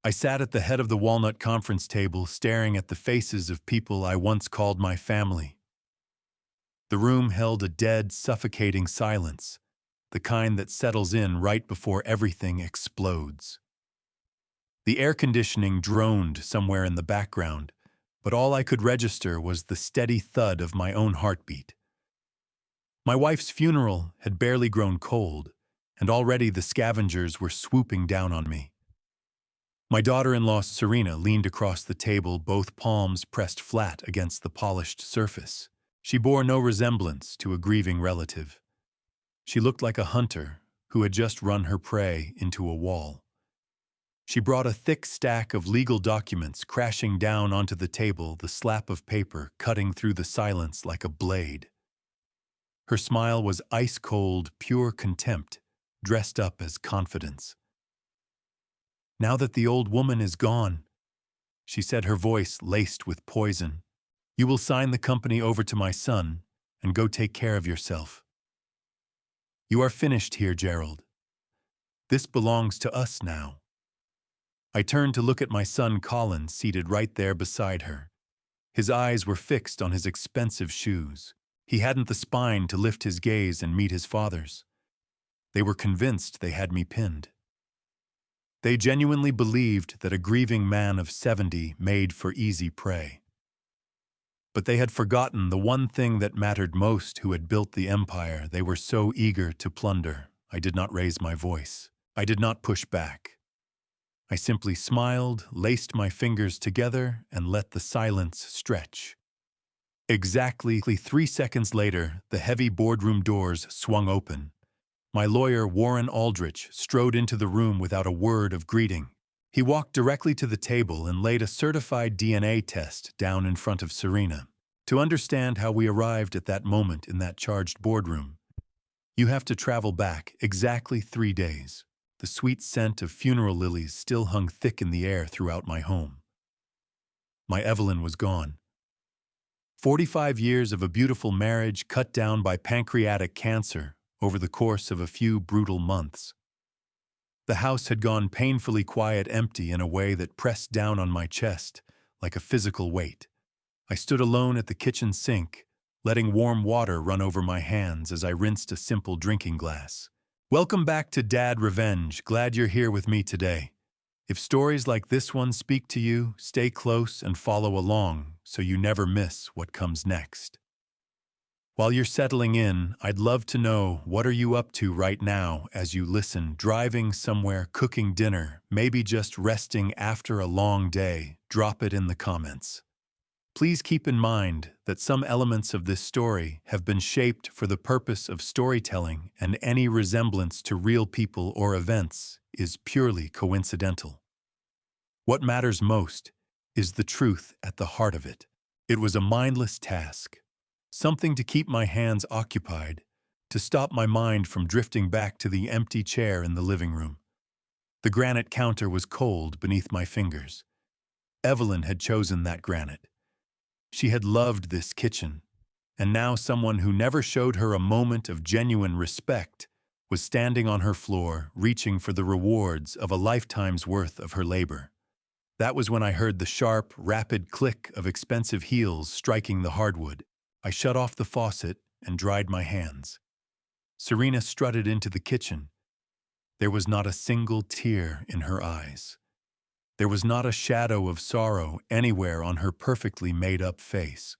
I sat at the head of the walnut conference table, staring at the faces of people I once called my family. The room held a dead, suffocating silence, the kind that settles in right before everything explodes. The air conditioning droned somewhere in the background, but all I could register was the steady thud of my own heartbeat. My wife's funeral had barely grown cold, and already the scavengers were swooping down on me. My daughter-in-law Serena leaned across the table, both palms pressed flat against the polished surface. She bore no resemblance to a grieving relative. She looked like a hunter who had just run her prey into a wall. She brought a thick stack of legal documents crashing down onto the table, the slap of paper cutting through the silence like a blade. Her smile was ice-cold, pure contempt, dressed up as confidence. "Now that the old woman is gone," she said, her voice laced with poison, "you will sign the company over to my son and go take care of yourself. You are finished here, Gerald. This belongs to us now." I turned to look at my son Colin, seated right there beside her. His eyes were fixed on his expensive shoes. He hadn't the spine to lift his gaze and meet his father's. They were convinced they had me pinned. They genuinely believed that a grieving man of 70 made for easy prey. But they had forgotten the one thing that mattered most who had built the empire they were so eager to plunder. I did not raise my voice. I did not push back. I simply smiled, laced my fingers together, and let the silence stretch. Exactly 3 seconds later, the heavy boardroom doors swung open. My lawyer, Warren Aldrich, strode into the room without a word of greeting. He walked directly to the table and laid a certified DNA test down in front of Serena. To understand how we arrived at that moment in that charged boardroom, you have to travel back exactly 3 days. The sweet scent of funeral lilies still hung thick in the air throughout my home. My Evelyn was gone. 45 years of a beautiful marriage cut down by pancreatic cancer over the course of a few brutal months. The house had gone painfully quiet, empty in a way that pressed down on my chest like a physical weight. I stood alone at the kitchen sink, letting warm water run over my hands as I rinsed a simple drinking glass. Welcome back to Dad Revenge. Glad you're here with me today. If stories like this one speak to you, stay close and follow along so you never miss what comes next. While you're settling in, I'd love to know, what are you up to right now as you listen? Driving somewhere, cooking dinner, maybe just resting after a long day? Drop it in the comments. Please keep in mind that some elements of this story have been shaped for the purpose of storytelling, and any resemblance to real people or events is purely coincidental. What matters most is the truth at the heart of it. It was a mindless task, something to keep my hands occupied, to stop my mind from drifting back to the empty chair in the living room. The granite counter was cold beneath my fingers. Evelyn had chosen that granite. She had loved this kitchen, and now someone who never showed her a moment of genuine respect was standing on her floor, reaching for the rewards of a lifetime's worth of her labor. That was when I heard the sharp, rapid click of expensive heels striking the hardwood. I shut off the faucet and dried my hands. Serena strutted into the kitchen. There was not a single tear in her eyes. There was not a shadow of sorrow anywhere on her perfectly made-up face.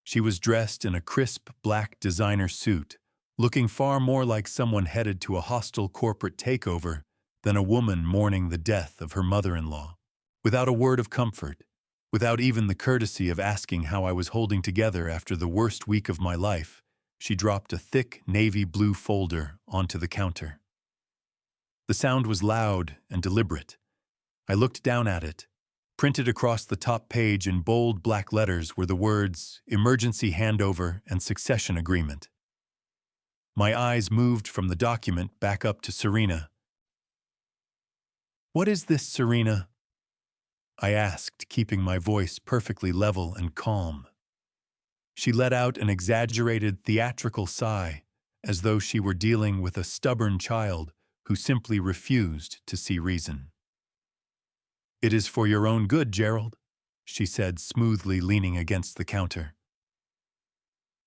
She was dressed in a crisp black designer suit, looking far more like someone headed to a hostile corporate takeover than a woman mourning the death of her mother-in-law. Without a word of comfort, without even the courtesy of asking how I was holding together after the worst week of my life, she dropped a thick navy blue folder onto the counter. The sound was loud and deliberate. I looked down at it. Printed across the top page in bold black letters were the words, "Emergency Handover and Succession Agreement." My eyes moved from the document back up to Serena. "What is this, Serena?" I asked, keeping my voice perfectly level and calm. She let out an exaggerated theatrical sigh, as though she were dealing with a stubborn child who simply refused to see reason. "It is for your own good, Gerald," she said smoothly, leaning against the counter.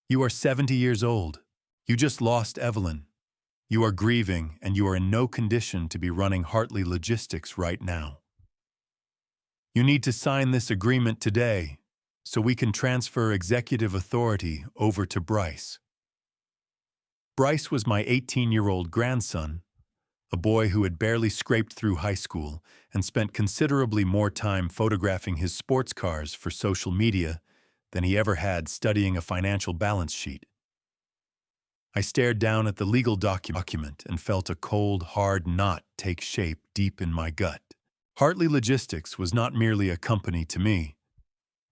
"You are 70 years old. You just lost Evelyn. You are grieving, and you are in no condition to be running Hartley Logistics right now. You need to sign this agreement today so we can transfer executive authority over to Bryce." Bryce was my 18-year-old grandson, a boy who had barely scraped through high school and spent considerably more time photographing his sports cars for social media than he ever had studying a financial balance sheet. I stared down at the legal document and felt a cold, hard knot take shape deep in my gut. Hartley Logistics was not merely a company to me.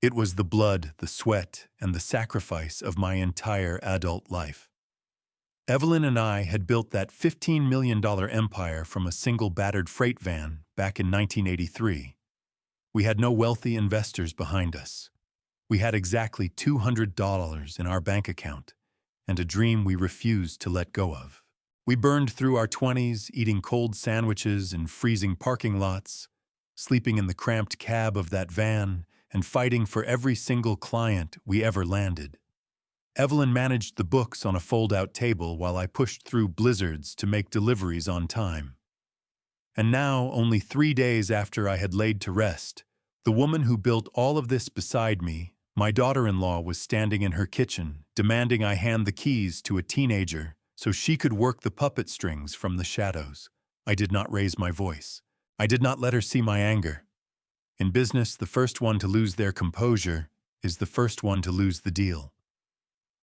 It was the blood, the sweat, and the sacrifice of my entire adult life. Evelyn and I had built that $15 million empire from a single battered freight van back in 1983. We had no wealthy investors behind us. We had exactly $200 in our bank account and a dream we refused to let go of. We burned through our 20s eating cold sandwiches in freezing parking lots, sleeping in the cramped cab of that van, and fighting for every single client we ever landed. Evelyn managed the books on a fold-out table while I pushed through blizzards to make deliveries on time. And now, only 3 days after I had laid to rest, the woman who built all of this beside me, my daughter-in-law, was standing in her kitchen, demanding I hand the keys to a teenager so she could work the puppet strings from the shadows. I did not raise my voice. I did not let her see my anger. In business, the first one to lose their composure is the first one to lose the deal.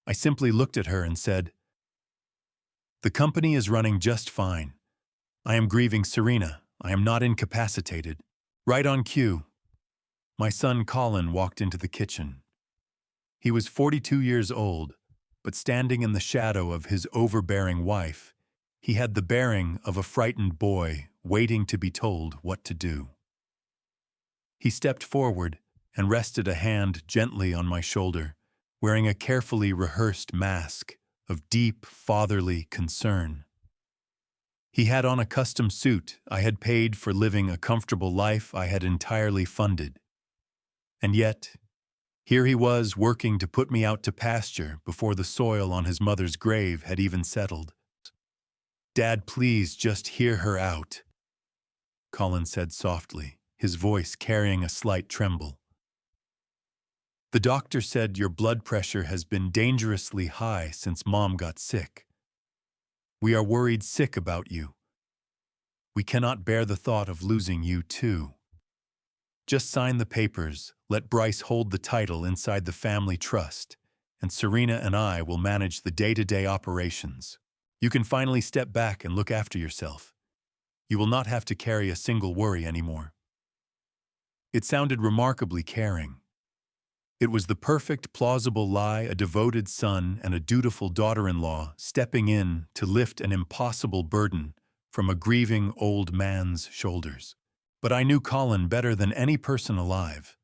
I simply looked at her and said, "The company is running just fine. I am grieving Serena. I am not incapacitated." Right on cue, my son Colin walked into the kitchen. He was 42 years old, but standing in the shadow of his overbearing wife, he had the bearing of a frightened boy waiting to be told what to do. He stepped forward and rested a hand gently on my shoulder, wearing a carefully rehearsed mask of deep fatherly concern. He had on a custom suit I had paid for, living a comfortable life I had entirely funded. And yet, here he was working to put me out to pasture before the soil on his mother's grave had even settled. "Dad, please just hear her out," Colin said softly, his voice carrying a slight tremble. "The doctor said your blood pressure has been dangerously high since Mom got sick. We are worried sick about you. We cannot bear the thought of losing you too. Just sign the papers, let Bryce hold the title inside the family trust, and Serena and I will manage the day-to-day operations. You can finally step back and look after yourself. You will not have to carry a single worry anymore." It sounded remarkably caring. It was the perfect, plausible lie a devoted son and a dutiful daughter-in-law stepping in to lift an impossible burden from a grieving old man's shoulders. But I knew Colin better than any person alive.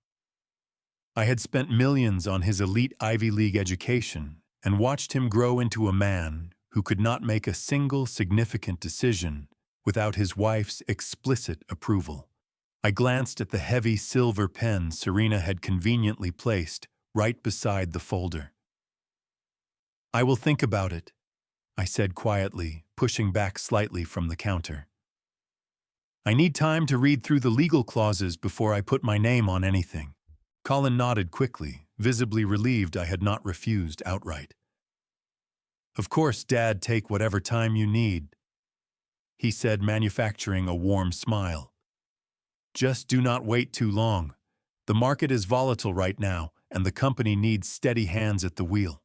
I had spent millions on his elite Ivy League education and watched him grow into a man who could not make a single significant decision without his wife's explicit approval. I glanced at the heavy silver pen Serena had conveniently placed right beside the folder. "I will think about it," I said quietly, pushing back slightly from the counter. "I need time to read through the legal clauses before I put my name on anything." Colin nodded quickly, visibly relieved I had not refused outright. "Of course, Dad, take whatever time you need," he said, manufacturing a warm smile. "Just do not wait too long. The market is volatile right now, and the company needs steady hands at the wheel."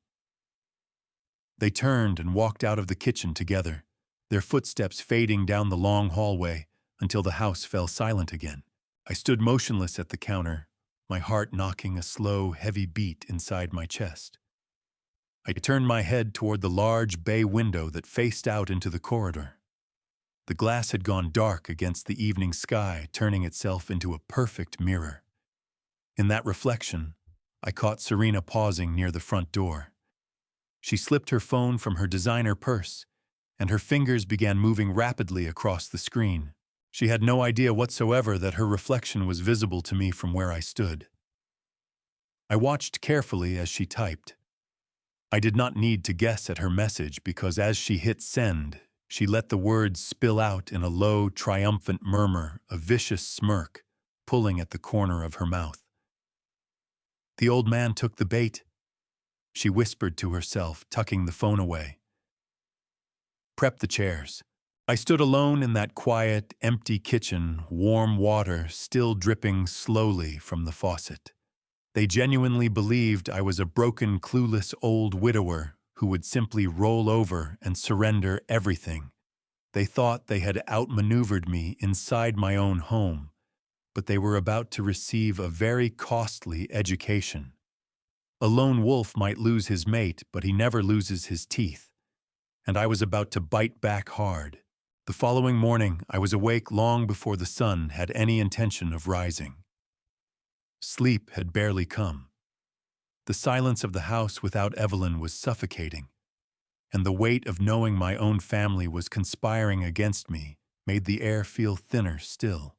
They turned and walked out of the kitchen together, their footsteps fading down the long hallway until the house fell silent again. I stood motionless at the counter, my heart knocking a slow, heavy beat inside my chest. I turned my head toward the large bay window that faced out into the corridor. The glass had gone dark against the evening sky, turning itself into a perfect mirror. In that reflection, I caught Serena pausing near the front door. She slipped her phone from her designer purse, and her fingers began moving rapidly across the screen. She had no idea whatsoever that her reflection was visible to me from where I stood. I watched carefully as she typed. I did not need to guess at her message because as she hit send, she let the words spill out in a low, triumphant murmur, a vicious smirk, pulling at the corner of her mouth. The old man took the bait, she whispered to herself, tucking the phone away. Prep the chairs. I stood alone in that quiet, empty kitchen, warm water still dripping slowly from the faucet. They genuinely believed I was a broken, clueless old widower who would simply roll over and surrender everything. They thought they had outmaneuvered me inside my own home, but they were about to receive a very costly education. A lone wolf might lose his mate, but he never loses his teeth. And I was about to bite back hard. The following morning, I was awake long before the sun had any intention of rising. Sleep had barely come. The silence of the house without Evelyn was suffocating, and the weight of knowing my own family was conspiring against me made the air feel thinner still.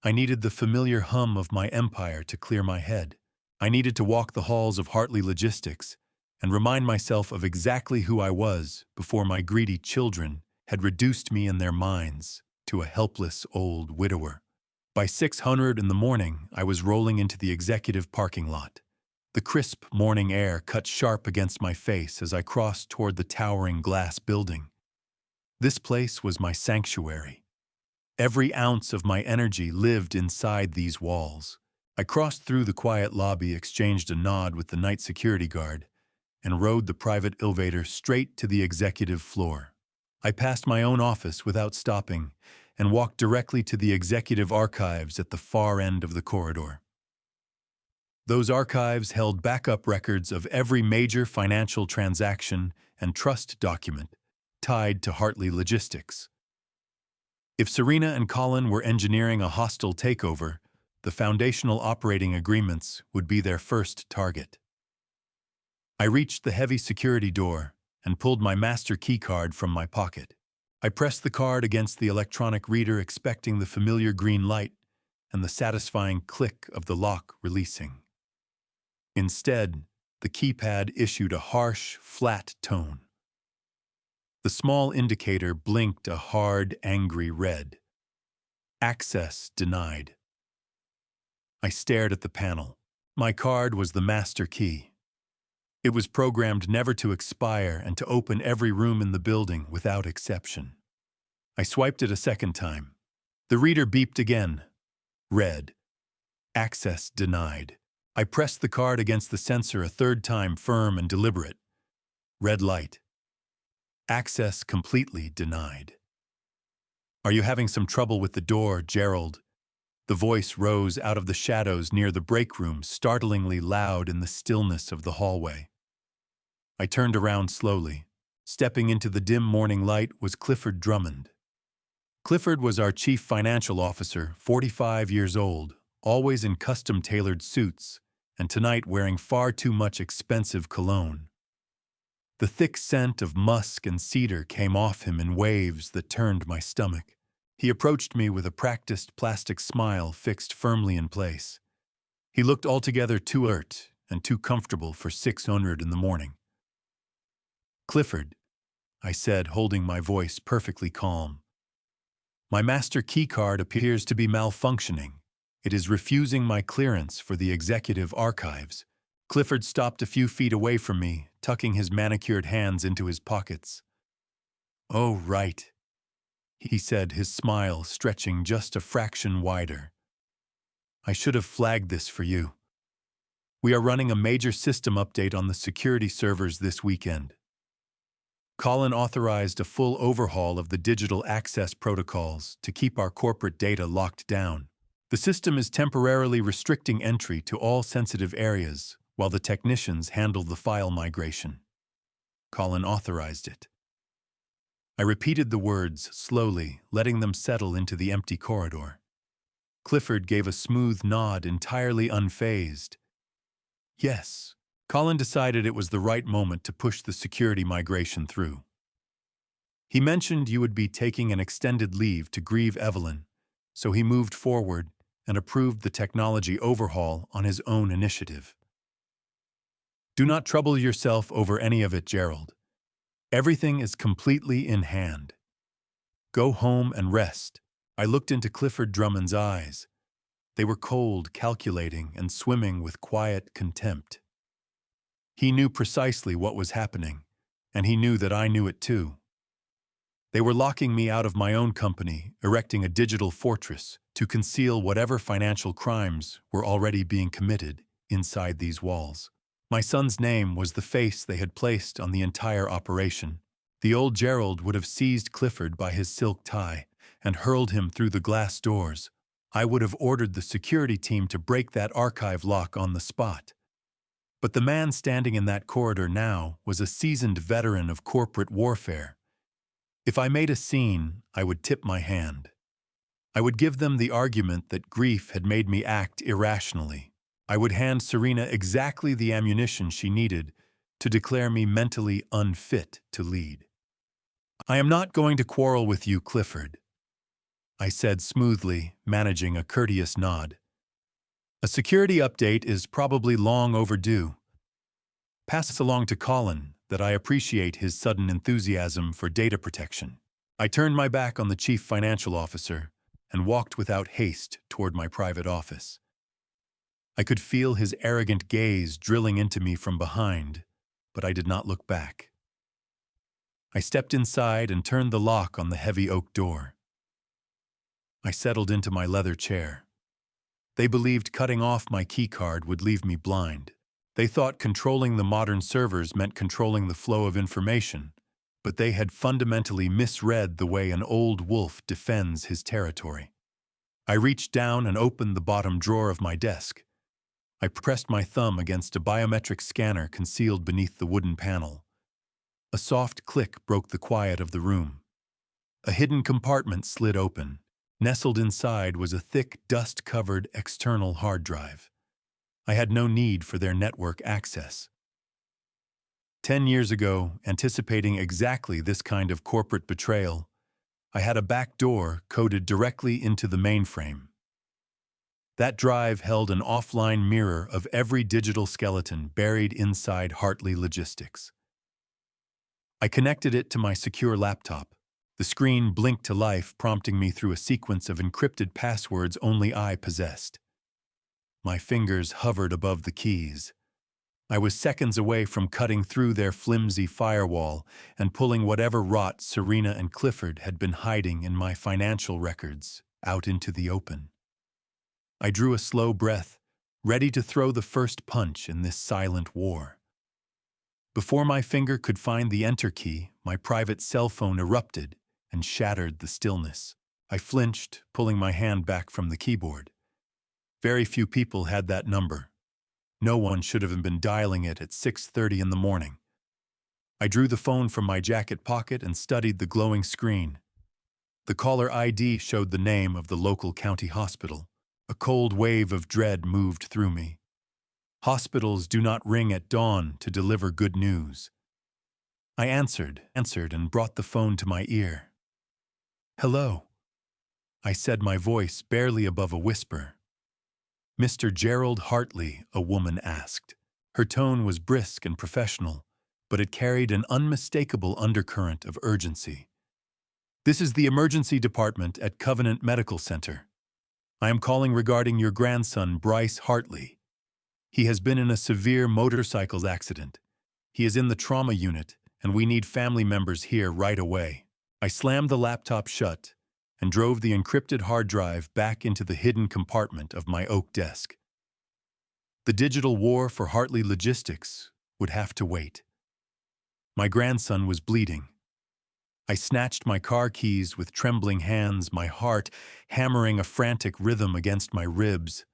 I needed the familiar hum of my empire to clear my head. I needed to walk the halls of Hartley Logistics and remind myself of exactly who I was before my greedy children had reduced me in their minds to a helpless old widower. By 600 in the morning, I was rolling into the executive parking lot. The crisp morning air cut sharp against my face as I crossed toward the towering glass building. This place was my sanctuary. Every ounce of my energy lived inside these walls. I crossed through the quiet lobby, exchanged a nod with the night security guard, and rode the private elevator straight to the executive floor. I passed my own office without stopping and walked directly to the executive archives at the far end of the corridor. Those archives held backup records of every major financial transaction and trust document tied to Hartley Logistics. If Serena and Colin were engineering a hostile takeover, the foundational operating agreements would be their first target. I reached the heavy security door and pulled my master keycard from my pocket. I pressed the card against the electronic reader, expecting the familiar green light and the satisfying click of the lock releasing. Instead, the keypad issued a harsh, flat tone. The small indicator blinked a hard, angry red. Access denied. I stared at the panel. My card was the master key. It was programmed never to expire and to open every room in the building without exception. I swiped it a second time. The reader beeped again. Red. Access denied. I pressed the card against the sensor a third time, firm and deliberate. Red light. Access completely denied. Are you having some trouble with the door, Gerald? The voice rose out of the shadows near the break room, startlingly loud in the stillness of the hallway. I turned around slowly. Stepping into the dim morning light was Clifford Drummond. Clifford was our chief financial officer, 45 years old, always in custom-tailored suits, and tonight wearing far too much expensive cologne. The thick scent of musk and cedar came off him in waves that turned my stomach. He approached me with a practiced plastic smile fixed firmly in place. He looked altogether too alert and too comfortable for 600 in the morning. Clifford, I said, holding my voice perfectly calm. My master keycard appears to be malfunctioning. It is refusing my clearance for the executive archives. Clifford stopped a few feet away from me, tucking his manicured hands into his pockets. Oh, right, he said, his smile stretching just a fraction wider. I should have flagged this for you. We are running a major system update on the security servers this weekend. Colin authorized a full overhaul of the digital access protocols to keep our corporate data locked down. The system is temporarily restricting entry to all sensitive areas while the technicians handle the file migration. Colin authorized it. I repeated the words slowly, letting them settle into the empty corridor. Clifford gave a smooth nod, entirely unfazed. Yes. Colin decided it was the right moment to push the security migration through. He mentioned you would be taking an extended leave to grieve Evelyn, so he moved forward and approved the technology overhaul on his own initiative. Do not trouble yourself over any of it, Gerald. Everything is completely in hand. Go home and rest. I looked into Clifford Drummond's eyes. They were cold, calculating, and swimming with quiet contempt. He knew precisely what was happening, and he knew that I knew it too. They were locking me out of my own company, erecting a digital fortress to conceal whatever financial crimes were already being committed inside these walls. My son's name was the face they had placed on the entire operation. The old Gerald would have seized Clifford by his silk tie and hurled him through the glass doors. I would have ordered the security team to break that archive lock on the spot. But the man standing in that corridor now was a seasoned veteran of corporate warfare. If I made a scene, I would tip my hand. I would give them the argument that grief had made me act irrationally. I would hand Serena exactly the ammunition she needed to declare me mentally unfit to lead. I am not going to quarrel with you, Clifford, I said smoothly, managing a courteous nod. A security update is probably long overdue. Pass along to Colin that I appreciate his sudden enthusiasm for data protection. I turned my back on the chief financial officer and walked without haste toward my private office. I could feel his arrogant gaze drilling into me from behind, but I did not look back. I stepped inside and turned the lock on the heavy oak door. I settled into my leather chair. They believed cutting off my keycard would leave me blind. They thought controlling the modern servers meant controlling the flow of information, but they had fundamentally misread the way an old wolf defends his territory. I reached down and opened the bottom drawer of my desk. I pressed my thumb against a biometric scanner concealed beneath the wooden panel. A soft click broke the quiet of the room. A hidden compartment slid open. Nestled inside was a thick, dust-covered external hard drive. I had no need for their network access. 10 years ago, anticipating exactly this kind of corporate betrayal, I had a back door coded directly into the mainframe. That drive held an offline mirror of every digital skeleton buried inside Hartley Logistics. I connected it to my secure laptop. The screen blinked to life, prompting me through a sequence of encrypted passwords only I possessed. My fingers hovered above the keys. I was seconds away from cutting through their flimsy firewall and pulling whatever rot Serena and Clifford had been hiding in my financial records out into the open. I drew a slow breath, ready to throw the first punch in this silent war. Before my finger could find the enter key, my private cell phone erupted and shattered the stillness. I flinched, pulling my hand back from the keyboard. Very few people had that number. No one should have been dialing it at 6:30 in the morning. I drew the phone from my jacket pocket and studied the glowing screen. The caller ID showed the name of the local county hospital. A cold wave of dread moved through me. Hospitals do not ring at dawn to deliver good news. I answered and brought the phone to my ear. "Hello," I said, my voice barely above a whisper. "Mr. Gerald Hartley," a woman asked. Her tone was brisk and professional, but it carried an unmistakable undercurrent of urgency. "This is the emergency department at Covenant Medical Center. I am calling regarding your grandson, Bryce Hartley. He has been in a severe motorcycle accident. He is in the trauma unit, and we need family members here right away." I slammed the laptop shut and drove the encrypted hard drive back into the hidden compartment of my oak desk. The digital war for Hartley Logistics would have to wait. My grandson was bleeding. I snatched my car keys with trembling hands, my heart hammering a frantic rhythm against my ribs.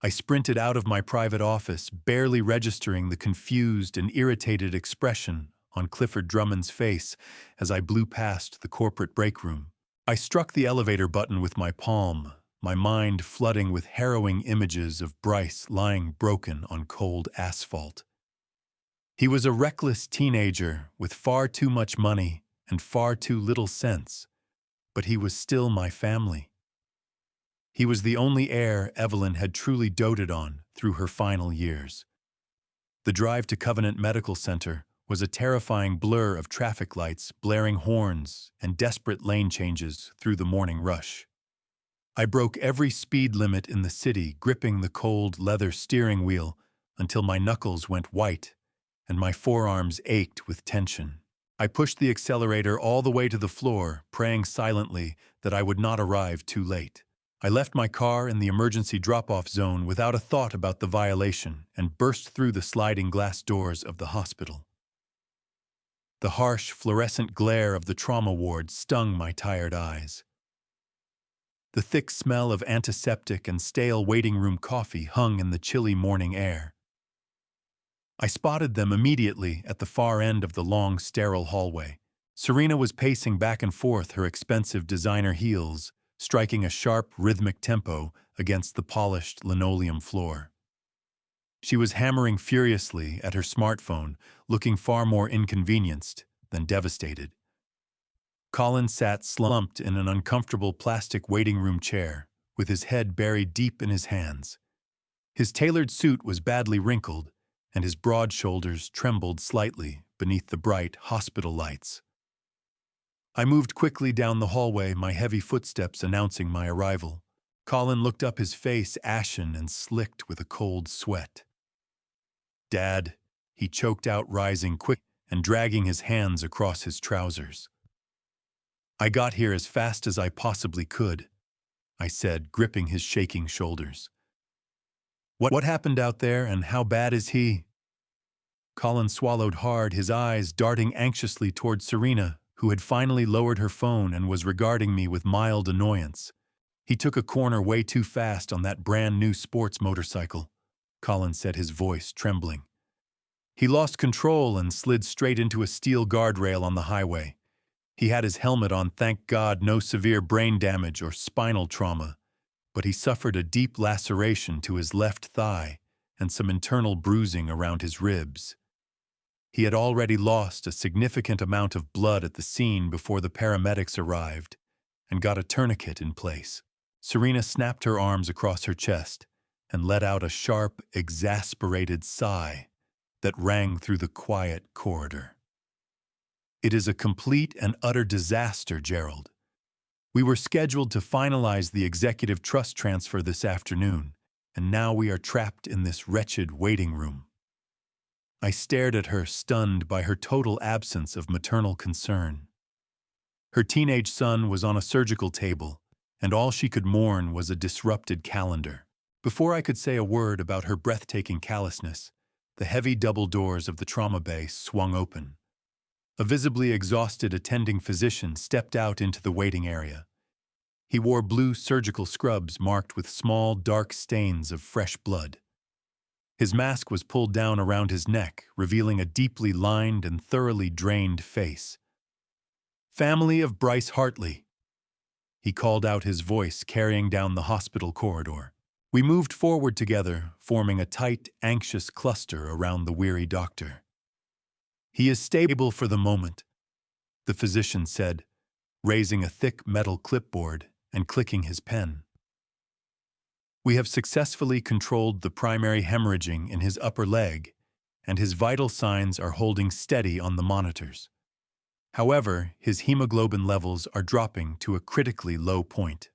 I sprinted out of my private office, barely registering the confused and irritated expression on Clifford Drummond's face as I blew past the corporate break room. I struck the elevator button with my palm, my mind flooding with harrowing images of Bryce lying broken on cold asphalt. He was a reckless teenager with far too much money and far too little sense, but he was still my family. He was the only heir Evelyn had truly doted on through her final years. The drive to Covenant Medical Center was a terrifying blur of traffic lights, blaring horns, and desperate lane changes through the morning rush. I broke every speed limit in the city, gripping the cold leather steering wheel until my knuckles went white and my forearms ached with tension. I pushed the accelerator all the way to the floor, praying silently that I would not arrive too late. I left my car in the emergency drop-off zone without a thought about the violation and burst through the sliding glass doors of the hospital. The harsh, fluorescent glare of the trauma ward stung my tired eyes. The thick smell of antiseptic and stale waiting room coffee hung in the chilly morning air. I spotted them immediately at the far end of the long, sterile hallway. Serena was pacing back and forth, her expensive designer heels striking a sharp, rhythmic tempo against the polished linoleum floor. She was hammering furiously at her smartphone, looking far more inconvenienced than devastated. Colin sat slumped in an uncomfortable plastic waiting room chair, with his head buried deep in his hands. His tailored suit was badly wrinkled, and his broad shoulders trembled slightly beneath the bright hospital lights. I moved quickly down the hallway, my heavy footsteps announcing my arrival. Colin looked up, his face ashen and slicked with a cold sweat. "Dad," he choked out, rising quick and dragging his hands across his trousers. "I got here as fast as I possibly could," I said, gripping his shaking shoulders. What happened out there, and how bad is he?" Colin swallowed hard, his eyes darting anxiously toward Serena, who had finally lowered her phone and was regarding me with mild annoyance. "He took a corner way too fast on that brand new sports motorcycle," Colin said, his voice trembling. "He lost control and slid straight into a steel guardrail on the highway. He had his helmet on, thank God, no severe brain damage or spinal trauma, but he suffered a deep laceration to his left thigh and some internal bruising around his ribs. He had already lost a significant amount of blood at the scene before the paramedics arrived and got a tourniquet in place." Serena snapped her arms across her chest and let out a sharp, exasperated sigh that rang through the quiet corridor. "It is a complete and utter disaster, Gerald. We were scheduled to finalize the executive trust transfer this afternoon, and now we are trapped in this wretched waiting room." I stared at her, stunned by her total absence of maternal concern. Her teenage son was on a surgical table, and all she could mourn was a disrupted calendar. Before I could say a word about her breathtaking callousness, the heavy double doors of the trauma bay swung open. A visibly exhausted attending physician stepped out into the waiting area. He wore blue surgical scrubs marked with small, dark stains of fresh blood. His mask was pulled down around his neck, revealing a deeply lined and thoroughly drained face. "Family of Bryce Hartley," he called out, his voice carrying down the hospital corridor. We moved forward together, forming a tight, anxious cluster around the weary doctor. "He is stable for the moment," the physician said, raising a thick metal clipboard and clicking his pen. "We have successfully controlled the primary hemorrhaging in his upper leg, and his vital signs are holding steady on the monitors. However, his hemoglobin levels are dropping to a critically low point.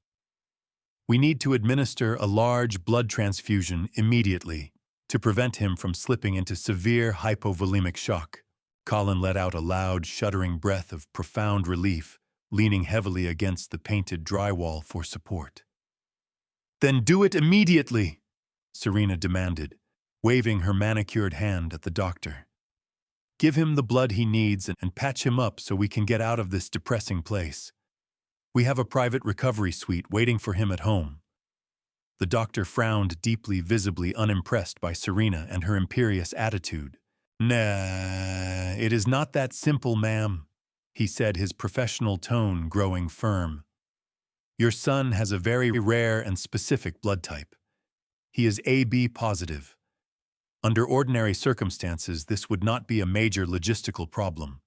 We need to administer a large blood transfusion immediately to prevent him from slipping into severe hypovolemic shock." Colin let out a loud, shuddering breath of profound relief, leaning heavily against the painted drywall for support. "Then do it immediately," Serena demanded, waving her manicured hand at the doctor. "Give him the blood he needs and patch him up so we can get out of this depressing place. We have a private recovery suite waiting for him at home." The doctor frowned deeply, visibly unimpressed by Serena and her imperious attitude. "Nah, it is not that simple, ma'am," he said, his professional tone growing firm. "Your son has a very rare and specific blood type. He is AB positive. Under ordinary circumstances, this would not be a major logistical problem.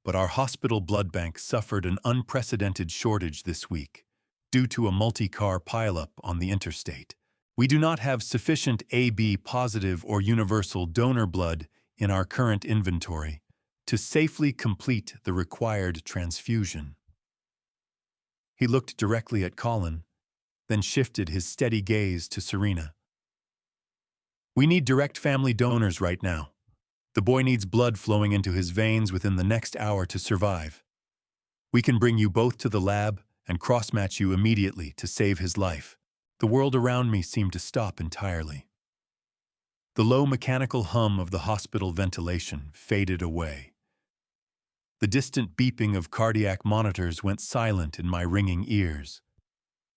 but our hospital blood bank suffered an unprecedented shortage this week due to a multi-car pileup on the interstate. We do not have sufficient AB positive or universal donor blood in our current inventory to safely complete the required transfusion. He looked directly at Colin, then shifted his steady gaze to Serena. We need direct family donors right now. The boy needs blood flowing into his veins within the next hour to survive. We can bring you both to the lab and cross-match you immediately to save his life. The world around me seemed to stop entirely. The low mechanical hum of the hospital ventilation faded away. The distant beeping of cardiac monitors went silent in my ringing ears.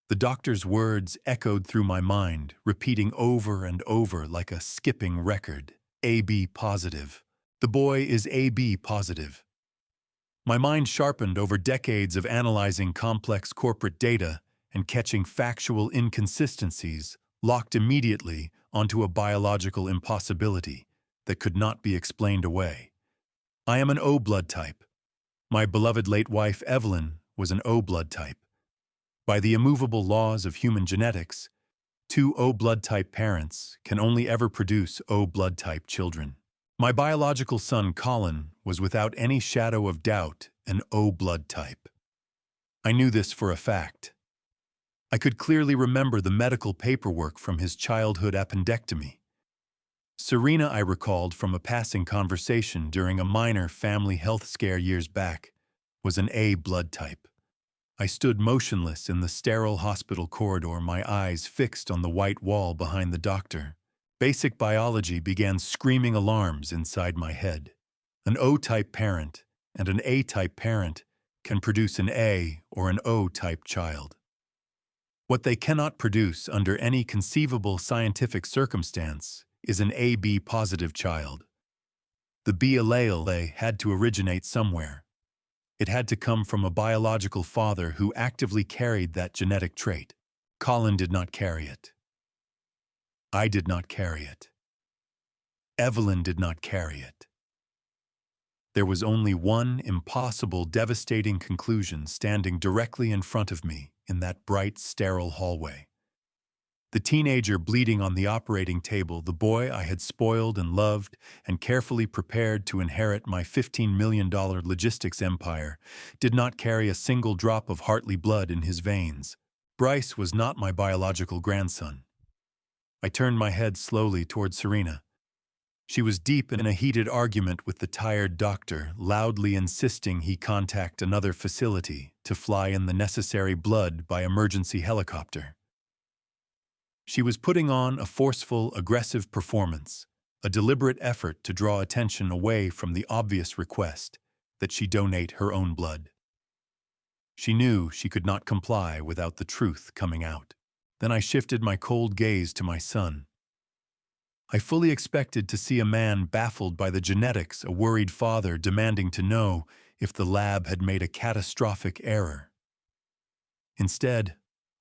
The doctor's words echoed through my mind, repeating over and over like a skipping record. AB positive. The boy is AB positive. My mind sharpened over decades of analyzing complex corporate data and catching factual inconsistencies, locked immediately onto a biological impossibility that could not be explained away. I am an O blood type. My beloved late wife Evelyn was an O blood type. By the immovable laws of human genetics, 2 O blood type parents can only ever produce O blood type children. My biological son Colin was without any shadow of doubt an O blood type. I knew this for a fact. I could clearly remember the medical paperwork from his childhood appendectomy. Serena, I recalled from a passing conversation during a minor family health scare years back, was an A blood type. I stood motionless in the sterile hospital corridor, my eyes fixed on the white wall behind the doctor. Basic biology began screaming alarms inside my head. An O-type parent and an A-type parent can produce an A or an O-type child. What they cannot produce under any conceivable scientific circumstance is an AB positive child. The B allele had to originate somewhere. It had to come from a biological father who actively carried that genetic trait. Colin did not carry it. I did not carry it. Evelyn did not carry it. There was only one impossible, devastating conclusion standing directly in front of me in that bright, sterile hallway. The teenager bleeding on the operating table, the boy I had spoiled and loved and carefully prepared to inherit my $15 million logistics empire, did not carry a single drop of Hartley blood in his veins. Bryce was not my biological grandson. I turned my head slowly toward Serena. She was deep in a heated argument with the tired doctor, loudly insisting he contact another facility to fly in the necessary blood by emergency helicopter. She was putting on a forceful, aggressive performance, a deliberate effort to draw attention away from the obvious request that she donate her own blood. She knew she could not comply without the truth coming out. Then I shifted my cold gaze to my son. I fully expected to see a man baffled by the genetics, a worried father demanding to know if the lab had made a catastrophic error. Instead,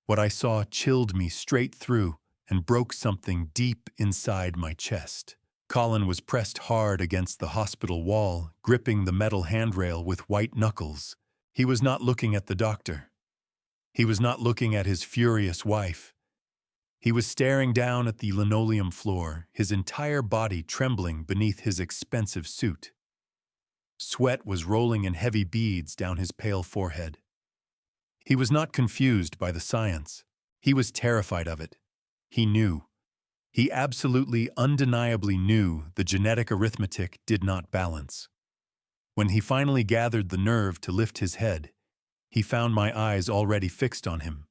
what I saw chilled me straight through and broke something deep inside my chest. Colin was pressed hard against the hospital wall, gripping the metal handrail with white knuckles. He was not looking at the doctor. He was not looking at his furious wife. He was staring down at the linoleum floor, his entire body trembling beneath his expensive suit. Sweat was rolling in heavy beads down his pale forehead. He was not confused by the science. He was terrified of it. He knew. He absolutely, undeniably knew the genetic arithmetic did not balance. When he finally gathered the nerve to lift his head, he found my eyes already fixed on him.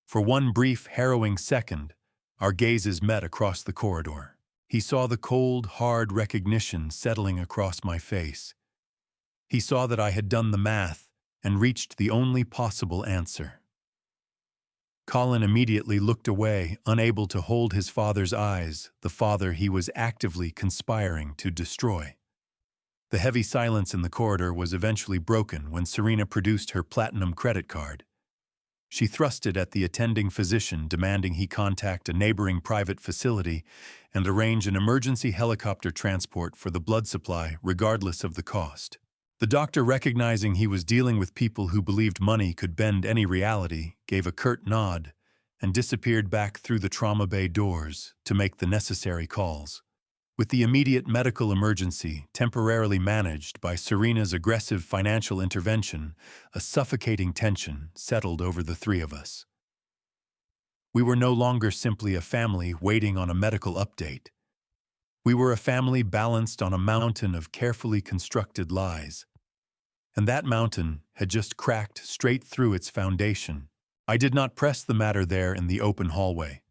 For one brief, harrowing second, our gazes met across the corridor. He saw the cold, hard recognition settling across my face. He saw that I had done the math and reached the only possible answer. Colin immediately looked away, unable to hold his father's eyes, the father he was actively conspiring to destroy. The heavy silence in the corridor was eventually broken when Serena produced her platinum credit card. She thrust it at the attending physician, demanding he contact a neighboring private facility and arrange an emergency helicopter transport for the blood supply, regardless of the cost. The doctor, recognizing he was dealing with people who believed money could bend any reality, gave a curt nod and disappeared back through the trauma bay doors to make the necessary calls. With the immediate medical emergency temporarily managed by Serena's aggressive financial intervention, a suffocating tension settled over the three of us. We were no longer simply a family waiting on a medical update. We were a family balanced on a mountain of carefully constructed lies. And that mountain had just cracked straight through its foundation. I did not press the matter there in the open hallway.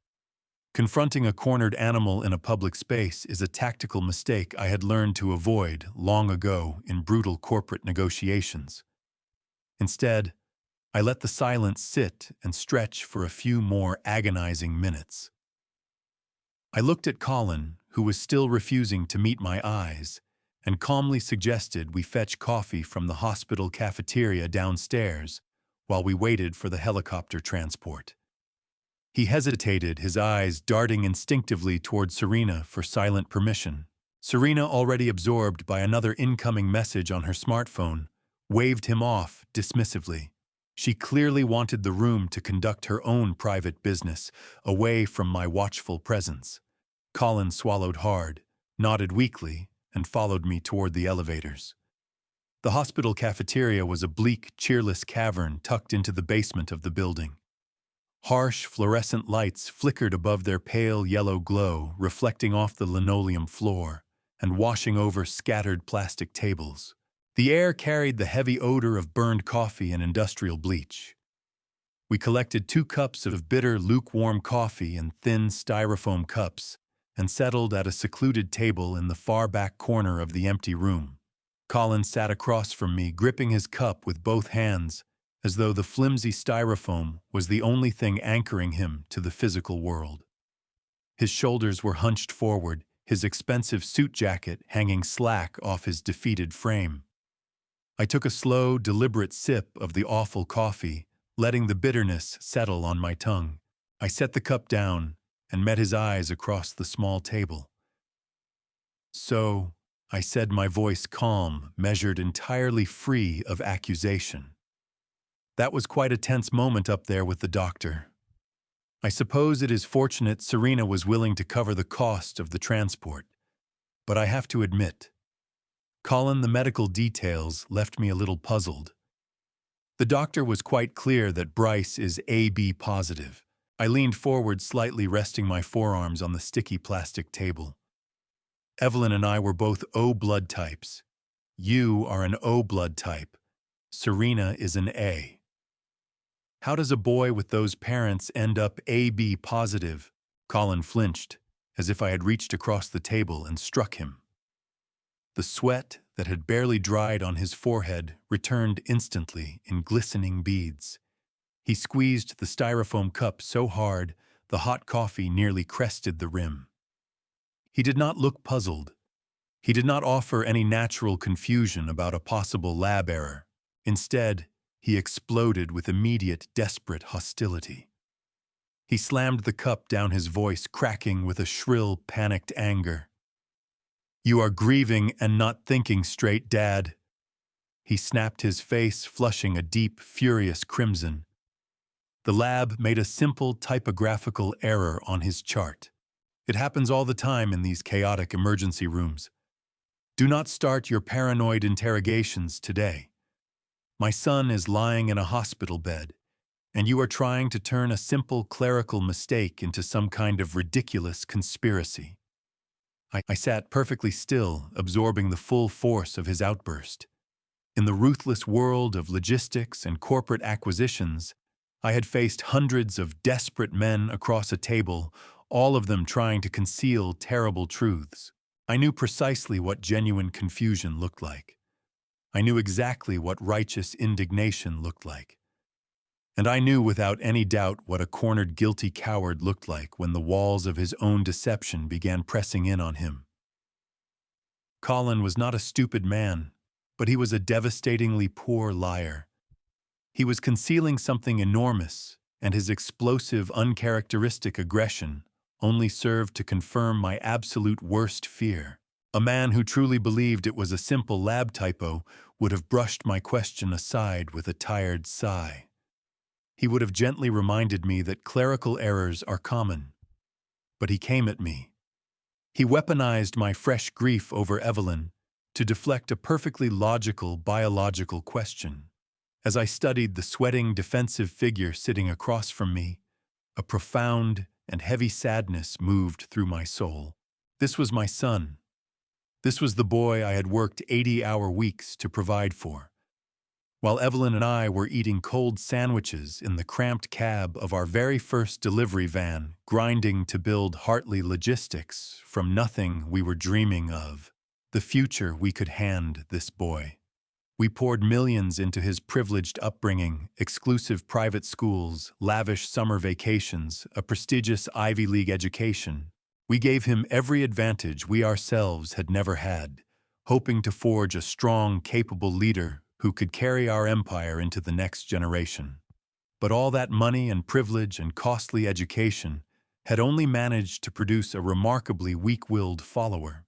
Confronting a cornered animal in a public space is a tactical mistake I had learned to avoid long ago in brutal corporate negotiations. Instead, I let the silence sit and stretch for a few more agonizing minutes. I looked at Colin, who was still refusing to meet my eyes, and calmly suggested we fetch coffee from the hospital cafeteria downstairs while we waited for the helicopter transport. He hesitated, his eyes darting instinctively toward Serena for silent permission. Serena, already absorbed by another incoming message on her smartphone, waved him off dismissively. She clearly wanted the room to conduct her own private business, away from my watchful presence. Colin swallowed hard, nodded weakly, and followed me toward the elevators. The hospital cafeteria was a bleak, cheerless cavern tucked into the basement of the building. Harsh, fluorescent lights flickered above their pale yellow glow, reflecting off the linoleum floor and washing over scattered plastic tables. The air carried the heavy odor of burned coffee and industrial bleach. We collected 2 cups of bitter, lukewarm coffee in thin styrofoam cups and settled at a secluded table in the far back corner of the empty room. Colin sat across from me, gripping his cup with both hands, as though the flimsy styrofoam was the only thing anchoring him to the physical world. His shoulders were hunched forward, his expensive suit jacket hanging slack off his defeated frame. I took a slow, deliberate sip of the awful coffee, letting the bitterness settle on my tongue. I set the cup down and met his eyes across the small table. "So," I said, my voice calm, measured, entirely free of accusation. That was quite a tense moment up there with the doctor. I suppose it is fortunate Serena was willing to cover the cost of the transport. But I have to admit, Colin, the medical details left me a little puzzled. The doctor was quite clear that Bryce is AB positive. I leaned forward slightly, resting my forearms on the sticky plastic table. Evelyn and I were both O blood types. You are an O blood type. Serena is an A. How does a boy with those parents end up AB positive? Colin flinched, as if I had reached across the table and struck him. The sweat that had barely dried on his forehead returned instantly in glistening beads. He squeezed the styrofoam cup so hard the hot coffee nearly crested the rim. He did not look puzzled. He did not offer any natural confusion about a possible lab error. Instead, he exploded with immediate, desperate hostility. He slammed the cup down, his voice cracking with a shrill, panicked anger. "You are grieving and not thinking straight, Dad." He snapped, his face flushing a deep, furious crimson. The lab made a simple typographical error on his chart. It happens all the time in these chaotic emergency rooms. Do not start your paranoid interrogations today. My son is lying in a hospital bed, and you are trying to turn a simple clerical mistake into some kind of ridiculous conspiracy. I sat perfectly still, absorbing the full force of his outburst. In the ruthless world of logistics and corporate acquisitions, I had faced hundreds of desperate men across a table, all of them trying to conceal terrible truths. I knew precisely what genuine confusion looked like. I knew exactly what righteous indignation looked like. And I knew without any doubt what a cornered, guilty coward looked like when the walls of his own deception began pressing in on him. Colin was not a stupid man, but he was a devastatingly poor liar. He was concealing something enormous, and his explosive, uncharacteristic aggression only served to confirm my absolute worst fear. A man who truly believed it was a simple lab typo would have brushed my question aside with a tired sigh. He would have gently reminded me that clerical errors are common. But he came at me. He weaponized my fresh grief over Evelyn to deflect a perfectly logical biological question. As I studied the sweating, defensive figure sitting across from me, a profound and heavy sadness moved through my soul. This was my son. This was the boy I had worked 80-hour weeks to provide for. While Evelyn and I were eating cold sandwiches in the cramped cab of our very first delivery van, grinding to build Hartley logistics from nothing we were dreaming of, the future we could hand this boy. We poured millions into his privileged upbringing, exclusive private schools, lavish summer vacations, a prestigious Ivy League education. We gave him every advantage we ourselves had never had, hoping to forge a strong, capable leader who could carry our empire into the next generation. But all that money and privilege and costly education had only managed to produce a remarkably weak-willed follower.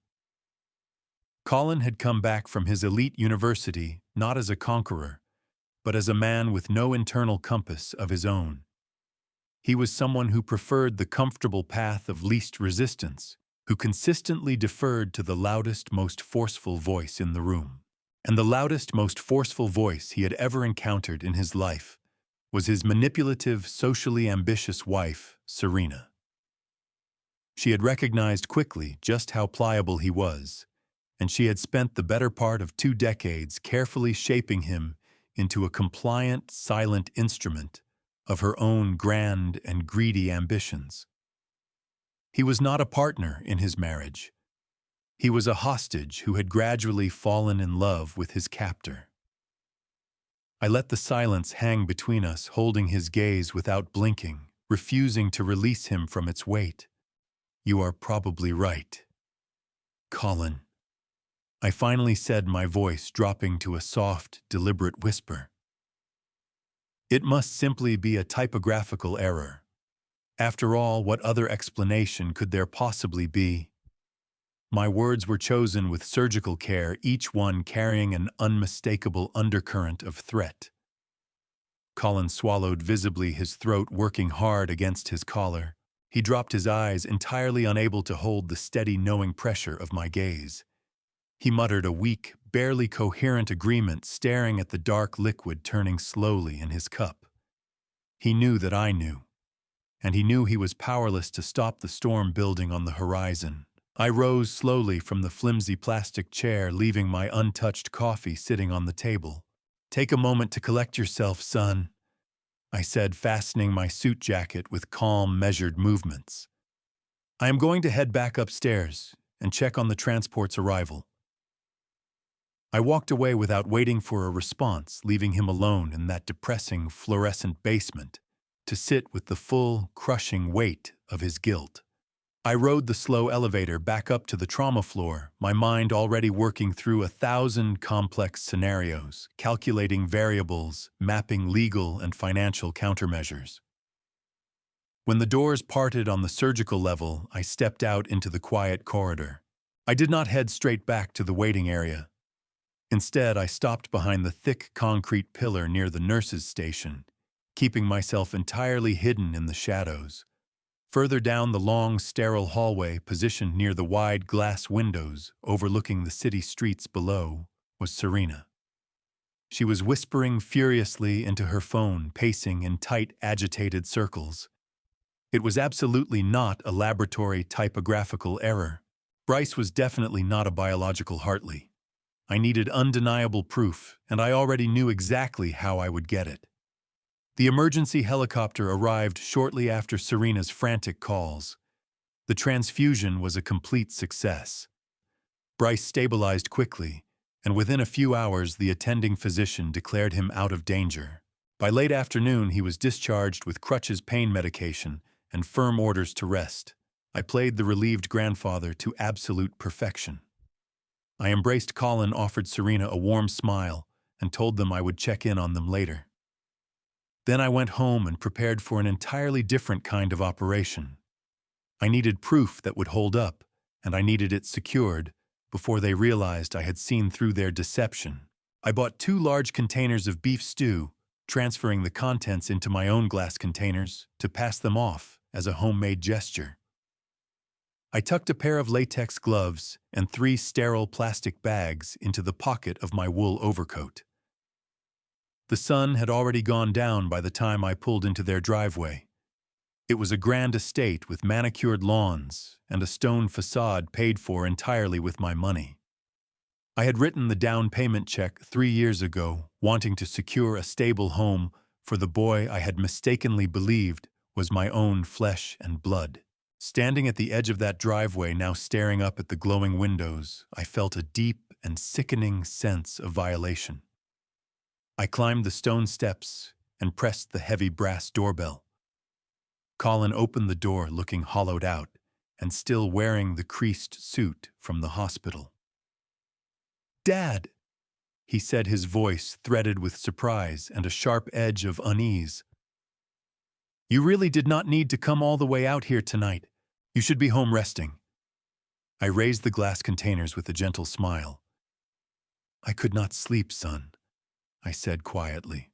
Colin had come back from his elite university not as a conqueror, but as a man with no internal compass of his own. He was someone who preferred the comfortable path of least resistance, who consistently deferred to the loudest, most forceful voice in the room. And the loudest, most forceful voice he had ever encountered in his life was his manipulative, socially ambitious wife, Serena. She had recognized quickly just how pliable he was, and she had spent the better part of 2 decades carefully shaping him into a compliant, silent instrument of her own grand and greedy ambitions. He was not a partner in his marriage. He was a hostage who had gradually fallen in love with his captor. I let the silence hang between us, holding his gaze without blinking, refusing to release him from its weight. "You are probably right, Colin," I finally said, my voice dropping to a soft, deliberate whisper. "It must simply be a typographical error. After all, what other explanation could there possibly be?" My words were chosen with surgical care, each one carrying an unmistakable undercurrent of threat. Colin swallowed visibly, his throat working hard against his collar. He dropped his eyes, entirely unable to hold the steady, knowing pressure of my gaze. He muttered a weak, barely coherent agreement, staring at the dark liquid turning slowly in his cup. He knew that I knew, and he knew he was powerless to stop the storm building on the horizon. I rose slowly from the flimsy plastic chair, leaving my untouched coffee sitting on the table. "Take a moment to collect yourself, son," I said, fastening my suit jacket with calm, measured movements. "I am going to head back upstairs and check on the transport's arrival." I walked away without waiting for a response, leaving him alone in that depressing, fluorescent basement to sit with the full, crushing weight of his guilt. I rode the slow elevator back up to the trauma floor, my mind already working through 1,000 complex scenarios, calculating variables, mapping legal and financial countermeasures. When the doors parted on the surgical level, I stepped out into the quiet corridor. I did not head straight back to the waiting area. Instead, I stopped behind the thick concrete pillar near the nurses' station, keeping myself entirely hidden in the shadows. Further down the long, sterile hallway, positioned near the wide glass windows overlooking the city streets below, was Serena. She was whispering furiously into her phone, pacing in tight, agitated circles. It was absolutely not a laboratory typographical error. Bryce was definitely not a biological Hartley. I needed undeniable proof, and I already knew exactly how I would get it. The emergency helicopter arrived shortly after Serena's frantic calls. The transfusion was a complete success. Bryce stabilized quickly, and within a few hours the attending physician declared him out of danger. By late afternoon he was discharged with crutches, pain medication, and firm orders to rest. I played the relieved grandfather to absolute perfection. I embraced Colin, offered Serena a warm smile, and told them I would check in on them later. Then I went home and prepared for an entirely different kind of operation. I needed proof that would hold up, and I needed it secured before they realized I had seen through their deception. I bought 2 large containers of beef stew, transferring the contents into my own glass containers to pass them off as a homemade gesture. I tucked a pair of latex gloves and 3 sterile plastic bags into the pocket of my wool overcoat. The sun had already gone down by the time I pulled into their driveway. It was a grand estate with manicured lawns and a stone facade paid for entirely with my money. I had written the down payment check 3 years ago, wanting to secure a stable home for the boy I had mistakenly believed was my own flesh and blood. Standing at the edge of that driveway, now staring up at the glowing windows, I felt a deep and sickening sense of violation. I climbed the stone steps and pressed the heavy brass doorbell. Colin opened the door looking hollowed out and still wearing the creased suit from the hospital. "Dad," he said, his voice threaded with surprise and a sharp edge of unease. "You really did not need to come all the way out here tonight. You should be home resting." I raised the glass containers with a gentle smile. "I could not sleep, son," I said quietly.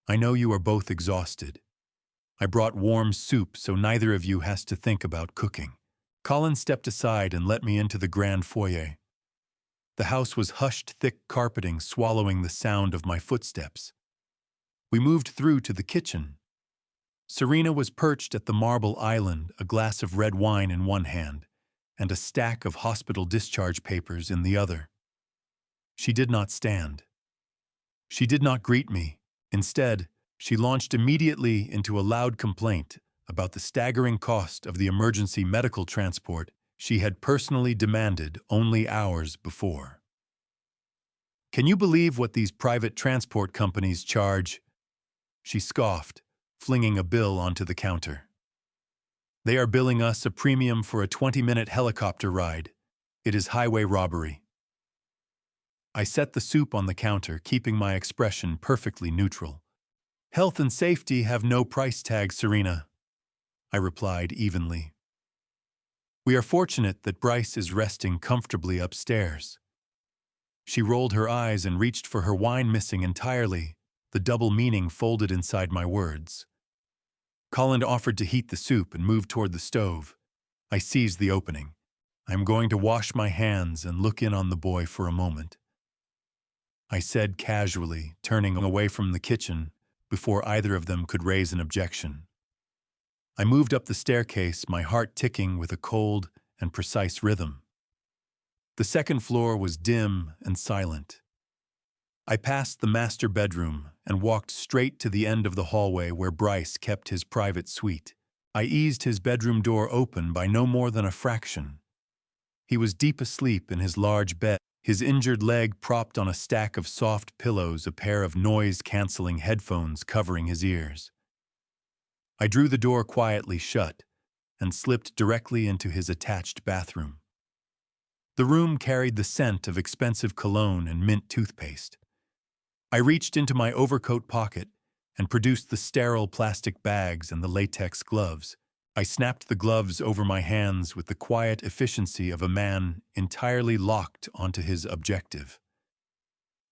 "I know you are both exhausted. I brought warm soup so neither of you has to think about cooking." Colin stepped aside and let me into the grand foyer. The house was hushed, thick carpeting swallowing the sound of my footsteps. We moved through to the kitchen. Serena was perched at the marble island, a glass of red wine in one hand and a stack of hospital discharge papers in the other. She did not stand. She did not greet me. Instead, she launched immediately into a loud complaint about the staggering cost of the emergency medical transport she had personally demanded only hours before. "Can you believe what these private transport companies charge?" she scoffed, flinging a bill onto the counter. "They are billing us a premium for a 20-minute helicopter ride. It is highway robbery." I set the soup on the counter, keeping my expression perfectly neutral. "Health and safety have no price tag, Serena," I replied evenly. "We are fortunate that Bryce is resting comfortably upstairs." She rolled her eyes and reached for her wine, missing entirely the double meaning folded inside my words. Colin offered to heat the soup and moved toward the stove. I seized the opening. "I am going to wash my hands and look in on the boy for a moment," I said casually, turning away from the kitchen before either of them could raise an objection. I moved up the staircase, my heart ticking with a cold and precise rhythm. The second floor was dim and silent. I passed the master bedroom and walked straight to the end of the hallway where Bryce kept his private suite. I eased his bedroom door open by no more than a fraction. He was deep asleep in his large bed, his injured leg propped on a stack of soft pillows, a pair of noise-canceling headphones covering his ears. I drew the door quietly shut and slipped directly into his attached bathroom. The room carried the scent of expensive cologne and mint toothpaste. I reached into my overcoat pocket and produced the sterile plastic bags and the latex gloves. I snapped the gloves over my hands with the quiet efficiency of a man entirely locked onto his objective.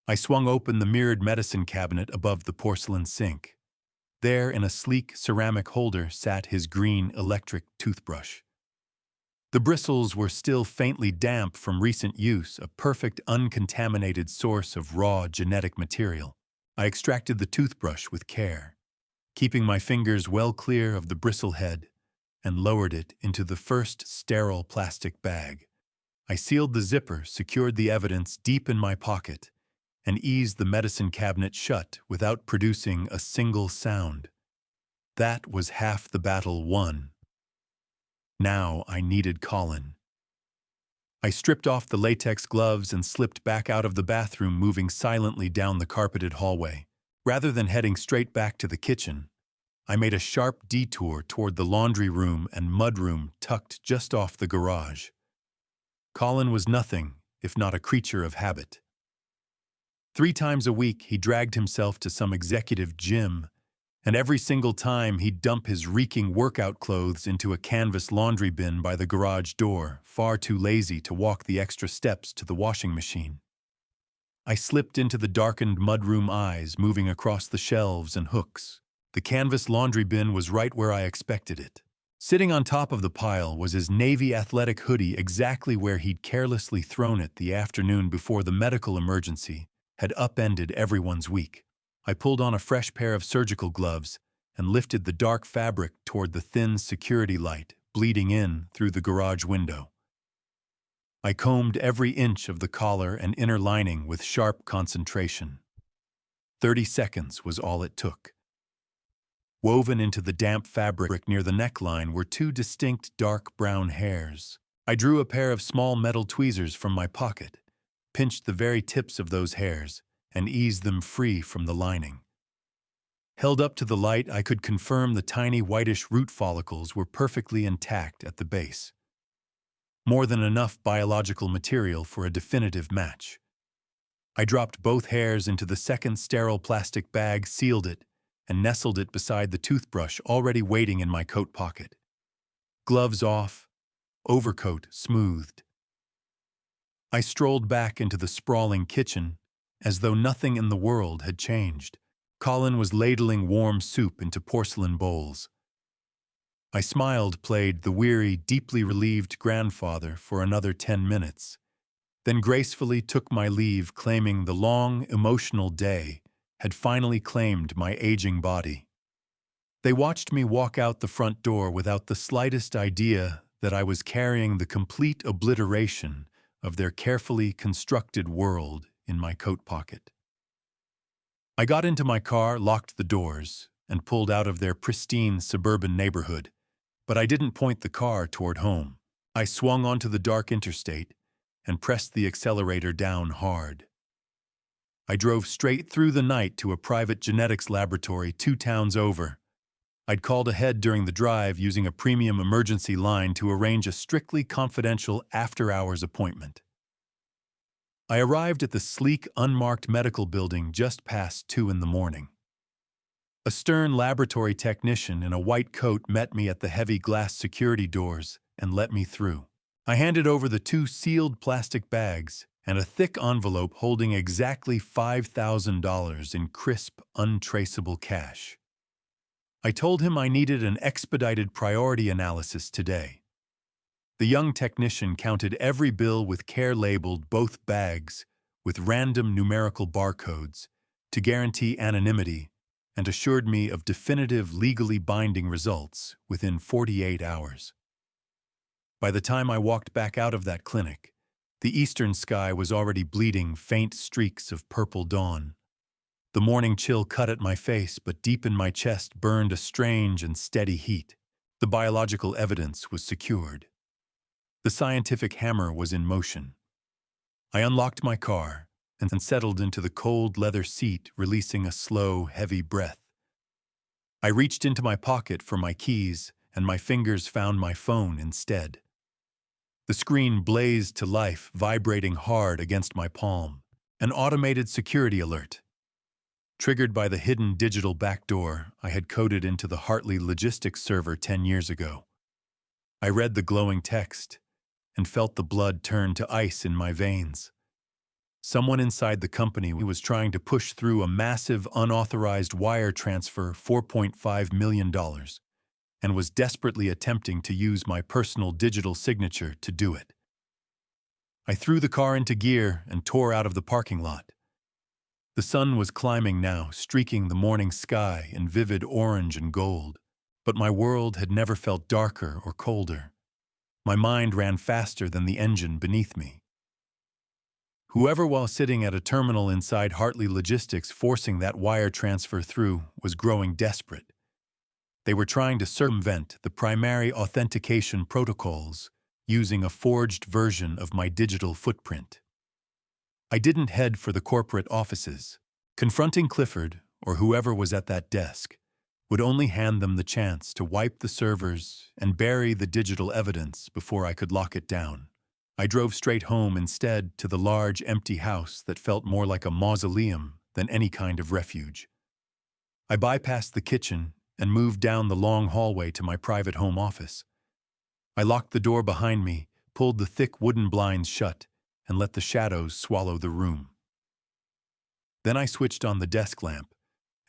I swung open the mirrored medicine cabinet above the porcelain sink. There, in a sleek ceramic holder, sat his green electric toothbrush. The bristles were still faintly damp from recent use, a perfect uncontaminated source of raw genetic material. I extracted the toothbrush with care, keeping my fingers well clear of the bristlehead, and lowered it into the first sterile plastic bag. I sealed the zipper, secured the evidence deep in my pocket, and eased the medicine cabinet shut without producing a single sound. That was half the battle won. Now I needed Colin. I stripped off the latex gloves and slipped back out of the bathroom, moving silently down the carpeted hallway. Rather than heading straight back to the kitchen, I made a sharp detour toward the laundry room and mudroom tucked just off the garage. Colin was nothing if not a creature of habit. 3 times a week he dragged himself to some executive gym, and every single time he'd dump his reeking workout clothes into a canvas laundry bin by the garage door, far too lazy to walk the extra steps to the washing machine. I slipped into the darkened mudroom aisles, moving across the shelves and hooks. The canvas laundry bin was right where I expected it. Sitting on top of the pile was his navy athletic hoodie, exactly where he'd carelessly thrown it the afternoon before the medical emergency had upended everyone's week. I pulled on a fresh pair of surgical gloves and lifted the dark fabric toward the thin security light bleeding in through the garage window. I combed every inch of the collar and inner lining with sharp concentration. 30 seconds was all it took. Woven into the damp fabric near the neckline were two distinct dark brown hairs. I drew a pair of small metal tweezers from my pocket, pinched the very tips of those hairs, and eased them free from the lining. Held up to the light, I could confirm the tiny whitish root follicles were perfectly intact at the base. More than enough biological material for a definitive match. I dropped both hairs into the second sterile plastic bag, sealed it, and nestled it beside the toothbrush already waiting in my coat pocket. Gloves off, overcoat smoothed. I strolled back into the sprawling kitchen as though nothing in the world had changed. Colin was ladling warm soup into porcelain bowls. I smiled, played the weary, deeply relieved grandfather for another 10 minutes, then gracefully took my leave, claiming the long, emotional day had finally claimed my aging body. They watched me walk out the front door without the slightest idea that I was carrying the complete obliteration of their carefully constructed world in my coat pocket. I got into my car, locked the doors, and pulled out of their pristine suburban neighborhood, but I didn't point the car toward home. I swung onto the dark interstate and pressed the accelerator down hard. I drove straight through the night to a private genetics laboratory 2 towns over. I'd called ahead during the drive using a premium emergency line to arrange a strictly confidential after-hours appointment. I arrived at the sleek, unmarked medical building just past 2 in the morning. A stern laboratory technician in a white coat met me at the heavy glass security doors and let me through. I handed over the 2 sealed plastic bags and a thick envelope holding exactly $5,000 in crisp, untraceable cash. I told him I needed an expedited priority analysis today. The young technician counted every bill with care, labeled both bags with random numerical barcodes to guarantee anonymity, and assured me of definitive, legally binding results within 48 hours. By the time I walked back out of that clinic, the eastern sky was already bleeding faint streaks of purple dawn. The morning chill cut at my face, but deep in my chest burned a strange and steady heat. The biological evidence was secured. The scientific hammer was in motion. I unlocked my car and settled into the cold leather seat, releasing a slow, heavy breath. I reached into my pocket for my keys, and my fingers found my phone instead. The screen blazed to life, vibrating hard against my palm. An automated security alert. Triggered by the hidden digital backdoor I had coded into the Hartley logistics server 10 years ago. I read the glowing text and felt the blood turn to ice in my veins. Someone inside the company was trying to push through a massive unauthorized wire transfer, $4.5 million, and was desperately attempting to use my personal digital signature to do it. I threw the car into gear and tore out of the parking lot. The sun was climbing now, streaking the morning sky in vivid orange and gold, but my world had never felt darker or colder. My mind ran faster than the engine beneath me. Whoever, while sitting at a terminal inside Hartley Logistics forcing that wire transfer through, was growing desperate. They were trying to circumvent the primary authentication protocols using a forged version of my digital footprint. I didn't head for the corporate offices. Confronting Clifford, or whoever was at that desk, would only hand them the chance to wipe the servers and bury the digital evidence before I could lock it down. I drove straight home instead, to the large, empty house that felt more like a mausoleum than any kind of refuge. I bypassed the kitchen and moved down the long hallway to my private home office. I locked the door behind me, pulled the thick wooden blinds shut, and let the shadows swallow the room. Then I switched on the desk lamp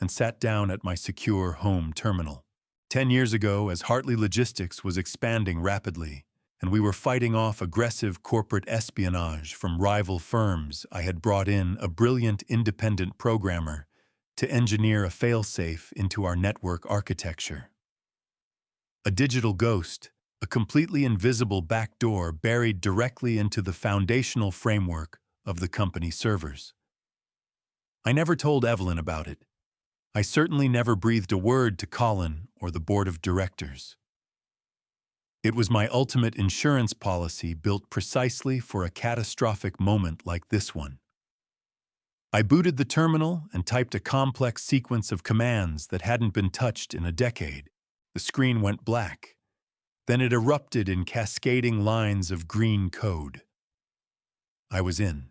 and sat down at my secure home terminal. 10 years ago, as Hartley Logistics was expanding rapidly, and we were fighting off aggressive corporate espionage from rival firms, I had brought in a brilliant independent programmer to engineer a failsafe into our network architecture. A digital ghost, a completely invisible backdoor buried directly into the foundational framework of the company's servers. I never told Evelyn about it. I certainly never breathed a word to Colin or the board of directors. It was my ultimate insurance policy built precisely for a catastrophic moment like this one. I booted the terminal and typed a complex sequence of commands that hadn't been touched in a decade. The screen went black. Then it erupted in cascading lines of green code. I was in.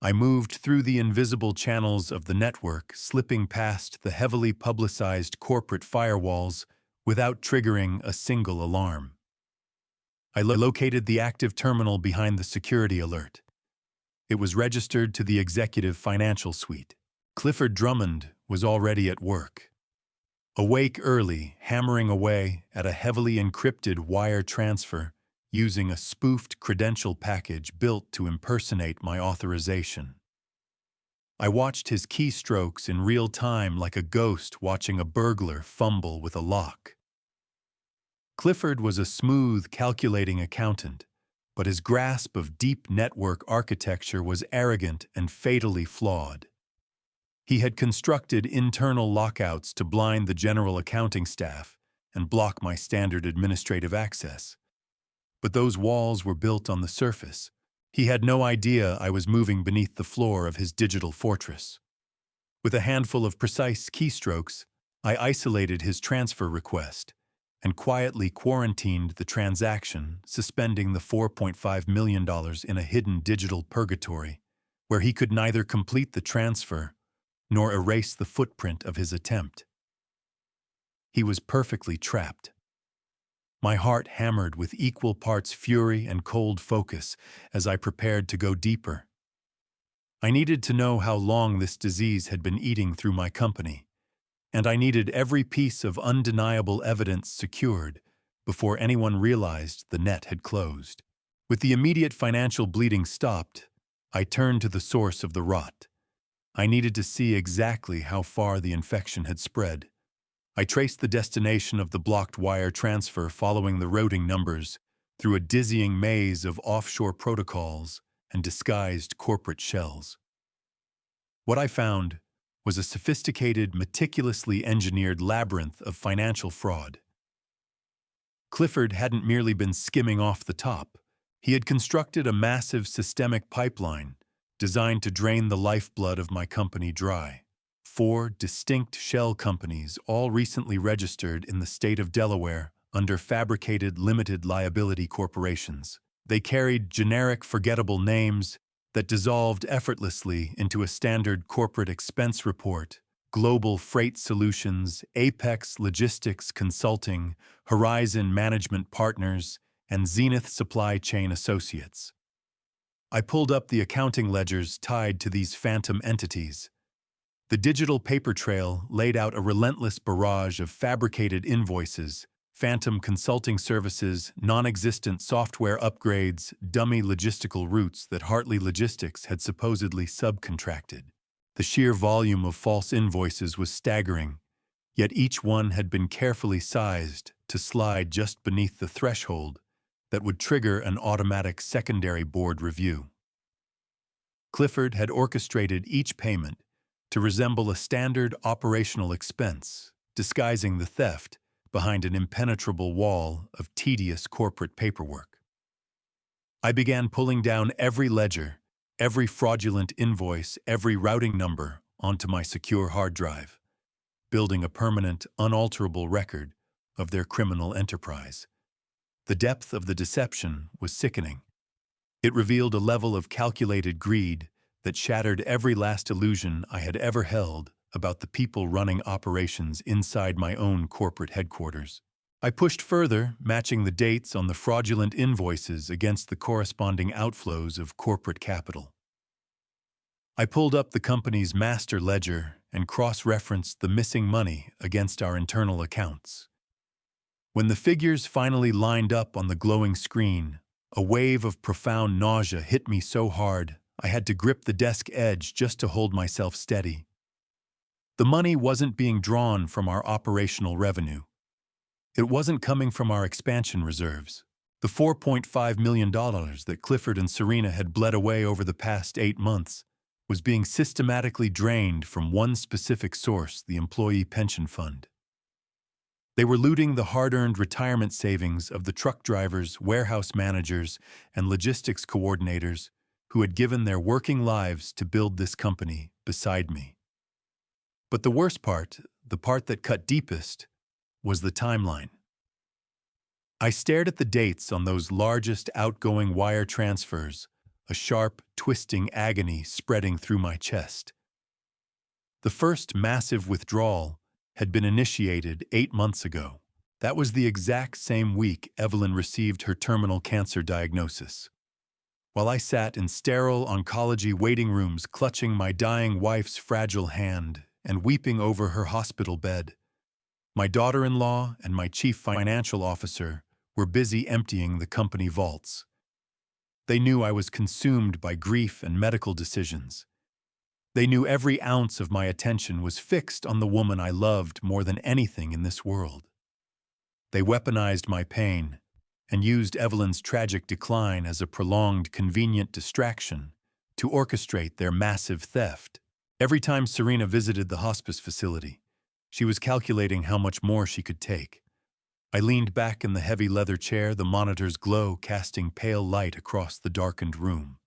I moved through the invisible channels of the network, slipping past the heavily publicized corporate firewalls without triggering a single alarm. I located the active terminal behind the security alert. It was registered to the executive financial suite. Clifford Drummond was already at work. Awake early, hammering away at a heavily encrypted wire transfer using a spoofed credential package built to impersonate my authorization. I watched his keystrokes in real time like a ghost watching a burglar fumble with a lock. Clifford was a smooth, calculating accountant, but his grasp of deep network architecture was arrogant and fatally flawed. He had constructed internal lockouts to blind the general accounting staff and block my standard administrative access. But those walls were built on the surface. He had no idea I was moving beneath the floor of his digital fortress. With a handful of precise keystrokes, I isolated his transfer request and quietly quarantined the transaction, suspending the $4.5 million in a hidden digital purgatory, where he could neither complete the transfer nor erase the footprint of his attempt. He was perfectly trapped. My heart hammered with equal parts fury and cold focus as I prepared to go deeper. I needed to know how long this disease had been eating through my company, and I needed every piece of undeniable evidence secured before anyone realized the net had closed. With the immediate financial bleeding stopped, I turned to the source of the rot. I needed to see exactly how far the infection had spread. I traced the destination of the blocked wire transfer following the routing numbers through a dizzying maze of offshore protocols and disguised corporate shells. What I found was a sophisticated, meticulously engineered labyrinth of financial fraud. Clifford hadn't merely been skimming off the top. He had constructed a massive systemic pipeline designed to drain the lifeblood of my company dry. 4 distinct shell companies, all recently registered in the state of Delaware under fabricated limited liability corporations. They carried generic, forgettable names that dissolved effortlessly into a standard corporate expense report: Global Freight Solutions, Apex Logistics Consulting, Horizon Management Partners, and Zenith Supply Chain Associates. I pulled up the accounting ledgers tied to these phantom entities. The digital paper trail laid out a relentless barrage of fabricated invoices, phantom consulting services, non-existent software upgrades, dummy logistical routes that Hartley Logistics had supposedly subcontracted. The sheer volume of false invoices was staggering, yet each one had been carefully sized to slide just beneath the threshold that would trigger an automatic secondary board review. Clifford had orchestrated each payment to resemble a standard operational expense, disguising the theft behind an impenetrable wall of tedious corporate paperwork. I began pulling down every ledger, every fraudulent invoice, every routing number onto my secure hard drive, building a permanent, unalterable record of their criminal enterprise. The depth of the deception was sickening. It revealed a level of calculated greed that shattered every last illusion I had ever held about the people running operations inside my own corporate headquarters. I pushed further, matching the dates on the fraudulent invoices against the corresponding outflows of corporate capital. I pulled up the company's master ledger and cross-referenced the missing money against our internal accounts. When the figures finally lined up on the glowing screen, a wave of profound nausea hit me so hard I had to grip the desk edge just to hold myself steady. The money wasn't being drawn from our operational revenue. It wasn't coming from our expansion reserves. The $4.5 million that Clifford and Serena had bled away over the past 8 months was being systematically drained from one specific source, the employee pension fund. They were looting the hard-earned retirement savings of the truck drivers, warehouse managers, and logistics coordinators who had given their working lives to build this company beside me. But the worst part, the part that cut deepest, was the timeline. I stared at the dates on those largest outgoing wire transfers, a sharp, twisting agony spreading through my chest. The first massive withdrawal had been initiated 8 months ago. That was the exact same week Evelyn received her terminal cancer diagnosis. While I sat in sterile oncology waiting rooms clutching my dying wife's fragile hand and weeping over her hospital bed, my daughter-in-law and my chief financial officer were busy emptying the company vaults. They knew I was consumed by grief and medical decisions. They knew every ounce of my attention was fixed on the woman I loved more than anything in this world. They weaponized my pain and used Evelyn's tragic decline as a prolonged, convenient distraction to orchestrate their massive theft. Every time Serena visited the hospice facility, she was calculating how much more she could take. I leaned back in the heavy leather chair, the monitor's glow casting pale light across the darkened room.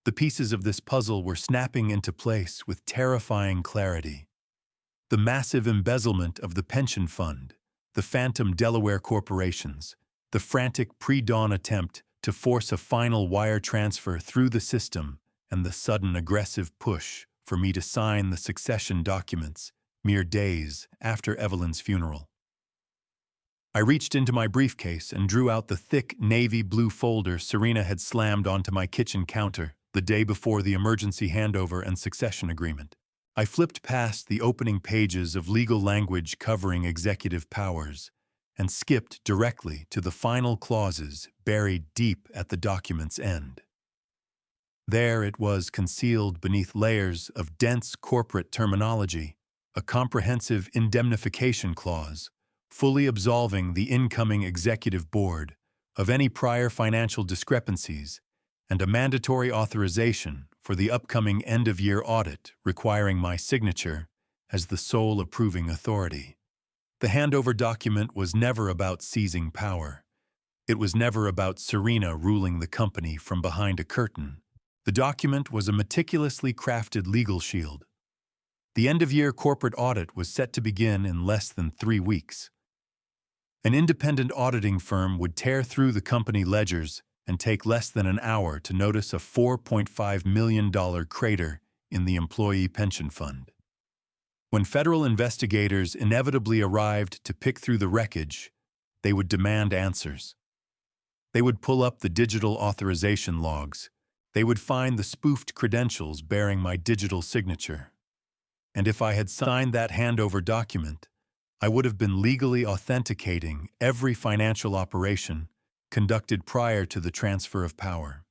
The pieces of this puzzle were snapping into place with terrifying clarity. The massive embezzlement of the pension fund, the phantom Delaware corporations, the frantic pre-dawn attempt to force a final wire transfer through the system, and the sudden aggressive push for me to sign the succession documents mere days after Evelyn's funeral. I reached into my briefcase and drew out the thick navy blue folder Serena had slammed onto my kitchen counter the day before the emergency handover and succession agreement. I flipped past the opening pages of legal language covering executive powers and skipped directly to the final clauses buried deep at the document's end. There it was, concealed beneath layers of dense corporate terminology, a comprehensive indemnification clause, fully absolving the incoming executive board of any prior financial discrepancies, and a mandatory authorization for the upcoming end-of-year audit requiring my signature as the sole approving authority. The handover document was never about seizing power. It was never about Serena ruling the company from behind a curtain. The document was a meticulously crafted legal shield. The end-of-year corporate audit was set to begin in less than 3 weeks. An independent auditing firm would tear through the company ledgers and take less than an hour to notice a $4.5 million crater in the employee pension fund. When federal investigators inevitably arrived to pick through the wreckage, they would demand answers. They would pull up the digital authorization logs. They would find the spoofed credentials bearing my digital signature. And if I had signed that handover document, I would have been legally authenticating every financial operation conducted prior to the transfer of power.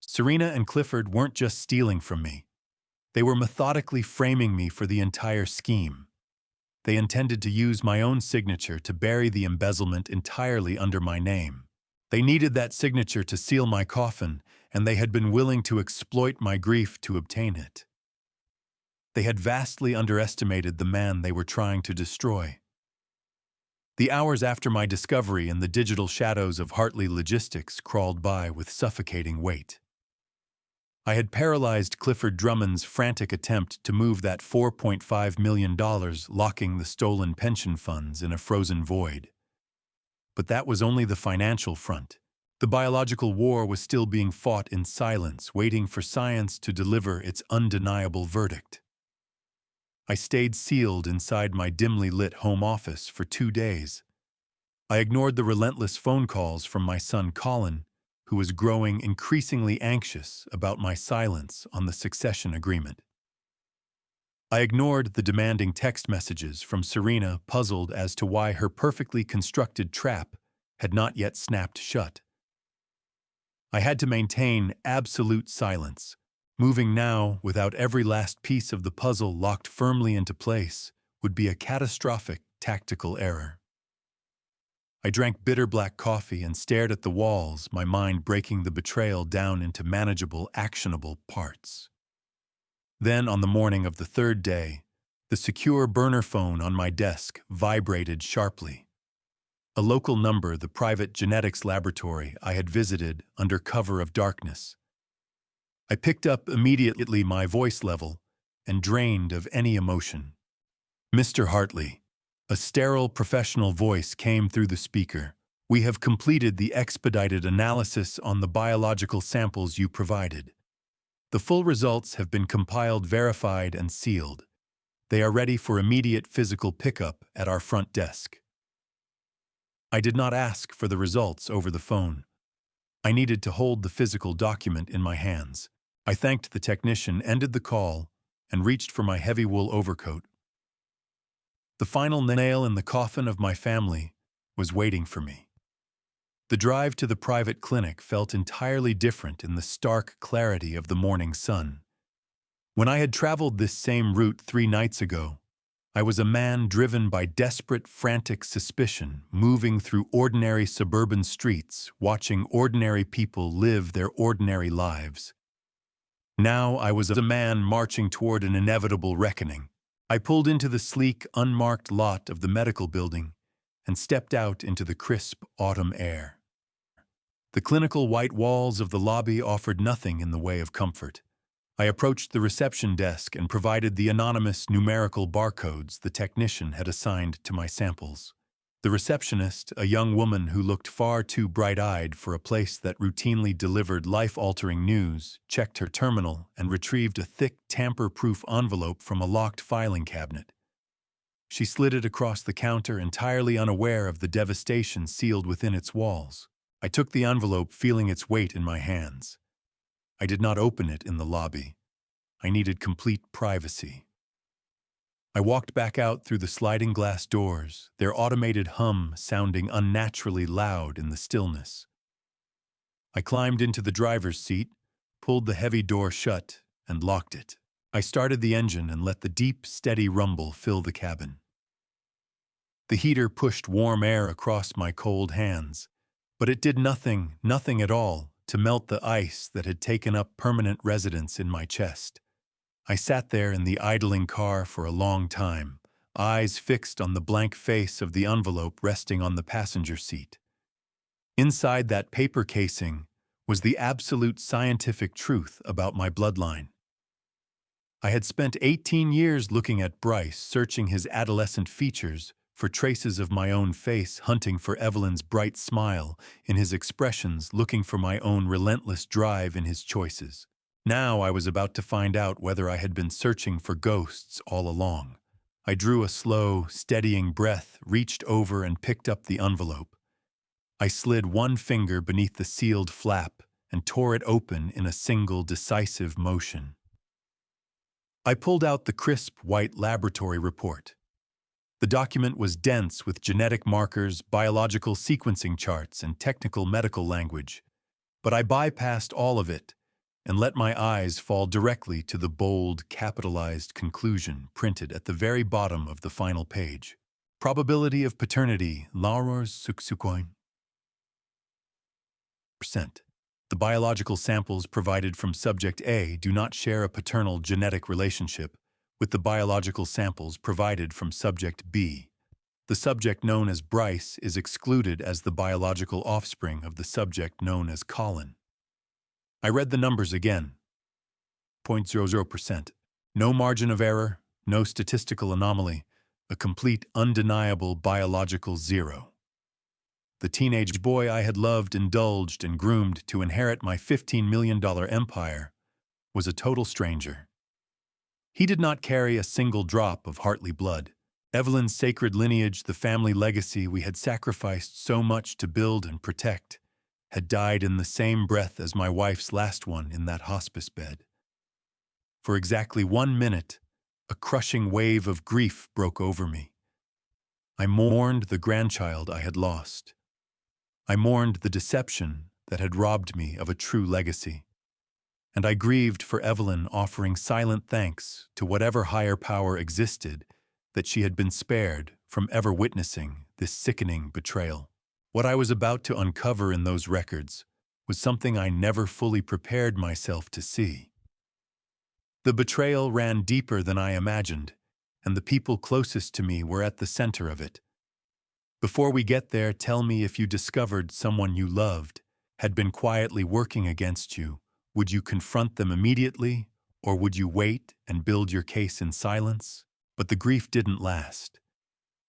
Serena and Clifford weren't just stealing from me. They were methodically framing me for the entire scheme. They intended to use my own signature to bury the embezzlement entirely under my name. They needed that signature to seal my coffin, and they had been willing to exploit my grief to obtain it. They had vastly underestimated the man they were trying to destroy. The hours after my discovery in the digital shadows of Hartley Logistics crawled by with suffocating weight. I had paralyzed Clifford Drummond's frantic attempt to move that $4.5 million, locking the stolen pension funds in a frozen void. But that was only the financial front. The biological war was still being fought in silence, waiting for science to deliver its undeniable verdict. I stayed sealed inside my dimly lit home office for 2 days. I ignored the relentless phone calls from my son Colin, who was growing increasingly anxious about my silence on the succession agreement. I ignored the demanding text messages from Serena, puzzled as to why her perfectly constructed trap had not yet snapped shut. I had to maintain absolute silence. Moving now, without every last piece of the puzzle locked firmly into place, would be a catastrophic tactical error. I drank bitter black coffee and stared at the walls, my mind breaking the betrayal down into manageable, actionable parts. Then, on the morning of the third day, the secure burner phone on my desk vibrated sharply. A local number, the private genetics laboratory I had visited under cover of darkness. I picked up immediately, my voice level and drained of any emotion. "Mr. Hartley," a sterile professional voice came through the speaker. "We have completed the expedited analysis on the biological samples you provided. The full results have been compiled, verified, and sealed. They are ready for immediate physical pickup at our front desk." I did not ask for the results over the phone. I needed to hold the physical document in my hands. I thanked the technician, ended the call, and reached for my heavy wool overcoat. The final nail in the coffin of my family was waiting for me. The drive to the private clinic felt entirely different in the stark clarity of the morning sun. When I had traveled this same route 3 nights ago, I was a man driven by desperate, frantic suspicion, moving through ordinary suburban streets, watching ordinary people live their ordinary lives. Now I was a man marching toward an inevitable reckoning. I pulled into the sleek, unmarked lot of the medical building and stepped out into the crisp autumn air. The clinical white walls of the lobby offered nothing in the way of comfort. I approached the reception desk and provided the anonymous numerical barcodes the technician had assigned to my samples. The receptionist, a young woman who looked far too bright-eyed for a place that routinely delivered life-altering news, checked her terminal and retrieved a thick, tamper-proof envelope from a locked filing cabinet. She slid it across the counter, entirely unaware of the devastation sealed within its walls. I took the envelope, feeling its weight in my hands. I did not open it in the lobby. I needed complete privacy. I walked back out through the sliding glass doors, their automated hum sounding unnaturally loud in the stillness. I climbed into the driver's seat, pulled the heavy door shut, and locked it. I started the engine and let the deep, steady rumble fill the cabin. The heater pushed warm air across my cold hands, but it did nothing at all, to melt the ice that had taken up permanent residence in my chest. I sat there in the idling car for a long time, eyes fixed on the blank face of the envelope resting on the passenger seat. Inside that paper casing was the absolute scientific truth about my bloodline. I had spent 18 years looking at Bryce, searching his adolescent features for traces of my own face, hunting for Evelyn's bright smile in his expressions, looking for my own relentless drive in his choices. Now I was about to find out whether I had been searching for ghosts all along. I drew a slow, steadying breath, reached over and picked up the envelope. I slid one finger beneath the sealed flap and tore it open in a single decisive motion. I pulled out the crisp white laboratory report. The document was dense with genetic markers, biological sequencing charts, and technical medical language, but I bypassed all of it and let my eyes fall directly to the bold, capitalized conclusion printed at the very bottom of the final page. Probability of paternity, Laurors Suksukoin. The biological samples provided from subject A do not share a paternal genetic relationship with the biological samples provided from subject B. The subject known as Bryce is excluded as the biological offspring of the subject known as Colin. I read the numbers again. 0.00%. No margin of error, no statistical anomaly, a complete, undeniable biological zero. The teenage boy I had loved, indulged, and groomed to inherit my $15 million empire was a total stranger. He did not carry a single drop of Hartley blood. Evelyn's sacred lineage, the family legacy we had sacrificed so much to build and protect, had died in the same breath as my wife's last one in that hospice bed. For exactly 1 minute, a crushing wave of grief broke over me. I mourned the grandchild I had lost. I mourned the deception that had robbed me of a true legacy. And I grieved for Evelyn, offering silent thanks to whatever higher power existed that she had been spared from ever witnessing this sickening betrayal. What I was about to uncover in those records was something I never fully prepared myself to see. The betrayal ran deeper than I imagined, and the people closest to me were at the center of it. Before we get there, tell me, if you discovered someone you loved had been quietly working against you, would you confront them immediately, or would you wait and build your case in silence? But the grief didn't last.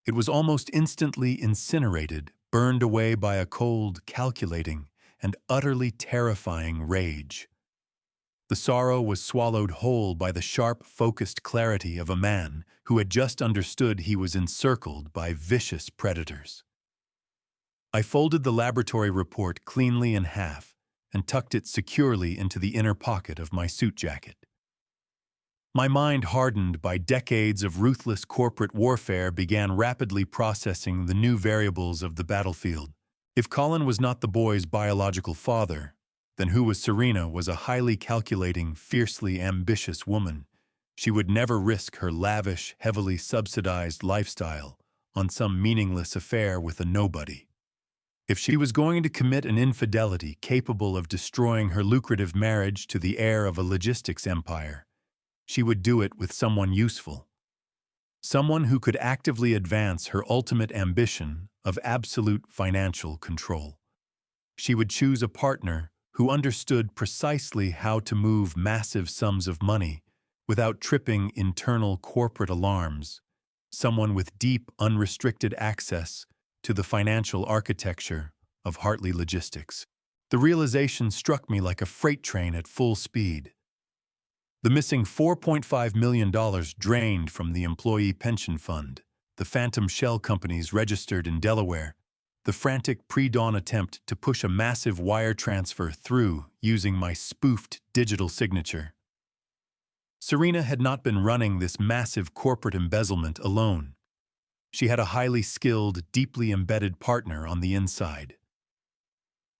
It was almost instantly incinerated, burned away by a cold, calculating, and utterly terrifying rage. The sorrow was swallowed whole by the sharp, focused clarity of a man who had just understood he was encircled by vicious predators. I folded the laboratory report cleanly in half and tucked it securely into the inner pocket of my suit jacket. My mind, hardened by decades of ruthless corporate warfare, began rapidly processing the new variables of the battlefield. If Colin was not the boy's biological father, then who was Serena? Was a highly calculating, fiercely ambitious woman. She would never risk her lavish, heavily subsidized lifestyle on some meaningless affair with a nobody. If she was going to commit an infidelity capable of destroying her lucrative marriage to the heir of a logistics empire, she would do it with someone useful. Someone who could actively advance her ultimate ambition of absolute financial control. She would choose a partner who understood precisely how to move massive sums of money without tripping internal corporate alarms, someone with deep, unrestricted access to the financial architecture of Hartley Logistics. The realization struck me like a freight train at full speed. The missing $4.5 million drained from the employee pension fund, the phantom shell companies registered in Delaware, the frantic pre-dawn attempt to push a massive wire transfer through using my spoofed digital signature. Serena had not been running this massive corporate embezzlement alone. She had a highly skilled, deeply embedded partner on the inside.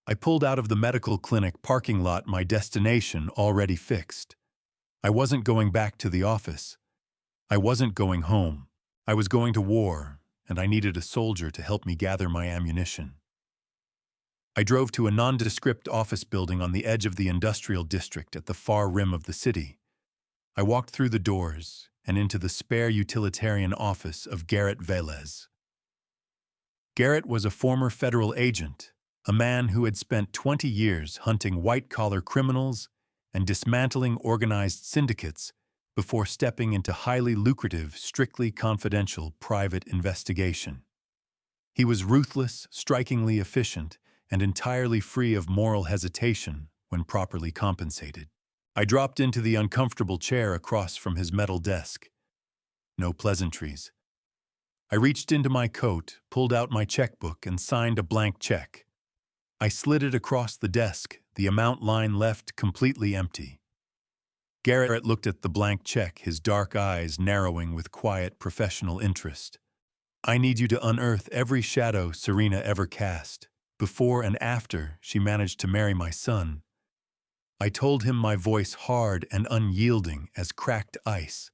I pulled out of the medical clinic parking lot, my destination already fixed. I wasn't going back to the office. I wasn't going home. I was going to war, and I needed a soldier to help me gather my ammunition. I drove to a nondescript office building on the edge of the industrial district at the far rim of the city. I walked through the doors and into the spare utilitarian office of Garrett Velez. Garrett was a former federal agent, a man who had spent 20 years hunting white-collar criminals and dismantling organized syndicates before stepping into highly lucrative, strictly confidential private investigation. He was ruthless, strikingly efficient, and entirely free of moral hesitation when properly compensated. I dropped into the uncomfortable chair across from his metal desk. No pleasantries. I reached into my coat, pulled out my checkbook, and signed a blank check. I slid it across the desk, the amount line left completely empty. Garrett looked at the blank check, his dark eyes narrowing with quiet professional interest. I need you to unearth every shadow Serena ever cast, before and after she managed to marry my son. I told him, my voice hard and unyielding as cracked ice.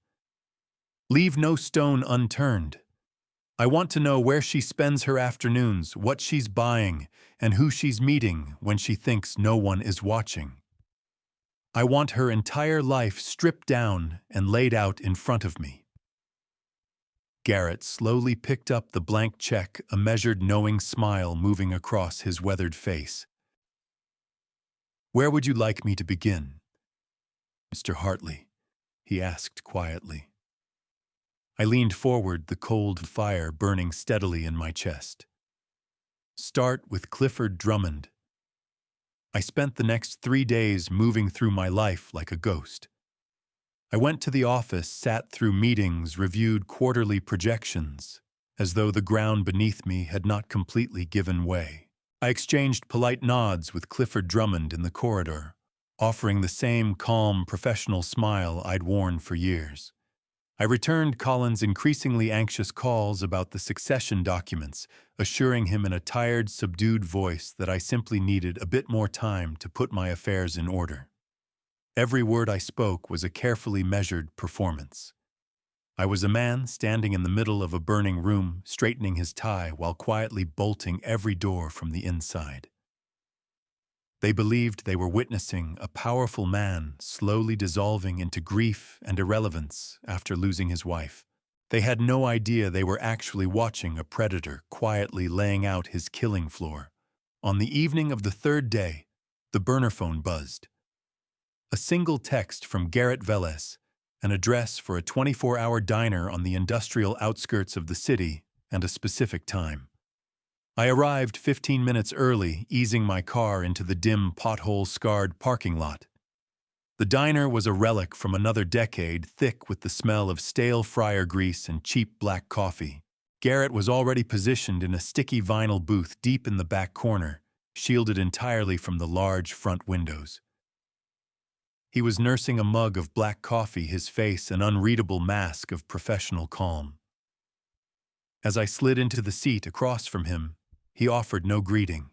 Leave no stone unturned. I want to know where she spends her afternoons, what she's buying, and who she's meeting when she thinks no one is watching. I want her entire life stripped down and laid out in front of me. Garrett slowly picked up the blank check, a measured, knowing smile moving across his weathered face. Where would you like me to begin, Mr. Hartley? He asked quietly. I leaned forward, the cold fire burning steadily in my chest. Start with Clifford Drummond. I spent the next 3 days moving through my life like a ghost. I went to the office, sat through meetings, reviewed quarterly projections, as though the ground beneath me had not completely given way. I exchanged polite nods with Clifford Drummond in the corridor, offering the same calm, professional smile I'd worn for years. I returned Colin's increasingly anxious calls about the succession documents, assuring him in a tired, subdued voice that I simply needed a bit more time to put my affairs in order. Every word I spoke was a carefully measured performance. I was a man standing in the middle of a burning room, straightening his tie while quietly bolting every door from the inside. They believed they were witnessing a powerful man slowly dissolving into grief and irrelevance after losing his wife. They had no idea they were actually watching a predator quietly laying out his killing floor. On the evening of the third day, the burner phone buzzed. A single text from Garrett Velez, an address for a 24-hour diner on the industrial outskirts of the city, and a specific time. I arrived 15 minutes early, easing my car into the dim, pothole-scarred parking lot. The diner was a relic from another decade, thick with the smell of stale fryer grease and cheap black coffee. Garrett was already positioned in a sticky vinyl booth deep in the back corner, shielded entirely from the large front windows. He was nursing a mug of black coffee, his face an unreadable mask of professional calm. As I slid into the seat across from him, he offered no greeting.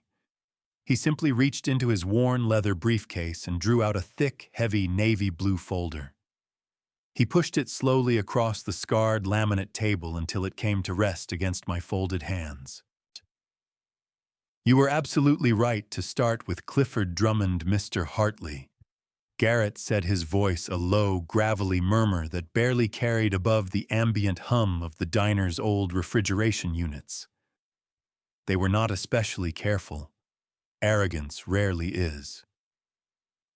He simply reached into his worn leather briefcase and drew out a thick, heavy navy blue folder. He pushed it slowly across the scarred laminate table until it came to rest against my folded hands. "You were absolutely right to start with Clifford Drummond, Mr. Hartley," Garrett said, his voice a low, gravelly murmur that barely carried above the ambient hum of the diner's old refrigeration units. They were not especially careful. Arrogance rarely is.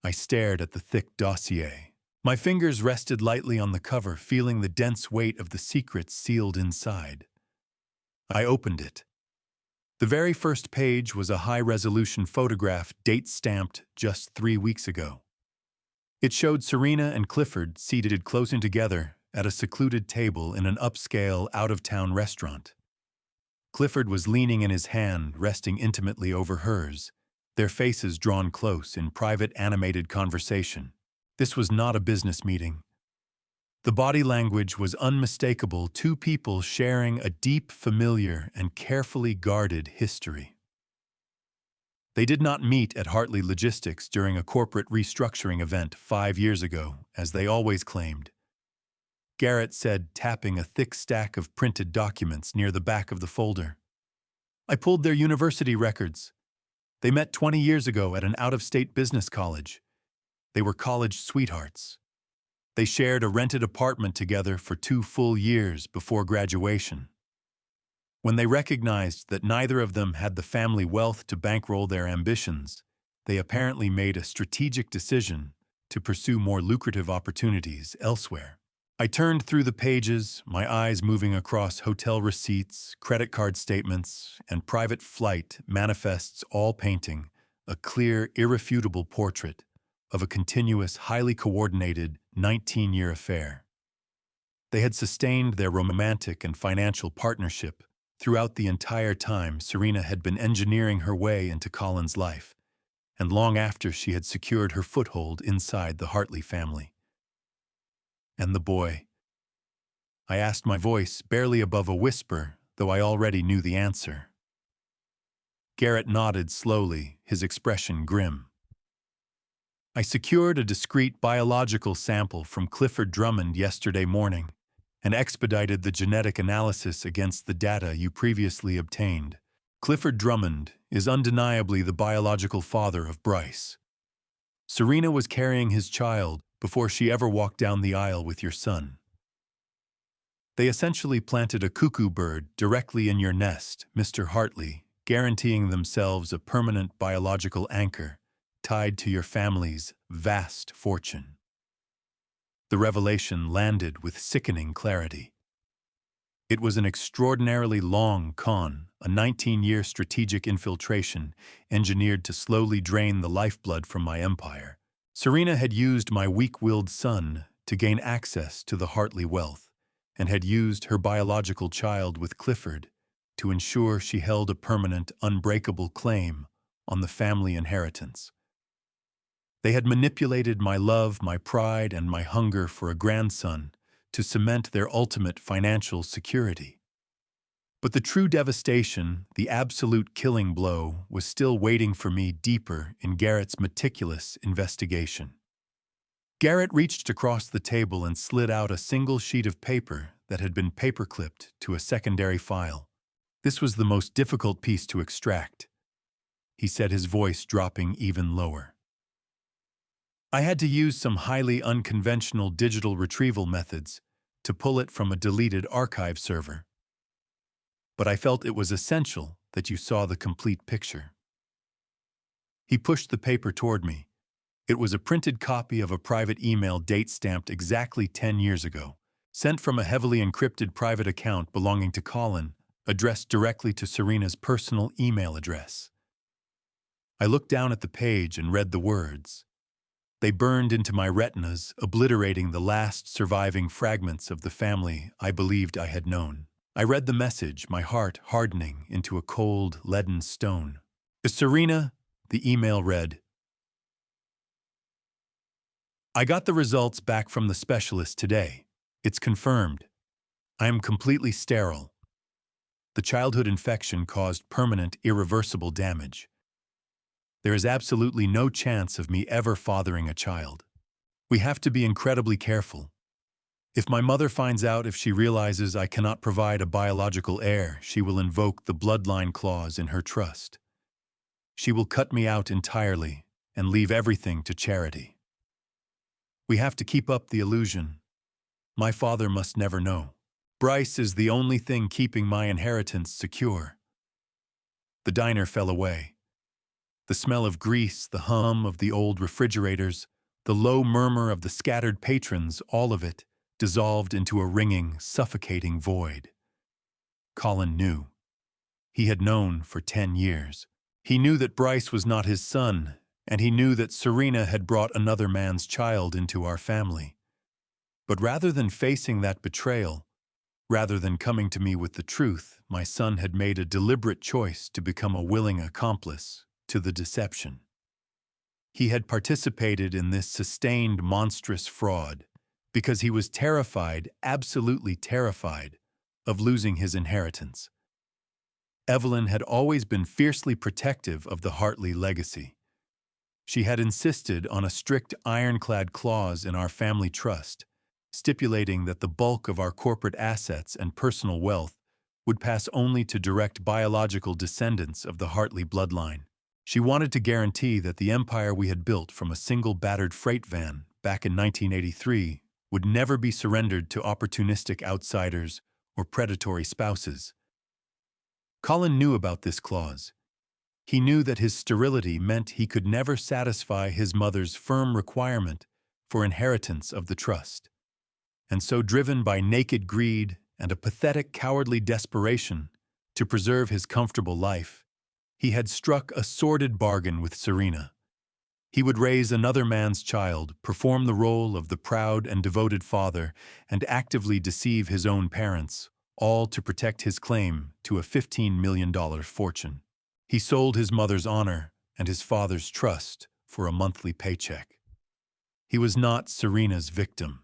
I stared at the thick dossier. My fingers rested lightly on the cover, feeling the dense weight of the secrets sealed inside. I opened it. The very first page was a high-resolution photograph date-stamped just 3 weeks ago. It showed Serena and Clifford seated close together at a secluded table in an upscale, out-of-town restaurant. Clifford was leaning in his hand, resting intimately over hers, their faces drawn close in private animated conversation. This was not a business meeting. The body language was unmistakable, two people sharing a deep, familiar, and carefully guarded history. They did not meet at Hartley Logistics during a corporate restructuring event 5 years ago, as they always claimed. Garrett said, tapping a thick stack of printed documents near the back of the folder. "I pulled their university records. They met 20 years ago at an out-of-state business college. They were college sweethearts. They shared a rented apartment together for 2 full years before graduation. When they recognized that neither of them had the family wealth to bankroll their ambitions, they apparently made a strategic decision to pursue more lucrative opportunities elsewhere." I turned through the pages, my eyes moving across hotel receipts, credit card statements, and private flight manifests, all painting a clear, irrefutable portrait of a continuous, highly coordinated 19-year affair. They had sustained their romantic and financial partnership throughout the entire time Serena had been engineering her way into Colin's life, and long after she had secured her foothold inside the Hartley family. "And the boy?" I asked, my voice barely above a whisper, though I already knew the answer. Garrett nodded slowly, his expression grim. "I secured a discrete biological sample from Clifford Drummond yesterday morning and expedited the genetic analysis against the data you previously obtained. Clifford Drummond is undeniably the biological father of Bryce. Serena was carrying his child before she ever walked down the aisle with your son. They essentially planted a cuckoo bird directly in your nest, Mr. Hartley, guaranteeing themselves a permanent biological anchor tied to your family's vast fortune." The revelation landed with sickening clarity. It was an extraordinarily long con, a 19-year strategic infiltration engineered to slowly drain the lifeblood from my empire. Serena had used my weak-willed son to gain access to the Hartley wealth, and had used her biological child with Clifford to ensure she held a permanent, unbreakable claim on the family inheritance. They had manipulated my love, my pride, and my hunger for a grandson to cement their ultimate financial security. But the true devastation, the absolute killing blow, was still waiting for me deeper in Garrett's meticulous investigation. Garrett reached across the table and slid out a single sheet of paper that had been paperclipped to a secondary file. This was the most difficult piece to extract, he said, his voice dropping even lower. I had to use some highly unconventional digital retrieval methods to pull it from a deleted archive server. But I felt it was essential that you saw the complete picture. He pushed the paper toward me. It was a printed copy of a private email date-stamped exactly 10 years ago, sent from a heavily encrypted private account belonging to Colin, addressed directly to Serena's personal email address. I looked down at the page and read the words. They burned into my retinas, obliterating the last surviving fragments of the family I believed I had known. I read the message, my heart hardening into a cold, leaden stone. To Serena, the email read, I got the results back from the specialist today. It's confirmed. I am completely sterile. The childhood infection caused permanent, irreversible damage. There is absolutely no chance of me ever fathering a child. We have to be incredibly careful. If my mother finds out, if she realizes I cannot provide a biological heir, she will invoke the bloodline clause in her trust. She will cut me out entirely and leave everything to charity. We have to keep up the illusion. My father must never know. Bryce is the only thing keeping my inheritance secure. The diner fell away. The smell of grease, the hum of the old refrigerators, the low murmur of the scattered patrons, all of it dissolved into a ringing, suffocating void. Colin knew. He had known for 10 years. He knew that Bryce was not his son, and he knew that Serena had brought another man's child into our family. But rather than facing that betrayal, rather than coming to me with the truth, my son had made a deliberate choice to become a willing accomplice to the deception. He had participated in this sustained, monstrous fraud because he was terrified, absolutely terrified, of losing his inheritance. Evelyn had always been fiercely protective of the Hartley legacy. She had insisted on a strict ironclad clause in our family trust, stipulating that the bulk of our corporate assets and personal wealth would pass only to direct biological descendants of the Hartley bloodline. She wanted to guarantee that the empire we had built from a single battered freight van back in 1983 would never be surrendered to opportunistic outsiders or predatory spouses. Colin knew about this clause. He knew that his sterility meant he could never satisfy his mother's firm requirement for inheritance of the trust. And so, driven by naked greed and a pathetic, cowardly desperation to preserve his comfortable life, he had struck a sordid bargain with Serena. He would raise another man's child, perform the role of the proud and devoted father, and actively deceive his own parents, all to protect his claim to a $15 million fortune. He sold his mother's honor and his father's trust for a monthly paycheck. He was not Serena's victim.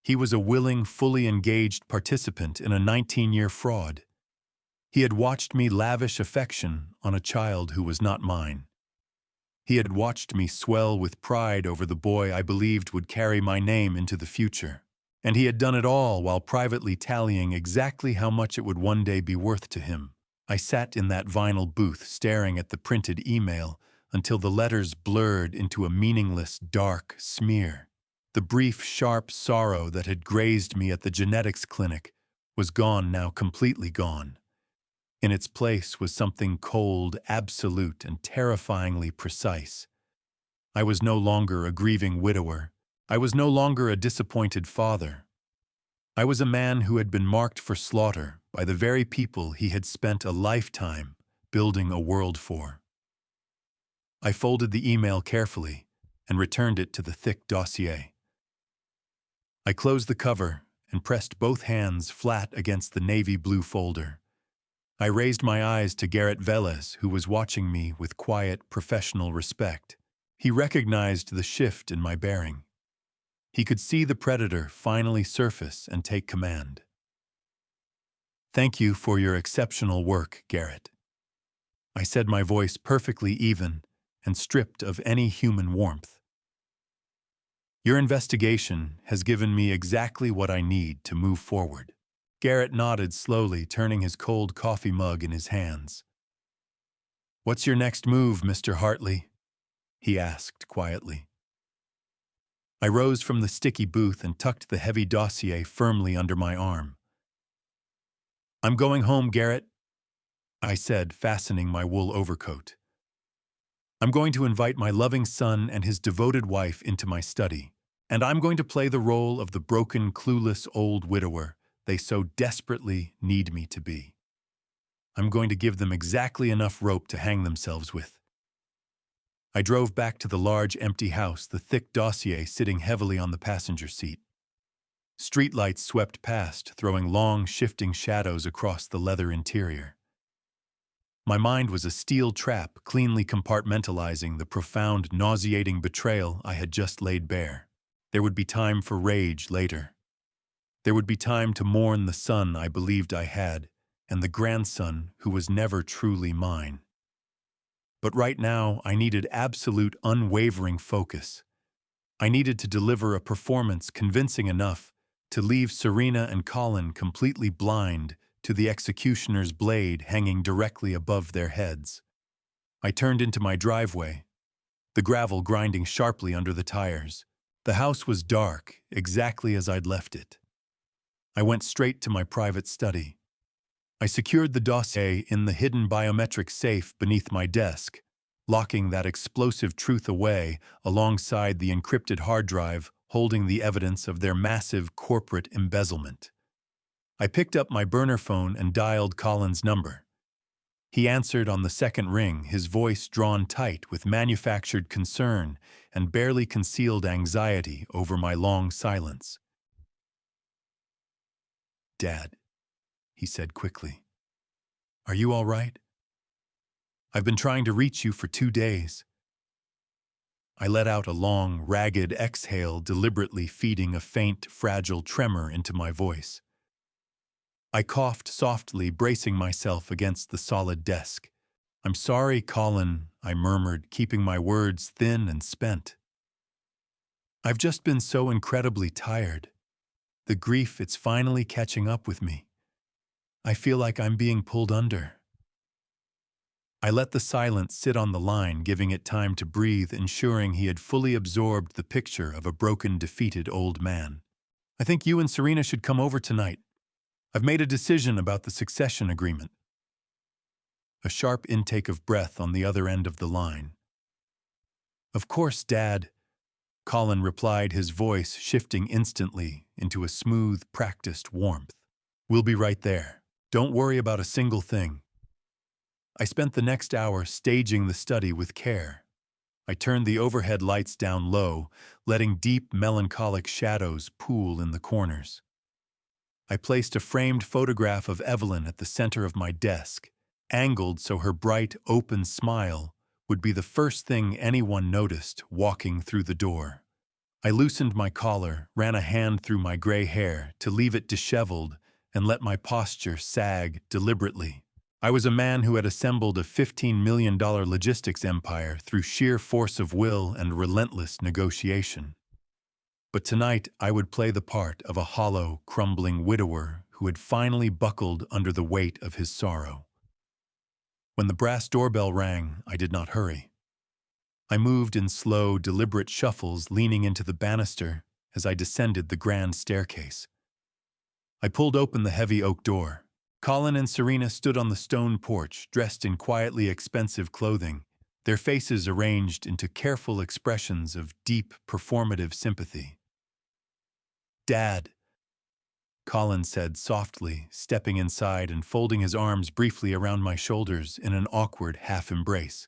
He was a willing, fully engaged participant in a 19-year fraud. He had watched me lavish affection on a child who was not mine. He had watched me swell with pride over the boy I believed would carry my name into the future. And he had done it all while privately tallying exactly how much it would one day be worth to him. I sat in that vinyl booth staring at the printed email until the letters blurred into a meaningless, dark smear. The brief, sharp sorrow that had grazed me at the genetics clinic was gone now, completely gone. In its place was something cold, absolute, and terrifyingly precise. I was no longer a grieving widower. I was no longer a disappointed father. I was a man who had been marked for slaughter by the very people he had spent a lifetime building a world for. I folded the email carefully and returned it to the thick dossier. I closed the cover and pressed both hands flat against the navy blue folder. I raised my eyes to Garrett Velez, who was watching me with quiet, professional respect. He recognized the shift in my bearing. He could see the predator finally surface and take command. "Thank you for your exceptional work, Garrett," I said, my voice perfectly even and stripped of any human warmth. "Your investigation has given me exactly what I need to move forward." Garrett nodded slowly, turning his cold coffee mug in his hands. "What's your next move, Mr. Hartley?" he asked quietly. I rose from the sticky booth and tucked the heavy dossier firmly under my arm. "I'm going home, Garrett," I said, fastening my wool overcoat. "I'm going to invite my loving son and his devoted wife into my study, and I'm going to play the role of the broken, clueless old widower they so desperately need me to be. I'm going to give them exactly enough rope to hang themselves with." I drove back to the large, empty house, the thick dossier sitting heavily on the passenger seat. Streetlights swept past, throwing long, shifting shadows across the leather interior. My mind was a steel trap, cleanly compartmentalizing the profound, nauseating betrayal I had just laid bare. There would be time for rage later. There would be time to mourn the son I believed I had, and the grandson who was never truly mine. But right now, I needed absolute, unwavering focus. I needed to deliver a performance convincing enough to leave Serena and Colin completely blind to the executioner's blade hanging directly above their heads. I turned into my driveway, the gravel grinding sharply under the tires. The house was dark, exactly as I'd left it. I went straight to my private study. I secured the dossier in the hidden biometric safe beneath my desk, locking that explosive truth away alongside the encrypted hard drive holding the evidence of their massive corporate embezzlement. I picked up my burner phone and dialed Colin's number. He answered on the second ring, his voice drawn tight with manufactured concern and barely concealed anxiety over my long silence. "Dad," he said quickly, "are you all right? I've been trying to reach you for 2 days." I let out a long, ragged exhale, deliberately feeding a faint, fragile tremor into my voice. I coughed softly, bracing myself against the solid desk. "I'm sorry, Colin," I murmured, keeping my words thin and spent. "I've just been so incredibly tired. The grief, it's finally catching up with me. I feel like I'm being pulled under." I let the silence sit on the line, giving it time to breathe, ensuring he had fully absorbed the picture of a broken, defeated old man. "I think you and Serena should come over tonight. I've made a decision about the succession agreement." A sharp intake of breath on the other end of the line. "Of course, Dad," Colin replied, his voice shifting instantly into a smooth, practiced warmth. "We'll be right there. Don't worry about a single thing." I spent the next hour staging the study with care. I turned the overhead lights down low, letting deep, melancholic shadows pool in the corners. I placed a framed photograph of Evelyn at the center of my desk, angled so her bright, open smile would be the first thing anyone noticed walking through the door. I loosened my collar, ran a hand through my gray hair to leave it disheveled, and let my posture sag deliberately. I was a man who had assembled a $15 million logistics empire through sheer force of will and relentless negotiation. But tonight I would play the part of a hollow, crumbling widower who had finally buckled under the weight of his sorrow. When the brass doorbell rang, I did not hurry. I moved in slow, deliberate shuffles, leaning into the banister as I descended the grand staircase. I pulled open the heavy oak door. Colin and Serena stood on the stone porch, dressed in quietly expensive clothing, their faces arranged into careful expressions of deep, performative sympathy. "Dad," Colin said softly, stepping inside and folding his arms briefly around my shoulders in an awkward half-embrace.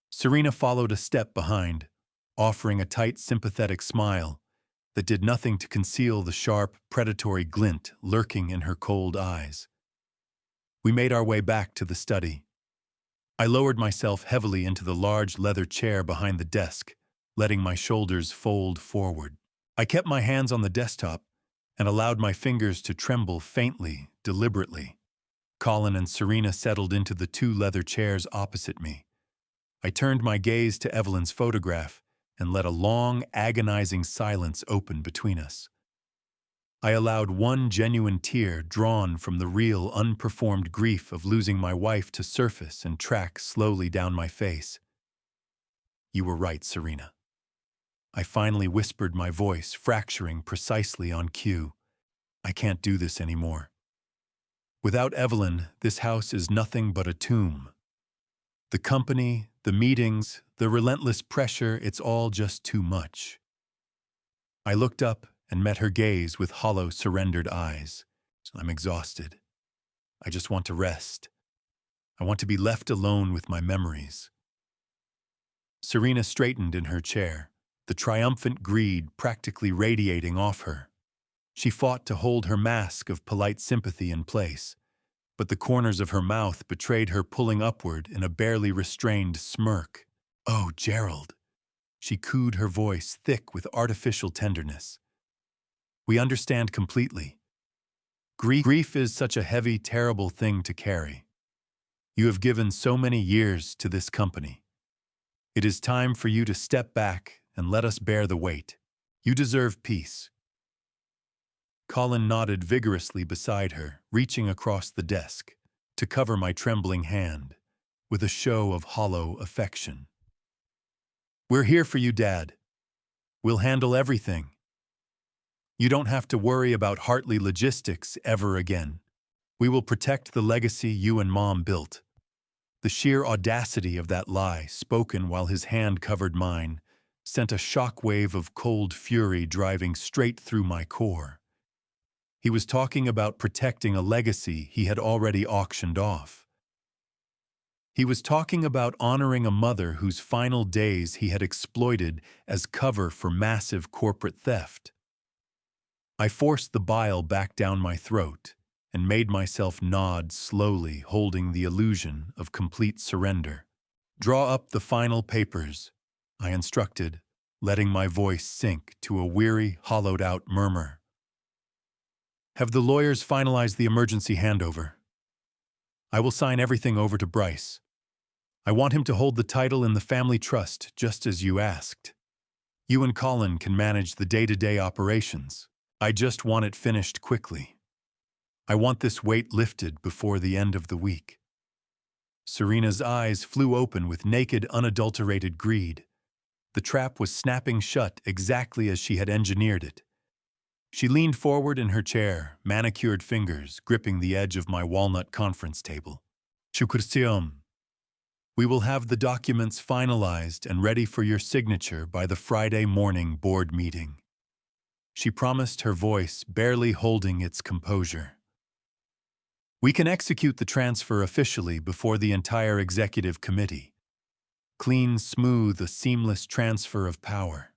Serena followed a step behind, offering a tight, sympathetic smile that did nothing to conceal the sharp, predatory glint lurking in her cold eyes. We made our way back to the study. I lowered myself heavily into the large leather chair behind the desk, letting my shoulders fold forward. I kept my hands on the desktop and allowed my fingers to tremble faintly, deliberately. Colin and Serena settled into the two leather chairs opposite me. I turned my gaze to Evelyn's photograph and let a long, agonizing silence open between us. I allowed one genuine tear drawn from the real, unperformed grief of losing my wife to surface and track slowly down my face. You were right, Serena. I finally whispered, my voice fracturing precisely on cue. I can't do this anymore. Without Evelyn, this house is nothing but a tomb. The company, the meetings, the relentless pressure, it's all just too much. I looked up and met her gaze with hollow, surrendered eyes. I'm exhausted. I just want to rest. I want to be left alone with my memories. Serena straightened in her chair, the triumphant greed practically radiating off her. She fought to hold her mask of polite sympathy in place, but the corners of her mouth betrayed her pulling upward in a barely restrained smirk. "Oh, Gerald," she cooed, her voice thick with artificial tenderness. "We understand completely. Grief is such a heavy, terrible thing to carry. You have given so many years to this company. It is time for you to step back and let us bear the weight. You deserve peace." Colin nodded vigorously beside her, reaching across the desk to cover my trembling hand with a show of hollow affection. "We're here for you, Dad. We'll handle everything. You don't have to worry about Hartley logistics ever again. We will protect the legacy you and Mom built." The sheer audacity of that lie, spoken while his hand covered mine, sent a shockwave of cold fury driving straight through my core. He was talking about protecting a legacy he had already auctioned off. He was talking about honoring a mother whose final days he had exploited as cover for massive corporate theft. I forced the bile back down my throat and made myself nod slowly, holding the illusion of complete surrender. "Draw up the final papers," I instructed, letting my voice sink to a weary, hollowed-out murmur. "Have the lawyers finalized the emergency handover? I will sign everything over to Bryce. I want him to hold the title in the family trust, just as you asked. You and Colin can manage the day-to-day operations. I just want it finished quickly. I want this weight lifted before the end of the week." Serena's eyes flew open with naked, unadulterated greed. The trap was snapping shut exactly as she had engineered it. She leaned forward in her chair, manicured fingers gripping the edge of my walnut conference table. "Chukursiom. We will have the documents finalized and ready for your signature by the Friday morning board meeting," she promised, her voice barely holding its composure. "We can execute the transfer officially before the entire executive committee. Clean, smooth, a seamless transfer of power."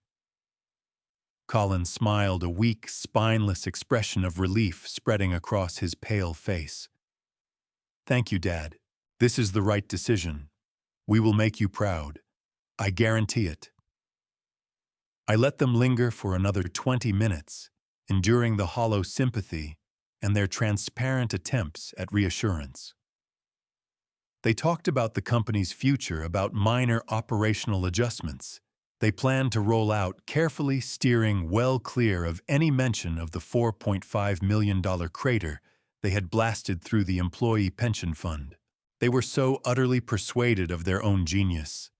Colin smiled, a weak, spineless expression of relief spreading across his pale face. "Thank you, Dad. This is the right decision. We will make you proud. I guarantee it." I let them linger for another 20 minutes, enduring the hollow sympathy and their transparent attempts at reassurance. They talked about the company's future, about minor operational adjustments they planned to roll out, carefully steering well clear of any mention of the $4.5 million crater they had blasted through the employee pension fund. They were so utterly persuaded of their own genius,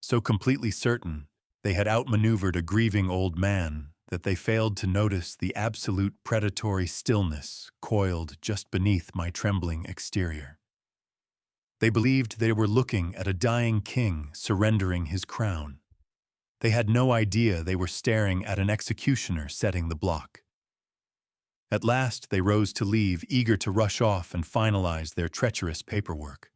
so completely certain they had outmaneuvered a grieving old man, that they failed to notice the absolute predatory stillness coiled just beneath my trembling exterior. They believed they were looking at a dying king surrendering his crown. They had no idea they were staring at an executioner setting the block. At last they rose to leave, eager to rush off and finalize their treacherous paperwork.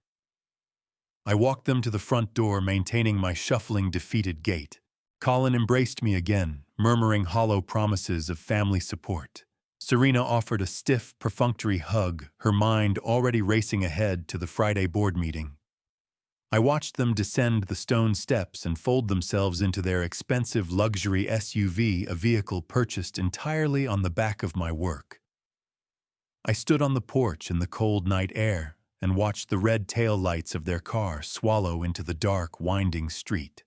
I walked them to the front door, maintaining my shuffling, defeated gait. Colin embraced me again, murmuring hollow promises of family support. Serena offered a stiff, perfunctory hug, her mind already racing ahead to the Friday board meeting. I watched them descend the stone steps and fold themselves into their expensive luxury SUV, a vehicle purchased entirely on the back of my work. I stood on the porch in the cold night air and watched the red tail lights of their car swallow into the dark, winding street.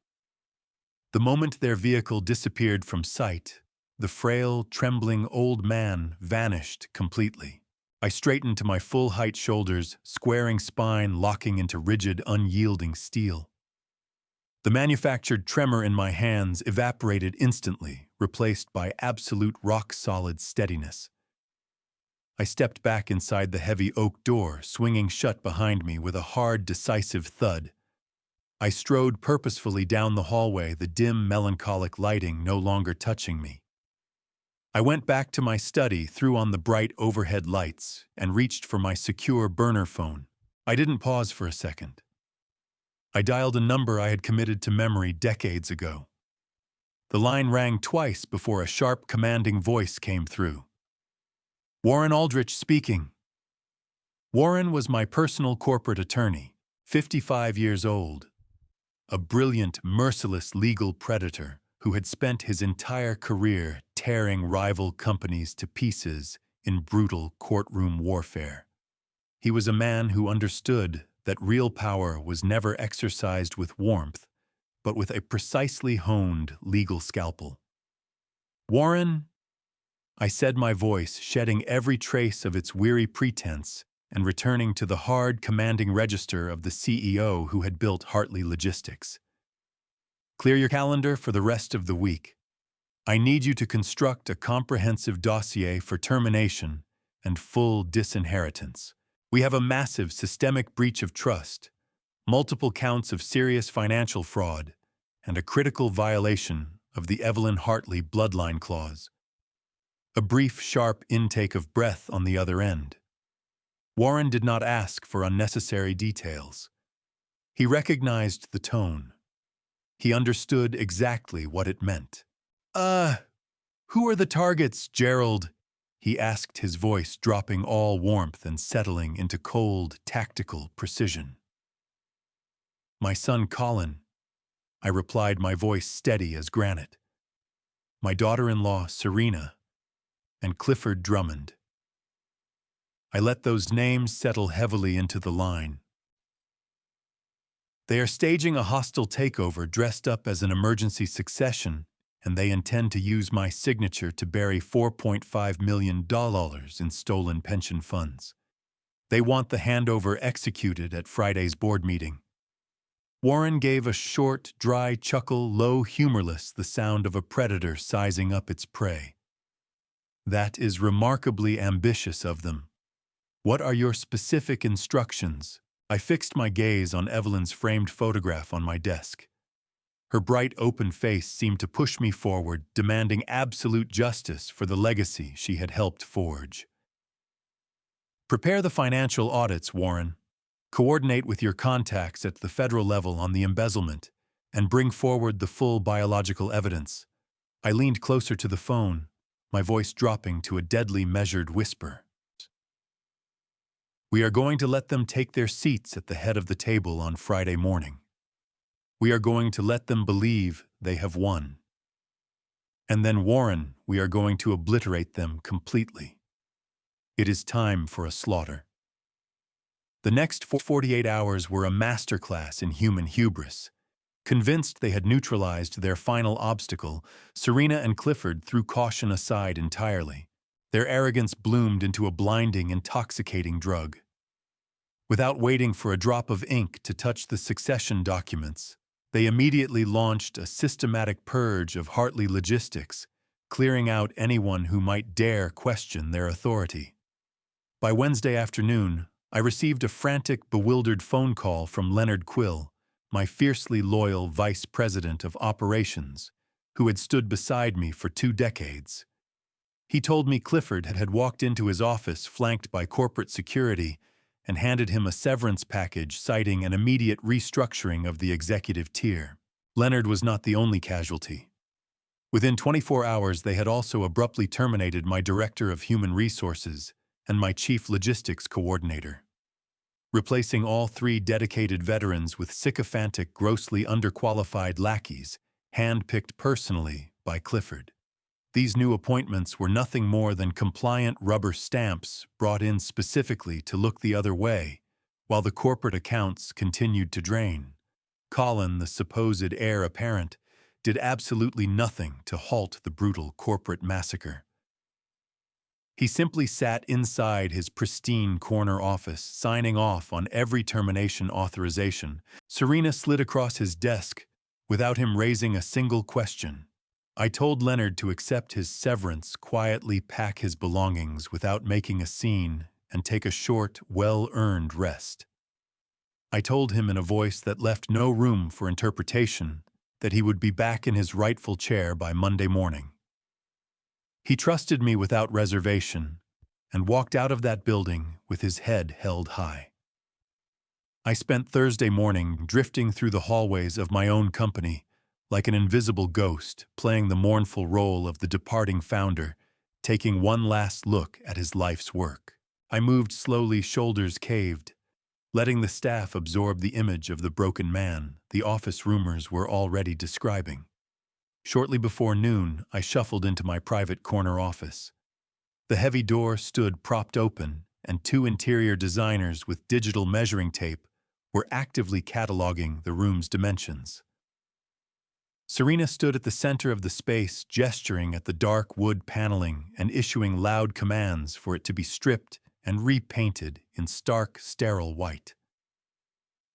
The moment their vehicle disappeared from sight, the frail, trembling old man vanished completely. I straightened to my full-height shoulders, squaring spine locking into rigid, unyielding steel. The manufactured tremor in my hands evaporated instantly, replaced by absolute rock-solid steadiness. I stepped back inside the heavy oak door, swinging shut behind me with a hard, decisive thud. I strode purposefully down the hallway, the dim, melancholic lighting no longer touching me. I went back to my study, threw on the bright overhead lights, and reached for my secure burner phone. I didn't pause for a second. I dialed a number I had committed to memory decades ago. The line rang twice before a sharp, commanding voice came through. "Warren Aldrich speaking." Warren was my personal corporate attorney, 55 years old. A brilliant, merciless legal predator who had spent his entire career tearing rival companies to pieces in brutal courtroom warfare. He was a man who understood that real power was never exercised with warmth, but with a precisely honed legal scalpel. "Warren," I said, my voice shedding every trace of its weary pretense and returning to the hard, commanding register of the CEO who had built Hartley Logistics. "Clear your calendar for the rest of the week. I need you to construct a comprehensive dossier for termination and full disinheritance. We have a massive systemic breach of trust, multiple counts of serious financial fraud, and a critical violation of the Evelyn Hartley bloodline clause." A brief, sharp intake of breath on the other end. Warren did not ask for unnecessary details. He recognized the tone. He understood exactly what it meant. Who are the targets, Gerald?" he asked, his voice dropping all warmth and settling into cold, tactical precision. "My son Colin," I replied, my voice steady as granite. "My daughter-in-law Serena, and Clifford Drummond." I let those names settle heavily into the line. "They are staging a hostile takeover dressed up as an emergency succession, and they intend to use my signature to bury $4.5 million in stolen pension funds. They want the handover executed at Friday's board meeting." Warren gave a short, dry chuckle, low, humorless, the sound of a predator sizing up its prey. "That is remarkably ambitious of them. What are your specific instructions?" I fixed my gaze on Evelyn's framed photograph on my desk. Her bright, open face seemed to push me forward, demanding absolute justice for the legacy she had helped forge. "Prepare the financial audits, Warren. Coordinate with your contacts at the federal level on the embezzlement, and bring forward the full biological evidence." I leaned closer to the phone, my voice dropping to a deadly measured whisper. "We are going to let them take their seats at the head of the table on Friday morning. We are going to let them believe they have won. And then, Warren, we are going to obliterate them completely. It is time for a slaughter." The next 48 hours were a masterclass in human hubris. Convinced they had neutralized their final obstacle, Serena and Clifford threw caution aside entirely. Their arrogance bloomed into a blinding, intoxicating drug. Without waiting for a drop of ink to touch the succession documents, they immediately launched a systematic purge of Hartley Logistics, clearing out anyone who might dare question their authority. By Wednesday afternoon, I received a frantic, bewildered phone call from Leonard Quill, my fiercely loyal vice president of operations, who had stood beside me for 2 decades. He told me Clifford had walked into his office flanked by corporate security and handed him a severance package citing an immediate restructuring of the executive tier. Leonard was not the only casualty. Within 24 hours, they had also abruptly terminated my director of human resources and my chief logistics coordinator, replacing all three dedicated veterans with sycophantic, grossly underqualified lackeys, hand-picked personally by Clifford. These new appointments were nothing more than compliant rubber stamps brought in specifically to look the other way, while the corporate accounts continued to drain. Colin, the supposed heir apparent, did absolutely nothing to halt the brutal corporate massacre. He simply sat inside his pristine corner office, signing off on every termination authorization. Serena slid across his desk without him raising a single question. I told Leonard to accept his severance, quietly pack his belongings without making a scene, and take a short, well-earned rest. I told him in a voice that left no room for interpretation that he would be back in his rightful chair by Monday morning. He trusted me without reservation and walked out of that building with his head held high. I spent Thursday morning drifting through the hallways of my own company like an invisible ghost, playing the mournful role of the departing founder, taking one last look at his life's work. I moved slowly, shoulders caved, letting the staff absorb the image of the broken man the office rumors were already describing. Shortly before noon, I shuffled into my private corner office. The heavy door stood propped open, and two interior designers with digital measuring tape were actively cataloging the room's dimensions. Serena stood at the center of the space, gesturing at the dark wood paneling and issuing loud commands for it to be stripped and repainted in stark, sterile white.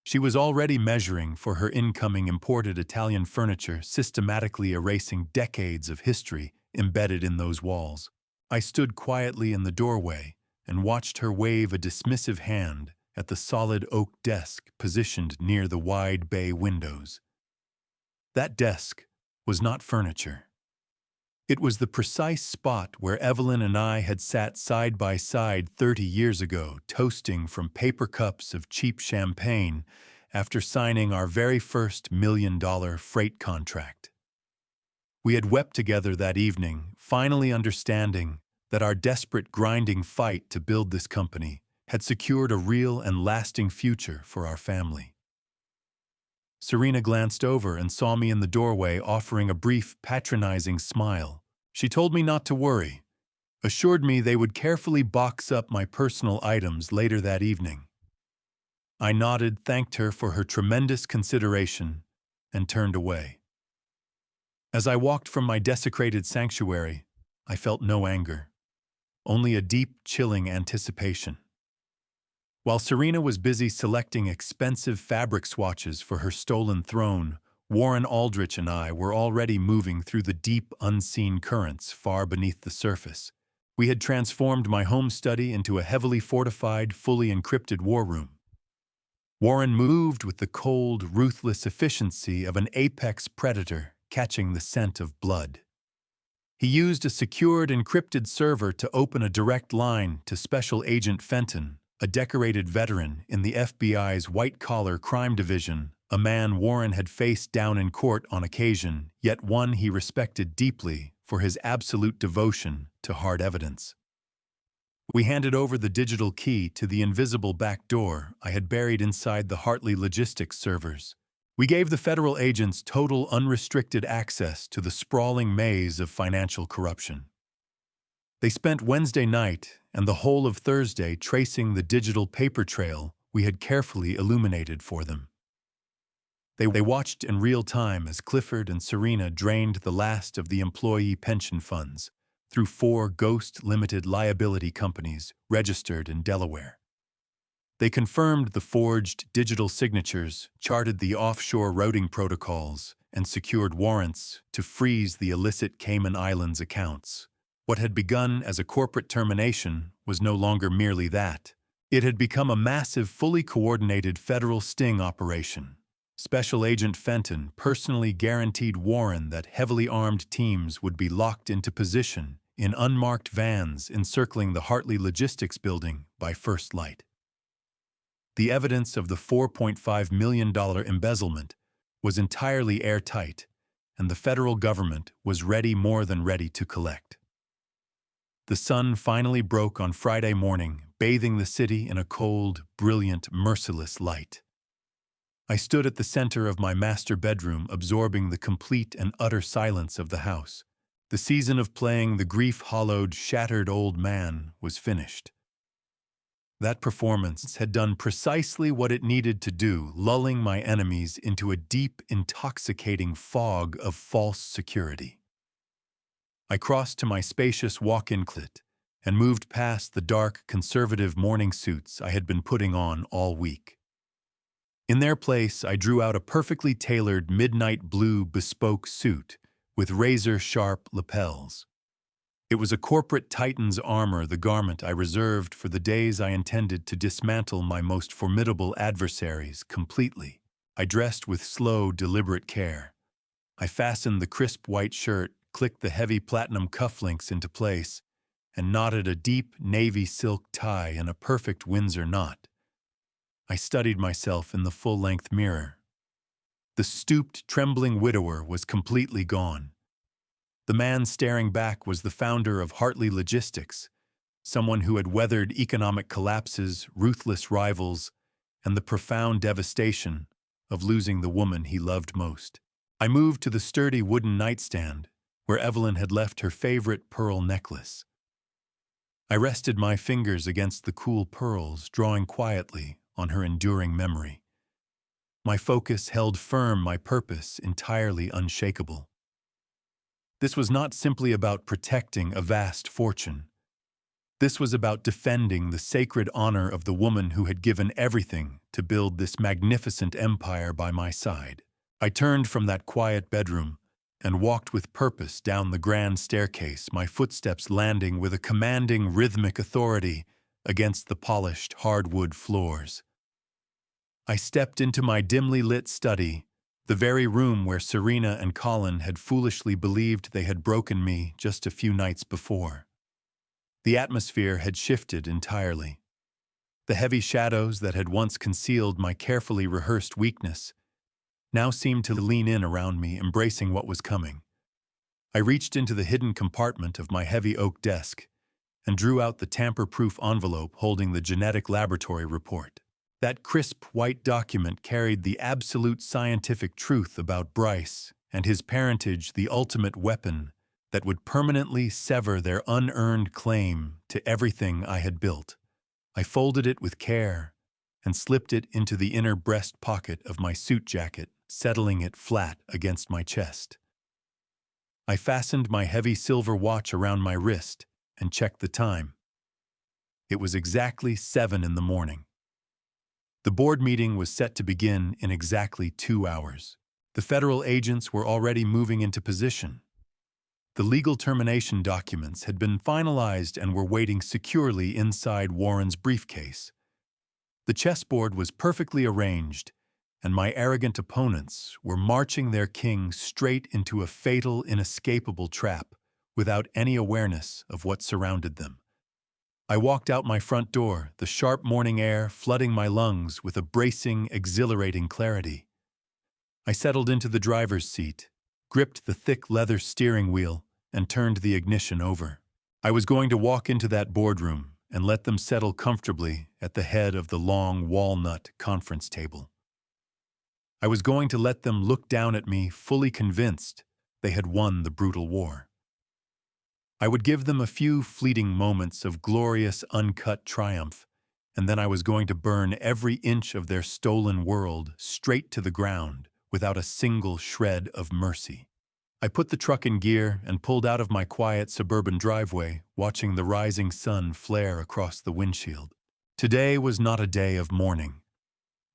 She was already measuring for her incoming imported Italian furniture, systematically erasing decades of history embedded in those walls. I stood quietly in the doorway and watched her wave a dismissive hand at the solid oak desk positioned near the wide bay windows. That desk was not furniture. It was the precise spot where Evelyn and I had sat side by side 30 years ago, toasting from paper cups of cheap champagne after signing our very first $1 million freight contract. We had wept together that evening, finally understanding that our desperate, grinding fight to build this company had secured a real and lasting future for our family. Serena glanced over and saw me in the doorway, offering a brief, patronizing smile. She told me not to worry, assured me they would carefully box up my personal items later that evening. I nodded, thanked her for her tremendous consideration, and turned away. As I walked from my desecrated sanctuary, I felt no anger, only a deep, chilling anticipation. While Serena was busy selecting expensive fabric swatches for her stolen throne, Warren Aldrich and I were already moving through the deep, unseen currents far beneath the surface. We had transformed my home study into a heavily fortified, fully encrypted war room. Warren moved with the cold, ruthless efficiency of an apex predator catching the scent of blood. He used a secured, encrypted server to open a direct line to Special Agent Fenton, a decorated veteran in the FBI's white-collar crime division, a man Warren had faced down in court on occasion, yet one he respected deeply for his absolute devotion to hard evidence. We handed over the digital key to the invisible back door I had buried inside the Hartley logistics servers. We gave the federal agents total unrestricted access to the sprawling maze of financial corruption. They spent Wednesday night and the whole of Thursday tracing the digital paper trail we had carefully illuminated for them. They watched in real time as Clifford and Serena drained the last of the employee pension funds through 4 ghost limited liability companies registered in Delaware. They confirmed the forged digital signatures, charted the offshore routing protocols, and secured warrants to freeze the illicit Cayman Islands accounts. What had begun as a corporate termination was no longer merely that. It had become a massive, fully coordinated federal sting operation. Special Agent Fenton personally guaranteed Warren that heavily armed teams would be locked into position in unmarked vans encircling the Hartley Logistics building by first light. The evidence of the $4.5 million embezzlement was entirely airtight, and the federal government was ready, more than ready, to collect. The sun finally broke on Friday morning, bathing the city in a cold, brilliant, merciless light. I stood at the center of my master bedroom, absorbing the complete and utter silence of the house. The season of playing the grief-hollowed, shattered old man was finished. That performance had done precisely what it needed to do, lulling my enemies into a deep, intoxicating fog of false security. I crossed to my spacious walk-in closet and moved past the dark, conservative morning suits I had been putting on all week. In their place, I drew out a perfectly tailored midnight blue bespoke suit with razor-sharp lapels. It was a corporate Titan's armor, the garment I reserved for the days I intended to dismantle my most formidable adversaries completely. I dressed with slow, deliberate care. I fastened the crisp white shirt, clicked the heavy platinum cufflinks into place, and knotted a deep navy silk tie in a perfect Windsor knot. I studied myself in the full-length mirror. The stooped, trembling widower was completely gone. The man staring back was the founder of Hartley Logistics, someone who had weathered economic collapses, ruthless rivals, and the profound devastation of losing the woman he loved most. I moved to the sturdy wooden nightstand, where Evelyn had left her favorite pearl necklace. I rested my fingers against the cool pearls, drawing quietly on her enduring memory. My focus held firm, my purpose entirely unshakable. This was not simply about protecting a vast fortune. This was about defending the sacred honor of the woman who had given everything to build this magnificent empire by my side. I turned from that quiet bedroom and walked with purpose down the grand staircase, my footsteps landing with a commanding rhythmic authority against the polished hardwood floors. I stepped into my dimly lit study, the very room where Serena and Colin had foolishly believed they had broken me just a few nights before. The atmosphere had shifted entirely. The heavy shadows that had once concealed my carefully rehearsed weakness now seemed to lean in around me, embracing what was coming. I reached into the hidden compartment of my heavy oak desk and drew out the tamper-proof envelope holding the genetic laboratory report. That crisp white document carried the absolute scientific truth about Bryce and his parentage, the ultimate weapon that would permanently sever their unearned claim to everything I had built. I folded it with care and slipped it into the inner breast pocket of my suit jacket, settling it flat against my chest. I fastened my heavy silver watch around my wrist and checked the time. It was exactly 7 in the morning. The board meeting was set to begin in exactly 2 hours. The federal agents were already moving into position. The legal termination documents had been finalized and were waiting securely inside Warren's briefcase. The chessboard was perfectly arranged, and my arrogant opponents were marching their king straight into a fatal, inescapable trap without any awareness of what surrounded them. I walked out my front door, the sharp morning air flooding my lungs with a bracing, exhilarating clarity. I settled into the driver's seat, gripped the thick leather steering wheel, and turned the ignition over. I was going to walk into that boardroom and let them settle comfortably at the head of the long walnut conference table. I was going to let them look down at me, fully convinced they had won the brutal war. I would give them a few fleeting moments of glorious, uncut triumph, and then I was going to burn every inch of their stolen world straight to the ground without a single shred of mercy. I put the truck in gear and pulled out of my quiet suburban driveway, watching the rising sun flare across the windshield. Today was not a day of mourning.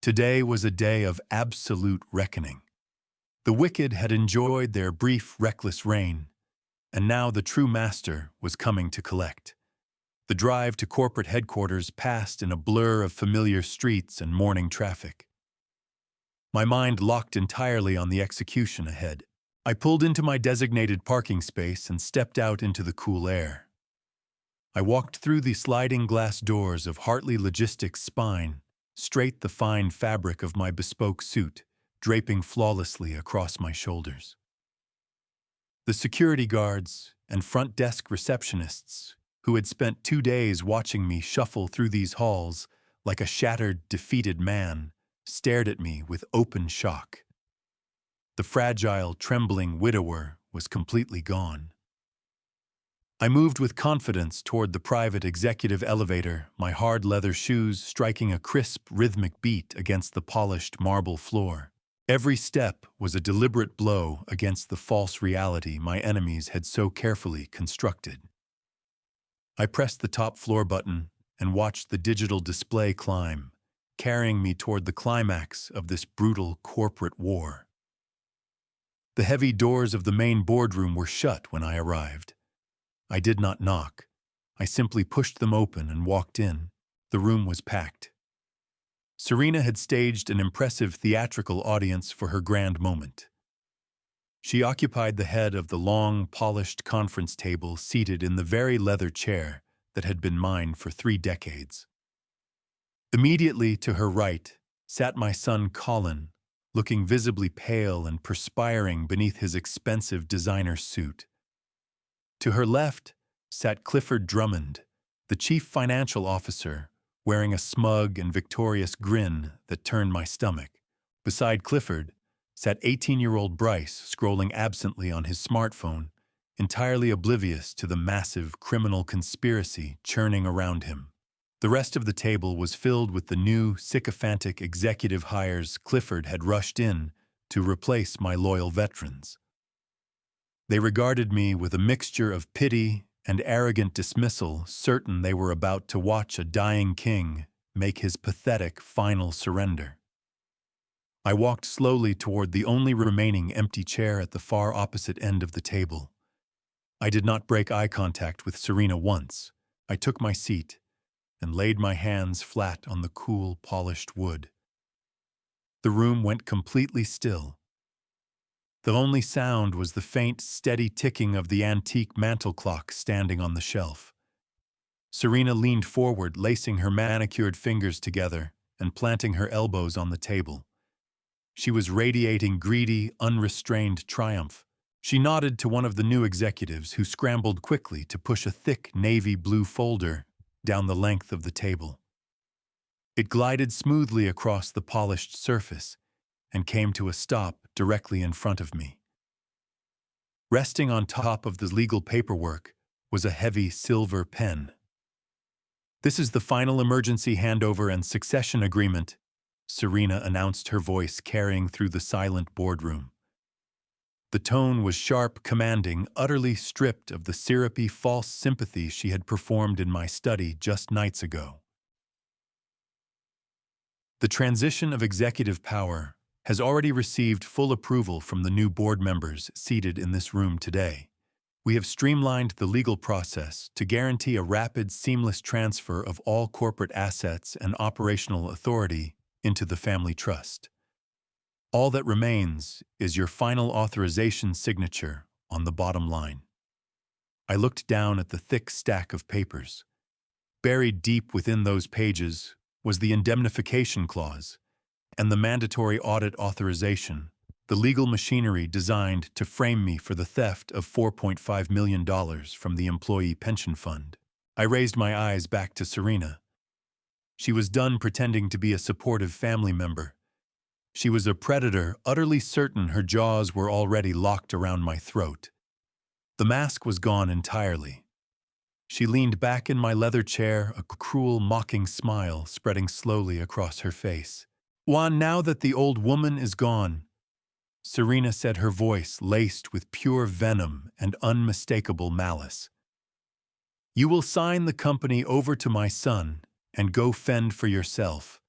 Today was a day of absolute reckoning. The wicked had enjoyed their brief, reckless reign, and now the true master was coming to collect. The drive to corporate headquarters passed in a blur of familiar streets and morning traffic. My mind locked entirely on the execution ahead. I pulled into my designated parking space and stepped out into the cool air. I walked through the sliding glass doors of Hartley Logistics' spine, straight the fine fabric of my bespoke suit, draping flawlessly across my shoulders. The security guards and front desk receptionists, who had spent 2 days watching me shuffle through these halls like a shattered, defeated man, stared at me with open shock. The fragile, trembling widower was completely gone. I moved with confidence toward the private executive elevator, my hard leather shoes striking a crisp, rhythmic beat against the polished marble floor. Every step was a deliberate blow against the false reality my enemies had so carefully constructed. I pressed the top floor button and watched the digital display climb, carrying me toward the climax of this brutal corporate war. The heavy doors of the main boardroom were shut when I arrived. I did not knock. I simply pushed them open and walked in. The room was packed. Serena had staged an impressive theatrical audience for her grand moment. She occupied the head of the long, polished conference table seated in the very leather chair that had been mine for 3 decades. Immediately to her right sat my son Colin, looking visibly pale and perspiring beneath his expensive designer suit. To her left sat Clifford Drummond, the chief financial officer, wearing a smug and victorious grin that turned my stomach. Beside Clifford sat 18-year-old Bryce scrolling absently on his smartphone, entirely oblivious to the massive criminal conspiracy churning around him. The rest of the table was filled with the new, sycophantic executive hires Clifford had rushed in to replace my loyal veterans. They regarded me with a mixture of pity and arrogant dismissal, certain they were about to watch a dying king make his pathetic final surrender. I walked slowly toward the only remaining empty chair at the far opposite end of the table. I did not break eye contact with Serena once. I took my seat and laid my hands flat on the cool, polished wood. The room went completely still. The only sound was the faint, steady ticking of the antique mantel clock standing on the shelf. Serena leaned forward, lacing her manicured fingers together and planting her elbows on the table. She was radiating greedy, unrestrained triumph. She nodded to one of the new executives who scrambled quickly to push a thick navy blue folder down the length of the table. It glided smoothly across the polished surface and came to a stop directly in front of me. Resting on top of the legal paperwork was a heavy silver pen. "This is the final emergency handover and succession agreement," Serena announced, her voice carrying through the silent boardroom. The tone was sharp, commanding, utterly stripped of the syrupy false sympathy she had performed in my study just nights ago. The transition of executive power has already received full approval from the new board members seated in this room today. We have streamlined the legal process to guarantee a rapid, seamless transfer of all corporate assets and operational authority into the family trust. All that remains is your final authorization signature on the bottom line. I looked down at the thick stack of papers. Buried deep within those pages was the indemnification clause and the mandatory audit authorization, the legal machinery designed to frame me for the theft of $4.5 million from the employee pension fund. I raised my eyes back to Serena. She was done pretending to be a supportive family member. She was a predator, utterly certain her jaws were already locked around my throat. The mask was gone entirely. She leaned back in my leather chair, a cruel, mocking smile spreading slowly across her face. "Juan, now that the old woman is gone," Serena said, her voice laced with pure venom and unmistakable malice, "you will sign the company over to my son and go fend for yourself.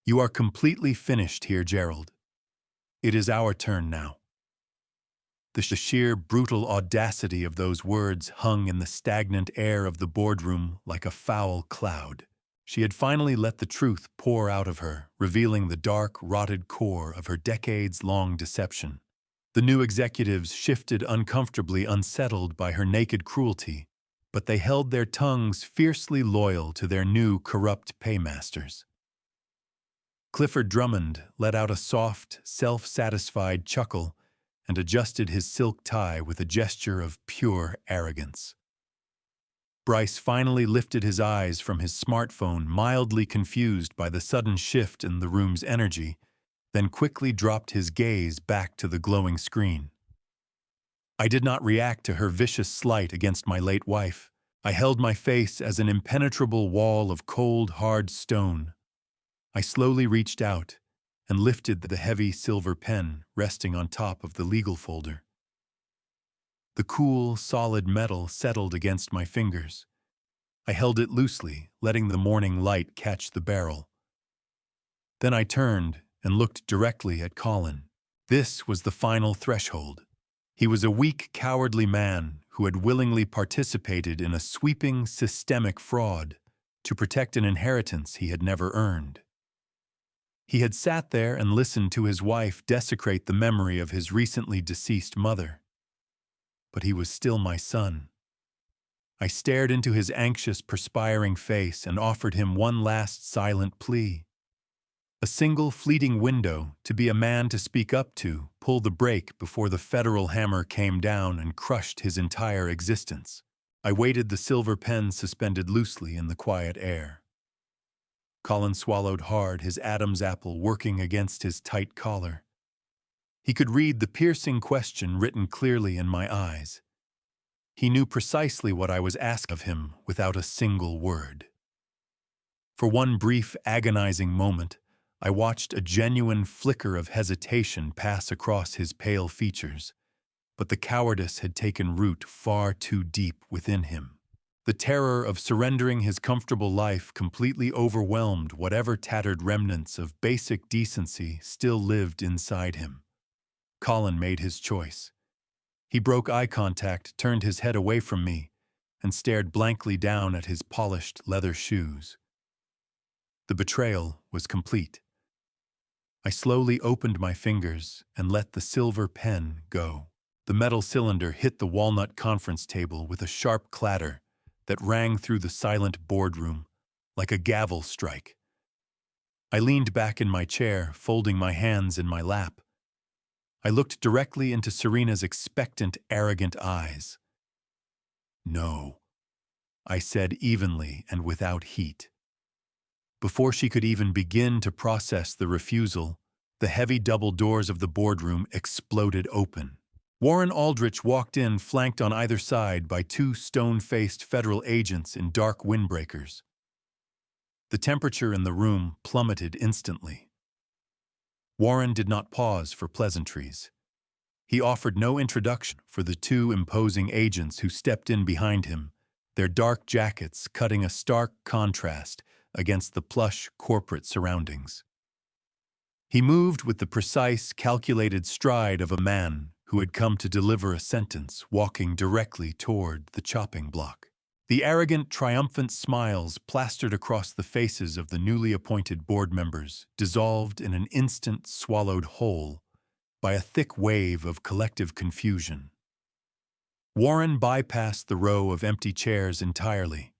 You are completely finished here, Gerald. It is our turn now." The sheer, brutal audacity of those words hung in the stagnant air of the boardroom like a foul cloud. She had finally let the truth pour out of her, revealing the dark, rotted core of her decades-long deception. The new executives shifted uncomfortably, unsettled by her naked cruelty, but they held their tongues fiercely loyal to their new, corrupt paymasters. Clifford Drummond let out a soft, self-satisfied chuckle and adjusted his silk tie with a gesture of pure arrogance. Bryce finally lifted his eyes from his smartphone, mildly confused by the sudden shift in the room's energy, then quickly dropped his gaze back to the glowing screen. I did not react to her vicious slight against my late wife. I held my face as an impenetrable wall of cold, hard stone. I slowly reached out and lifted the heavy silver pen resting on top of the legal folder. The cool, solid metal settled against my fingers. I held it loosely, letting the morning light catch the barrel. Then I turned and looked directly at Colin. This was the final threshold. He was a weak, cowardly man who had willingly participated in a sweeping, systemic fraud to protect an inheritance he had never earned. He had sat there and listened to his wife desecrate the memory of his recently deceased mother. But he was still my son. I stared into his anxious, perspiring face and offered him one last silent plea. A single fleeting window to be a man to speak up to, pull the brake before the federal hammer came down and crushed his entire existence. I weighted the silver pen suspended loosely in the quiet air. Colin swallowed hard, his Adam's apple working against his tight collar. He could read the piercing question written clearly in my eyes. He knew precisely what I was asking of him without a single word. For one brief, agonizing moment, I watched a genuine flicker of hesitation pass across his pale features, but the cowardice had taken root far too deep within him. The terror of surrendering his comfortable life completely overwhelmed whatever tattered remnants of basic decency still lived inside him. Colin made his choice. He broke eye contact, turned his head away from me, and stared blankly down at his polished leather shoes. The betrayal was complete. I slowly opened my fingers and let the silver pen go. The metal cylinder hit the walnut conference table with a sharp clatter that rang through the silent boardroom like a gavel strike. I leaned back in my chair, folding my hands in my lap. I looked directly into Serena's expectant, arrogant eyes. "No," I said evenly and without heat. Before she could even begin to process the refusal, the heavy double doors of the boardroom exploded open. Warren Aldrich walked in, flanked on either side by two stone-faced federal agents in dark windbreakers. The temperature in the room plummeted instantly. Warren did not pause for pleasantries. He offered no introduction for the two imposing agents who stepped in behind him, their dark jackets cutting a stark contrast against the plush corporate surroundings. He moved with the precise, calculated stride of a man who had come to deliver a sentence, walking directly toward the chopping block. The arrogant, triumphant smiles plastered across the faces of the newly appointed board members dissolved in an instant, swallowed whole by a thick wave of collective confusion. Warren bypassed the row of empty chairs entirely.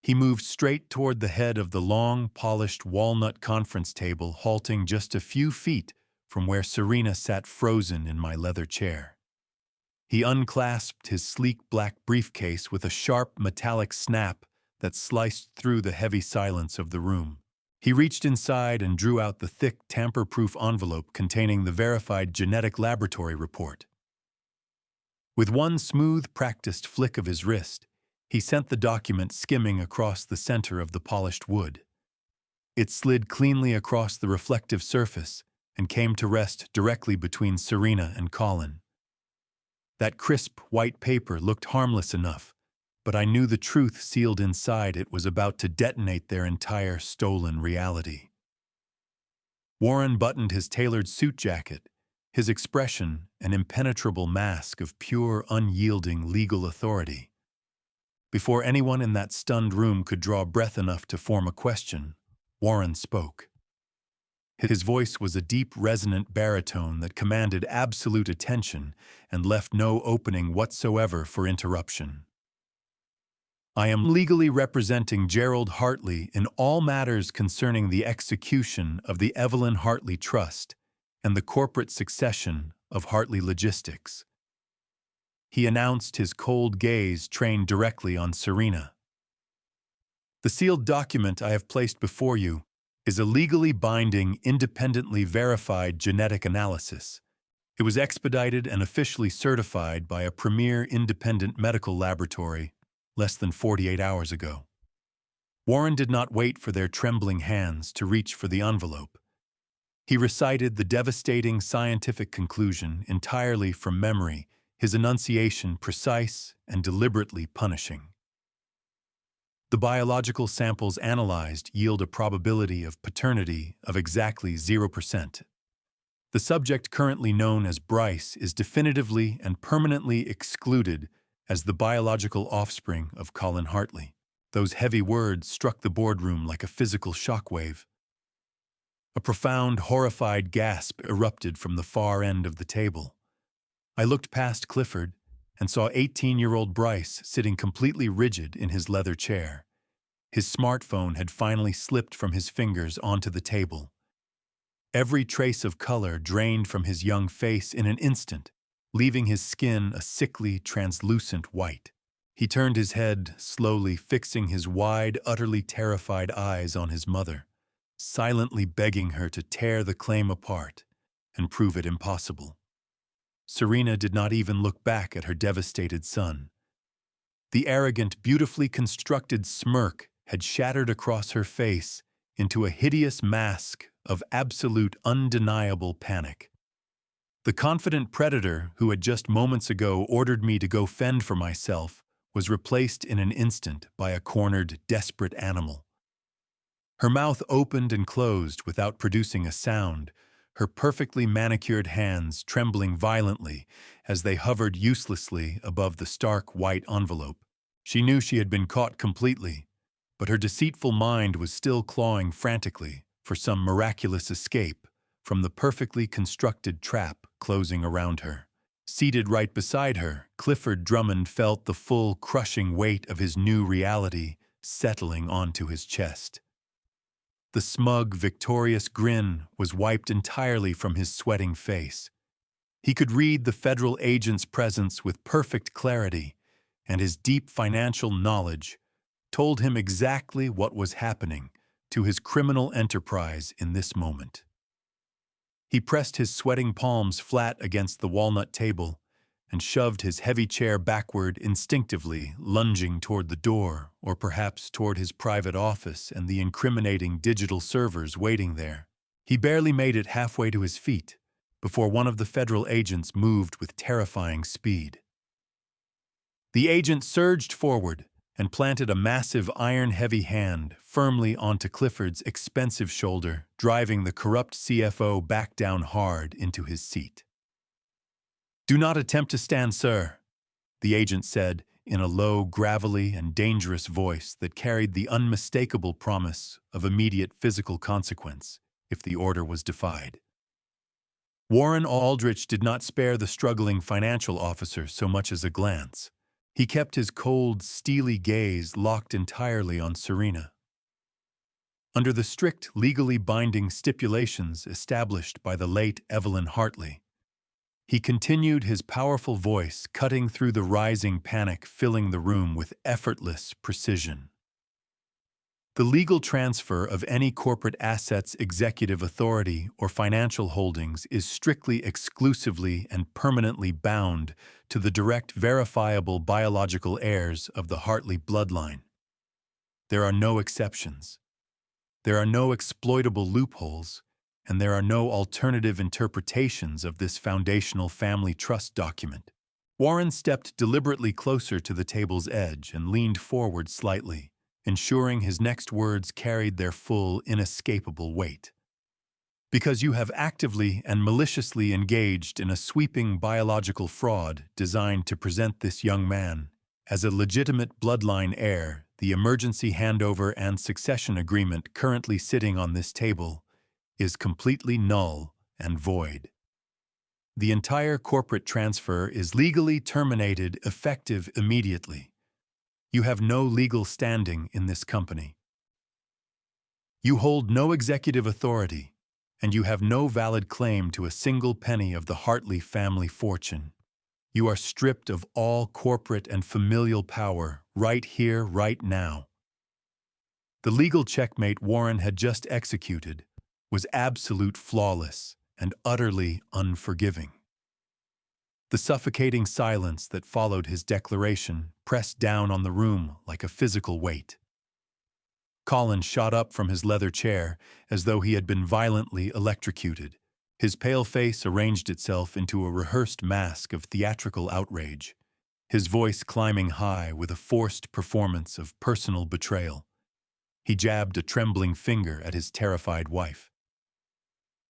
He moved straight toward the head of the long, polished walnut conference table, halting just a few feet from where Serena sat frozen in my leather chair. He unclasped his sleek black briefcase with a sharp, metallic snap that sliced through the heavy silence of the room. He reached inside and drew out the thick, tamper-proof envelope containing the verified genetic laboratory report. With one smooth, practiced flick of his wrist, he sent the document skimming across the center of the polished wood. It slid cleanly across the reflective surface and came to rest directly between Serena and Colin. That crisp, white paper looked harmless enough, but I knew the truth sealed inside it was about to detonate their entire stolen reality. Warren buttoned his tailored suit jacket, his expression an impenetrable mask of pure, unyielding legal authority. Before anyone in that stunned room could draw breath enough to form a question, Warren spoke. His voice was a deep, resonant baritone that commanded absolute attention and left no opening whatsoever for interruption. "I am legally representing Gerald Hartley in all matters concerning the execution of the Evelyn Hartley Trust and the corporate succession of Hartley Logistics. He announced, his cold gaze trained directly on Serena. The sealed document I have placed before you is a legally binding, independently verified genetic analysis. It was expedited and officially certified by a premier independent medical laboratory less than 48 hours ago. Warren did not wait for their trembling hands to reach for the envelope. He recited the devastating scientific conclusion entirely from memory, his enunciation precise and deliberately punishing. The biological samples analyzed yield a probability of paternity of exactly 0%. The subject, currently known as Bryce, is definitively and permanently excluded as the biological offspring of Colin Hartley. Those heavy words struck the boardroom like a physical shockwave. A profound, horrified gasp erupted from the far end of the table. I looked past Clifford and saw 18-year-old Bryce sitting completely rigid in his leather chair. His smartphone had finally slipped from his fingers onto the table. Every trace of color drained from his young face in an instant, leaving his skin a sickly, translucent white. He turned his head, slowly fixing his wide, utterly terrified eyes on his mother, silently begging her to tear the claim apart and prove it impossible. Serena did not even look back at her devastated son. The arrogant, beautifully constructed smirk had shattered across her face into a hideous mask of absolute, undeniable panic. The confident predator who had just moments ago ordered me to go fend for myself was replaced in an instant by a cornered, desperate animal. Her mouth opened and closed without producing a sound, her perfectly manicured hands trembling violently as they hovered uselessly above the stark white envelope. She knew she had been caught completely, but her deceitful mind was still clawing frantically for some miraculous escape from the perfectly constructed trap closing around her. Seated right beside her, Clifford Drummond felt the full, crushing weight of his new reality settling onto his chest. The smug, victorious grin was wiped entirely from his sweating face. He could read the federal agent's presence with perfect clarity, and his deep financial knowledge told him exactly what was happening to his criminal enterprise in this moment. He pressed his sweating palms flat against the walnut table and shoved his heavy chair backward instinctively, lunging toward the door, or perhaps toward his private office and the incriminating digital servers waiting there. He barely made it halfway to his feet before one of the federal agents moved with terrifying speed. The agent surged forward and planted a massive iron-heavy hand firmly onto Clifford's expensive shoulder, driving the corrupt CFO back down hard into his seat. "Do not attempt to stand, sir," the agent said in a low, gravelly, and dangerous voice that carried the unmistakable promise of immediate physical consequence if the order was defied. Warren Aldrich did not spare the struggling financial officer so much as a glance. He kept his cold, steely gaze locked entirely on Serena. Under the strict, legally binding stipulations established by the late Evelyn Hartley, he continued, his powerful voice cutting through the rising panic filling the room with effortless precision. The legal transfer of any corporate assets, executive authority, or financial holdings is strictly, exclusively, and permanently bound to the direct, verifiable biological heirs of the Hartley bloodline. There are no exceptions. There are no exploitable loopholes, and there are no alternative interpretations of this foundational family trust document. Warren stepped deliberately closer to the table's edge and leaned forward slightly, ensuring his next words carried their full, inescapable weight. Because you have actively and maliciously engaged in a sweeping biological fraud designed to present this young man as a legitimate bloodline heir, the emergency handover and succession agreement currently sitting on this table is completely null and void. The entire corporate transfer is legally terminated, effective immediately. You have no legal standing in this company. You hold no executive authority, and you have no valid claim to a single penny of the Hartley family fortune. You are stripped of all corporate and familial power right here, right now. The legal checkmate Warren had just executed was absolute flawless and utterly unforgiving. The suffocating silence that followed his declaration pressed down on the room like a physical weight. Colin shot up from his leather chair as though he had been violently electrocuted. His pale face arranged itself into a rehearsed mask of theatrical outrage, his voice climbing high with a forced performance of personal betrayal. He jabbed a trembling finger at his terrified wife.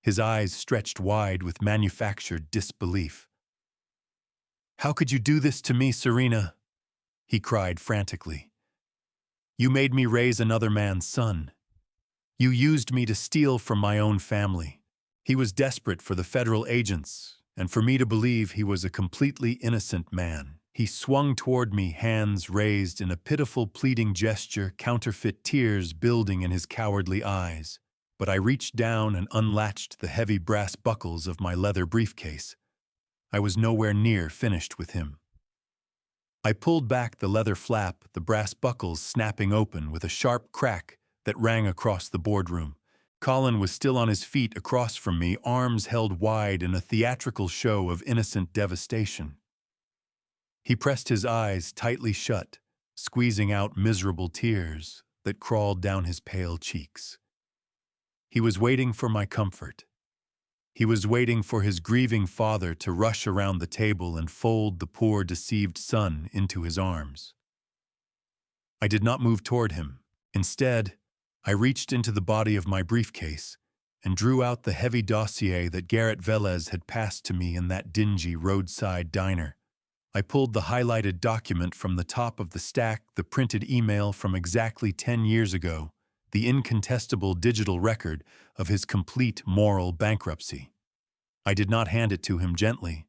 His eyes stretched wide with manufactured disbelief. "How could you do this to me, Serena?" he cried frantically. "You made me raise another man's son. You used me to steal from my own family." He was desperate for the federal agents, and for me to believe he was a completely innocent man. He swung toward me, hands raised in a pitiful pleading gesture, counterfeit tears building in his cowardly eyes. But I reached down and unlatched the heavy brass buckles of my leather briefcase. I was nowhere near finished with him. I pulled back the leather flap, the brass buckles snapping open with a sharp crack that rang across the boardroom. Colin was still on his feet across from me, arms held wide in a theatrical show of innocent devastation. He pressed his eyes tightly shut, squeezing out miserable tears that crawled down his pale cheeks. He was waiting for my comfort. He was waiting for his grieving father to rush around the table and fold the poor deceived son into his arms. I did not move toward him. Instead, I reached into the body of my briefcase and drew out the heavy dossier that Garrett Velez had passed to me in that dingy roadside diner. I pulled the highlighted document from the top of the stack, the printed email from exactly 10 years ago, the incontestable digital record of his complete moral bankruptcy. I did not hand it to him gently.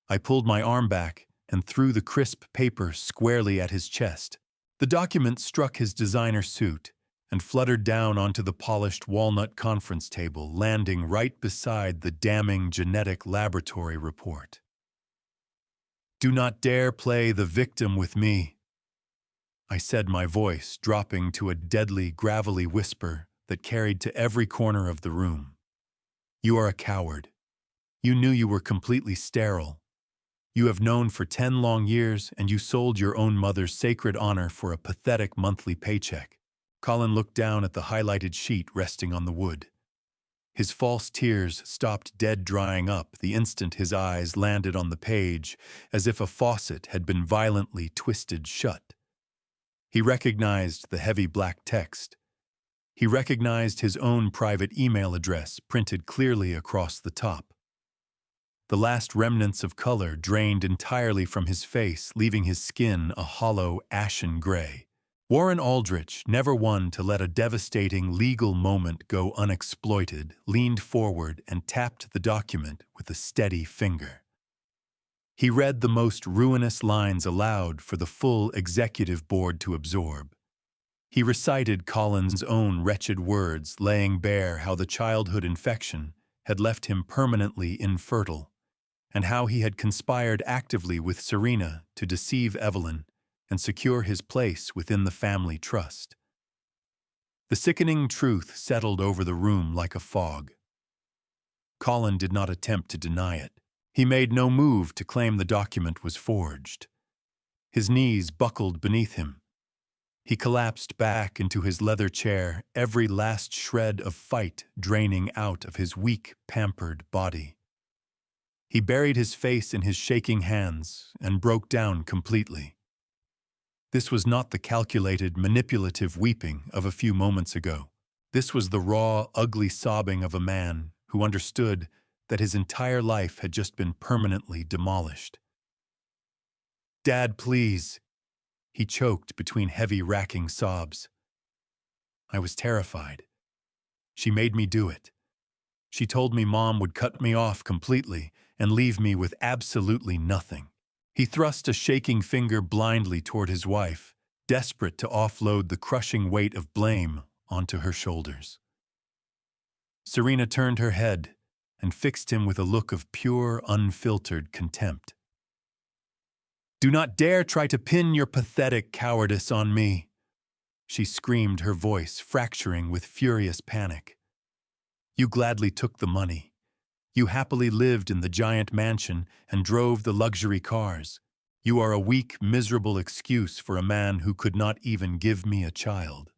I pulled my arm back and threw the crisp paper squarely at his chest. The document struck his designer suit and fluttered down onto the polished walnut conference table, landing right beside the damning genetic laboratory report. "Do not dare play the victim with me," I said, my voice dropping to a deadly, gravelly whisper that carried to every corner of the room. "You are a coward. You knew you were completely sterile. You have known for 10 long years, and you sold your own mother's sacred honor for a pathetic monthly paycheck." Colin looked down at the highlighted sheet resting on the wood. His false tears stopped dead drying up the instant his eyes landed on the page, as if a faucet had been violently twisted shut. He recognized the heavy black text. He recognized his own private email address printed clearly across the top. The last remnants of color drained entirely from his face, leaving his skin a hollow, ashen gray. Warren Aldrich, never one to let a devastating legal moment go unexploited, leaned forward and tapped the document with a steady finger. He read the most ruinous lines aloud for the full executive board to absorb. He recited Colin's own wretched words, laying bare how the childhood infection had left him permanently infertile, and how he had conspired actively with Serena to deceive Evelyn and secure his place within the family trust. The sickening truth settled over the room like a fog. Colin did not attempt to deny it. He made no move to claim the document was forged. His knees buckled beneath him. He collapsed back into his leather chair, every last shred of fight draining out of his weak, pampered body. He buried his face in his shaking hands and broke down completely. This was not the calculated, manipulative weeping of a few moments ago. This was the raw, ugly sobbing of a man who understood that his entire life had just been permanently demolished. "Dad, please," he choked between heavy, racking sobs. I was terrified. She made me do it. She told me Mom would cut me off completely and leave me with absolutely nothing. He thrust a shaking finger blindly toward his wife, desperate to offload the crushing weight of blame onto her shoulders. Serena turned her head and fixed him with a look of pure, unfiltered contempt. "Do not dare try to pin your pathetic cowardice on me," she screamed, her voice fracturing with furious panic. "You gladly took the money. You happily lived in the giant mansion and drove the luxury cars. You are a weak, miserable excuse for a man who could not even give me a child."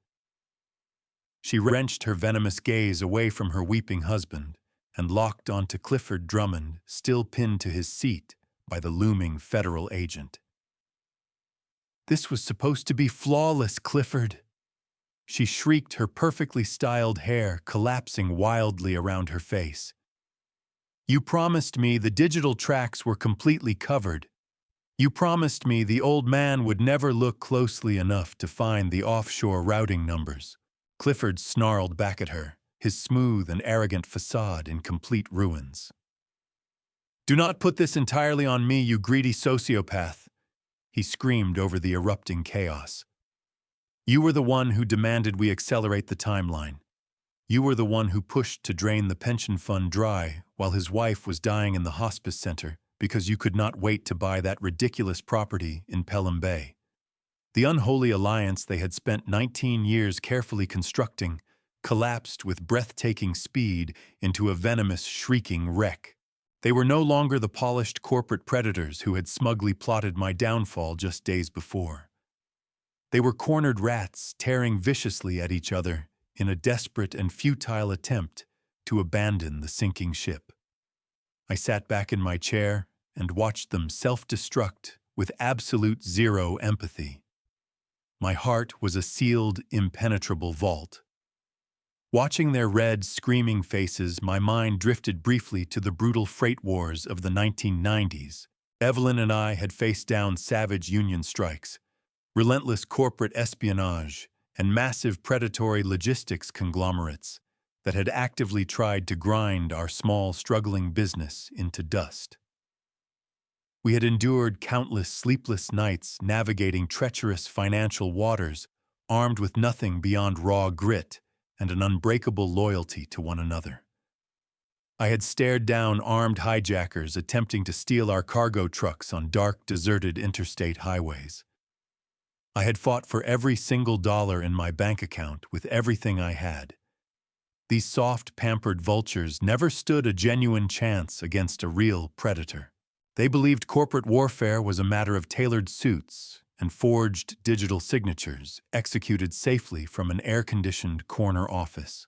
She wrenched her venomous gaze away from her weeping husband and locked onto Clifford Drummond, still pinned to his seat by the looming federal agent. "This was supposed to be flawless, Clifford," she shrieked, her perfectly styled hair collapsing wildly around her face. "You promised me the digital tracks were completely covered. You promised me the old man would never look closely enough to find the offshore routing numbers." Clifford snarled back at her, his smooth and arrogant facade in complete ruins. "Do not put this entirely on me, you greedy sociopath," he screamed over the erupting chaos. "You were the one who demanded we accelerate the timeline. You were the one who pushed to drain the pension fund dry while his wife was dying in the hospice center because you could not wait to buy that ridiculous property in Pelham Bay. The unholy alliance they had spent 19 years carefully constructing collapsed with breathtaking speed into a venomous, shrieking wreck. They were no longer the polished corporate predators who had smugly plotted my downfall just days before. They were cornered rats tearing viciously at each other in a desperate and futile attempt to abandon the sinking ship. I sat back in my chair and watched them self-destruct with absolute zero empathy. My heart was a sealed, impenetrable vault. Watching their red, screaming faces, my mind drifted briefly to the brutal freight wars of the 1990s. Evelyn and I had faced down savage union strikes, relentless corporate espionage, and massive predatory logistics conglomerates that had actively tried to grind our small, struggling business into dust. We had endured countless sleepless nights navigating treacherous financial waters, armed with nothing beyond raw grit and an unbreakable loyalty to one another. I had stared down armed hijackers attempting to steal our cargo trucks on dark, deserted interstate highways. I had fought for every single dollar in my bank account with everything I had. These soft, pampered vultures never stood a genuine chance against a real predator. They believed corporate warfare was a matter of tailored suits and forged digital signatures executed safely from an air-conditioned corner office.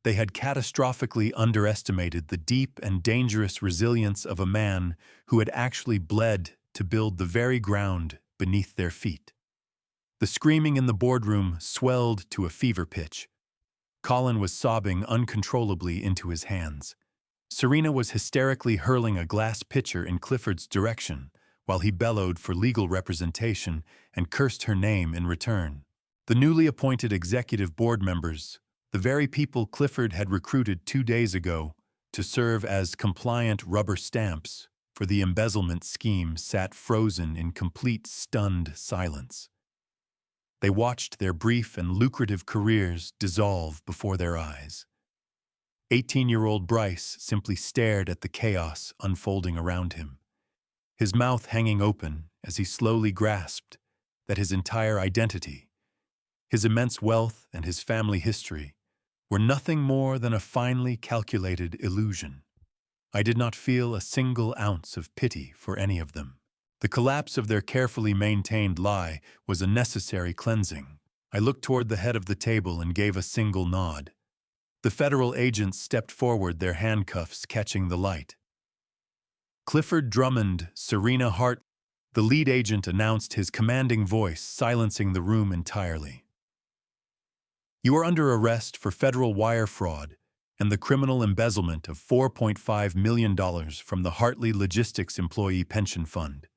They had catastrophically underestimated the deep and dangerous resilience of a man who had actually bled to build the very ground beneath their feet. The screaming in the boardroom swelled to a fever pitch. Colin was sobbing uncontrollably into his hands. Serena was hysterically hurling a glass pitcher in Clifford's direction while he bellowed for legal representation and cursed her name in return. The newly appointed executive board members, the very people Clifford had recruited 2 days ago to serve as compliant rubber stamps for the embezzlement scheme, sat frozen in complete stunned silence. They watched their brief and lucrative careers dissolve before their eyes. 18-year-old Bryce simply stared at the chaos unfolding around him, his mouth hanging open as he slowly grasped that his entire identity, his immense wealth and his family history were nothing more than a finely calculated illusion. I did not feel a single ounce of pity for any of them. The collapse of their carefully maintained lie was a necessary cleansing. I looked toward the head of the table and gave a single nod. The federal agents stepped forward, their handcuffs catching the light. "Clifford Drummond, Serena Hart," the lead agent announced, his commanding voice silencing the room entirely. "You are under arrest for federal wire fraud and the criminal embezzlement of $4.5 million from the Hartley Logistics Employee Pension Fund.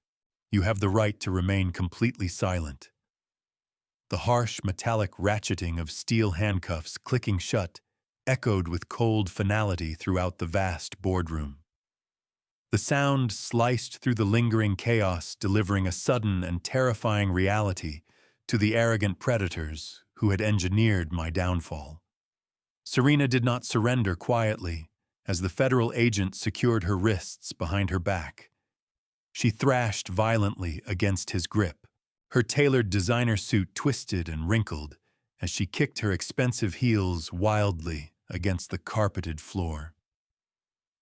You have the right to remain completely silent." The harsh, metallic ratcheting of steel handcuffs clicking shut echoed with cold finality throughout the vast boardroom. The sound sliced through the lingering chaos, delivering a sudden and terrifying reality to the arrogant predators who had engineered my downfall. Serena did not surrender quietly, as the federal agent secured her wrists behind her back. She thrashed violently against his grip. Her tailored designer suit twisted and wrinkled as she kicked her expensive heels wildly against the carpeted floor.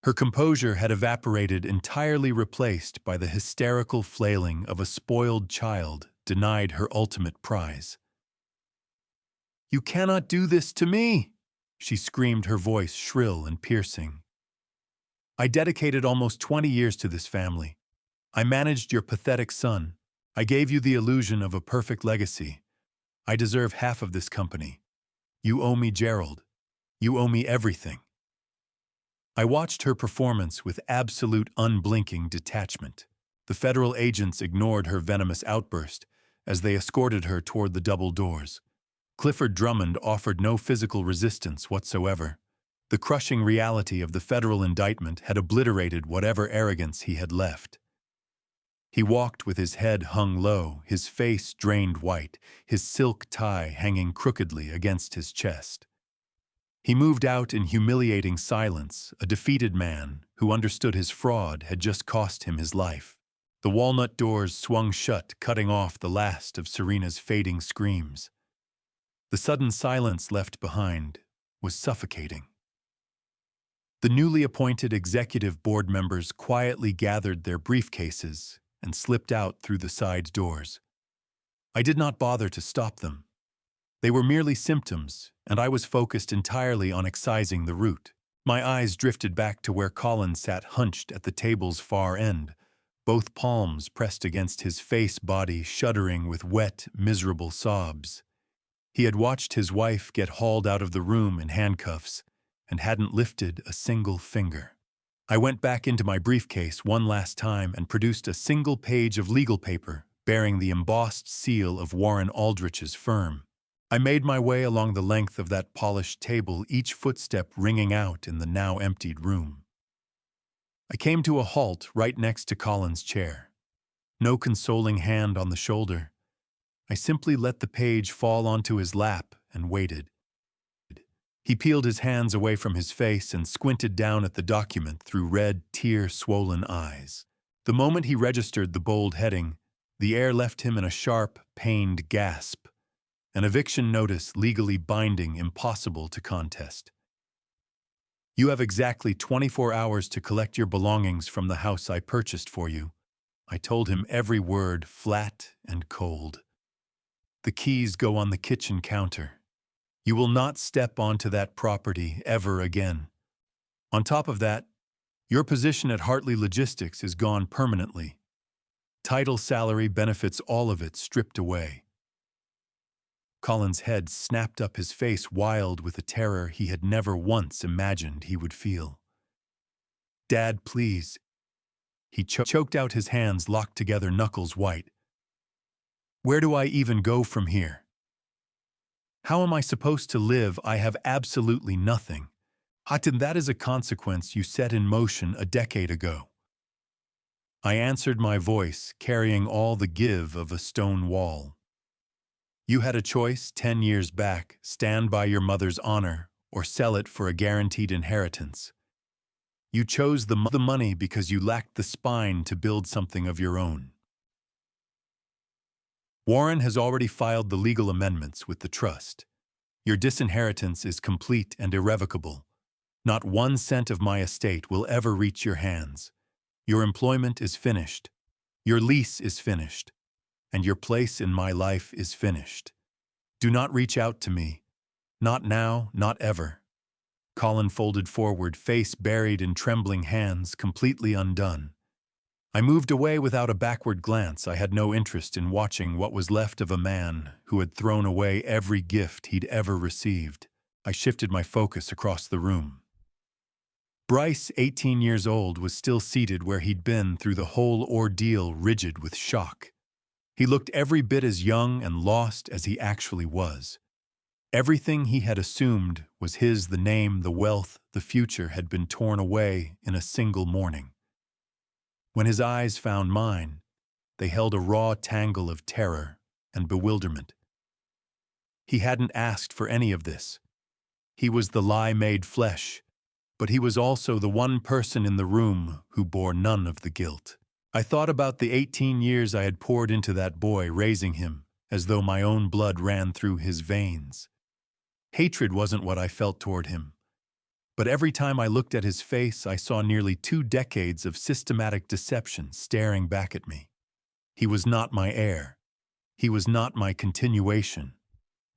Her composure had evaporated, entirely replaced by the hysterical flailing of a spoiled child denied her ultimate prize. "You cannot do this to me!" she screamed, her voice shrill and piercing. "I dedicated almost 20 years to this family. I managed your pathetic son. I gave you the illusion of a perfect legacy. I deserve half of this company. You owe me Gerald. You owe me everything." I watched her performance with absolute unblinking detachment. The federal agents ignored her venomous outburst as they escorted her toward the double doors. Clifford Drummond offered no physical resistance whatsoever. The crushing reality of the federal indictment had obliterated whatever arrogance he had left. He walked with his head hung low, his face drained white, his silk tie hanging crookedly against his chest. He moved out in humiliating silence, a defeated man who understood his fraud had just cost him his life. The walnut doors swung shut, cutting off the last of Serena's fading screams. The sudden silence left behind was suffocating. The newly appointed executive board members quietly gathered their briefcases and slipped out through the side doors. I did not bother to stop them. They were merely symptoms, and I was focused entirely on excising the root. My eyes drifted back to where Colin sat hunched at the table's far end, both palms pressed against his face, body shuddering with wet, miserable sobs. He had watched his wife get hauled out of the room in handcuffs and hadn't lifted a single finger. I went back into my briefcase one last time and produced a single page of legal paper bearing the embossed seal of Warren Aldrich's firm. I made my way along the length of that polished table, each footstep ringing out in the now emptied room. I came to a halt right next to Colin's chair. No consoling hand on the shoulder. I simply let the page fall onto his lap and waited. He peeled his hands away from his face and squinted down at the document through red, tear-swollen eyes. The moment he registered the bold heading, the air left him in a sharp, pained gasp. An eviction notice legally binding, impossible to contest. "You have exactly 24 hours to collect your belongings from the house I purchased for you." I told him every word flat and cold. "The keys go on the kitchen counter. You will not step onto that property ever again. On top of that, your position at Hartley Logistics is gone permanently. Title, salary, benefits, all of it stripped away." Colin's head snapped up, his face wild with a terror he had never once imagined he would feel. "Dad, please." He choked out, his hands locked together, knuckles white. "Where do I even go from here? How am I supposed to live? I have absolutely nothing. Hatim, that is a consequence you set in motion a decade ago." I answered, my voice carrying all the give of a stone wall. "You had a choice 10 years back: stand by your mother's honor or sell it for a guaranteed inheritance. You chose the money because you lacked the spine to build something of your own. Warren has already filed the legal amendments with the trust. Your disinheritance is complete and irrevocable. Not 1 cent of my estate will ever reach your hands. Your employment is finished. Your lease is finished. And your place in my life is finished. Do not reach out to me. Not now, not ever." Colin folded forward, face buried in trembling hands, completely undone. I moved away without a backward glance. I had no interest in watching what was left of a man who had thrown away every gift he'd ever received. I shifted my focus across the room. Bryce, 18 years old, was still seated where he'd been through the whole ordeal, rigid with shock. He looked every bit as young and lost as he actually was. Everything he had assumed was his, the name, the wealth, the future, had been torn away in a single morning. When his eyes found mine, they held a raw tangle of terror and bewilderment. He hadn't asked for any of this. He was the lie made flesh, but he was also the one person in the room who bore none of the guilt. I thought about the 18 years I had poured into that boy, raising him, as though my own blood ran through his veins. Hatred wasn't what I felt toward him, but every time I looked at his face, I saw nearly 2 decades of systematic deception staring back at me. He was not my heir. He was not my continuation.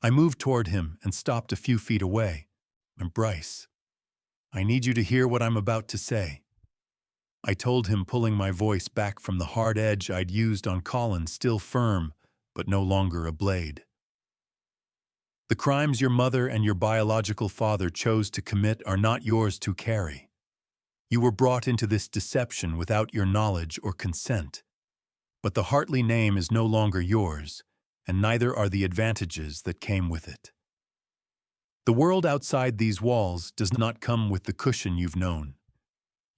I moved toward him and stopped a few feet away. And Bryce, I need you to hear what I'm about to say. I told him, pulling my voice back from the hard edge I'd used on Colin, still firm, but no longer a blade. The crimes your mother and your biological father chose to commit are not yours to carry. You were brought into this deception without your knowledge or consent. But the Hartley name is no longer yours, and neither are the advantages that came with it. The world outside these walls does not come with the cushion you've known.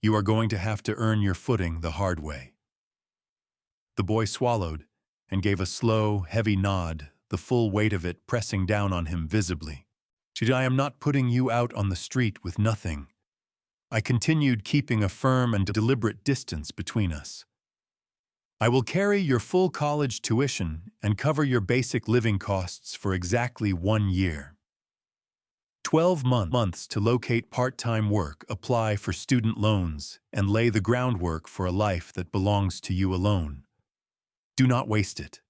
You are going to have to earn your footing the hard way. The boy swallowed and gave a slow, heavy nod, the full weight of it pressing down on him visibly. I am not putting you out on the street with nothing. I continued, keeping a firm and deliberate distance between us. I will carry your full college tuition and cover your basic living costs for exactly 1 year. 12 months to locate part-time work, apply for student loans, and lay the groundwork for a life that belongs to you alone. Do not waste it.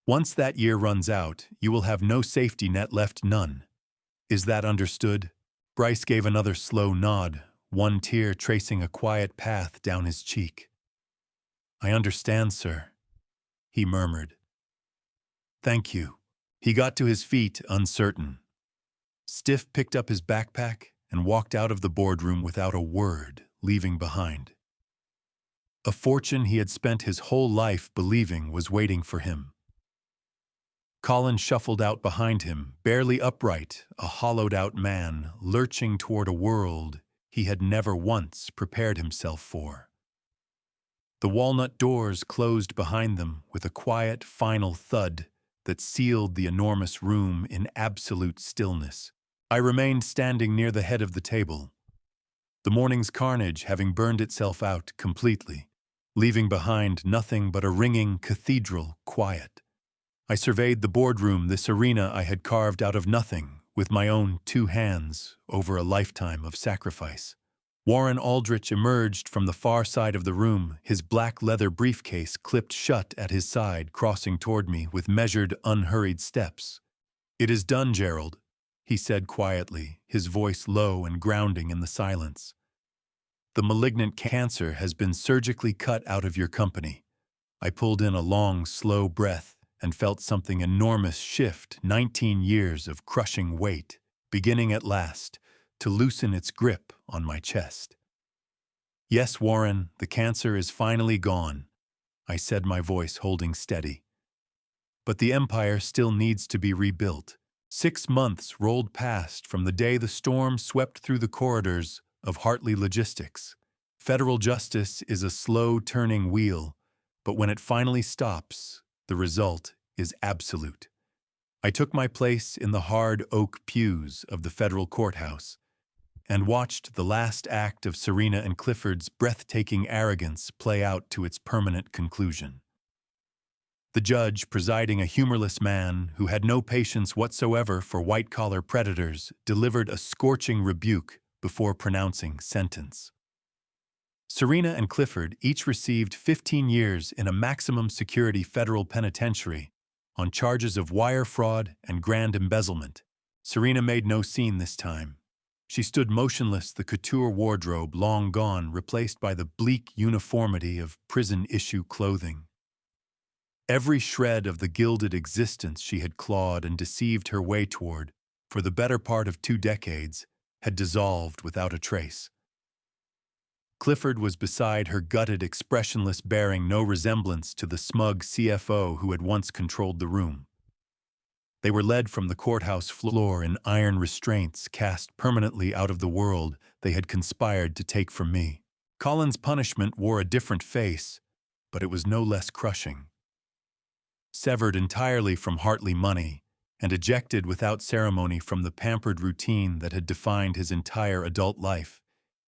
Once that year runs out, you will have no safety net left, none. Is that understood? Bryce gave another slow nod, one tear tracing a quiet path down his cheek. I understand, sir, he murmured. Thank you. He got to his feet, uncertain. Stiff picked up his backpack and walked out of the boardroom without a word, leaving behind a fortune he had spent his whole life believing was waiting for him. Colin shuffled out behind him, barely upright, a hollowed-out man, lurching toward a world he had never once prepared himself for. The walnut doors closed behind them with a quiet, final thud that sealed the enormous room in absolute stillness. I remained standing near the head of the table, the morning's carnage having burned itself out completely, leaving behind nothing but a ringing cathedral quiet. I surveyed the boardroom, this arena I had carved out of nothing, with my own 2 hands over a lifetime of sacrifice. Warren Aldrich emerged from the far side of the room, his black leather briefcase clipped shut at his side, crossing toward me with measured, unhurried steps. It is done, Gerald, he said quietly, his voice low and grounding in the silence. The malignant cancer has been surgically cut out of your company. I pulled in a long, slow breath and felt something enormous shift, 19 years of crushing weight, beginning at last to loosen its grip on my chest. Yes, Warren, the cancer is finally gone, I said, my voice holding steady. But the empire still needs to be rebuilt. 6 months rolled past from the day the storm swept through the corridors of Hartley Logistics. Federal justice is a slow-turning wheel, but when it finally stops, the result is absolute. I took my place in the hard oak pews of the federal courthouse and watched the last act of Serena and Clifford's breathtaking arrogance play out to its permanent conclusion. The judge, presiding, a humorless man who had no patience whatsoever for white-collar predators, delivered a scorching rebuke before pronouncing sentence. Serena and Clifford each received 15 years in a maximum security federal penitentiary on charges of wire fraud and grand embezzlement. Serena made no scene this time. She stood motionless, the couture wardrobe long gone, replaced by the bleak uniformity of prison-issue clothing. Every shred of the gilded existence she had clawed and deceived her way toward for the better part of 2 decades had dissolved without a trace. Clifford was beside her, gutted, expressionless, bearing no resemblance to the smug CFO who had once controlled the room. They were led from the courthouse floor in iron restraints cast permanently out of the world they had conspired to take from me. Colin's punishment wore a different face, but it was no less crushing. Severed entirely from Hartley money, and ejected without ceremony from the pampered routine that had defined his entire adult life,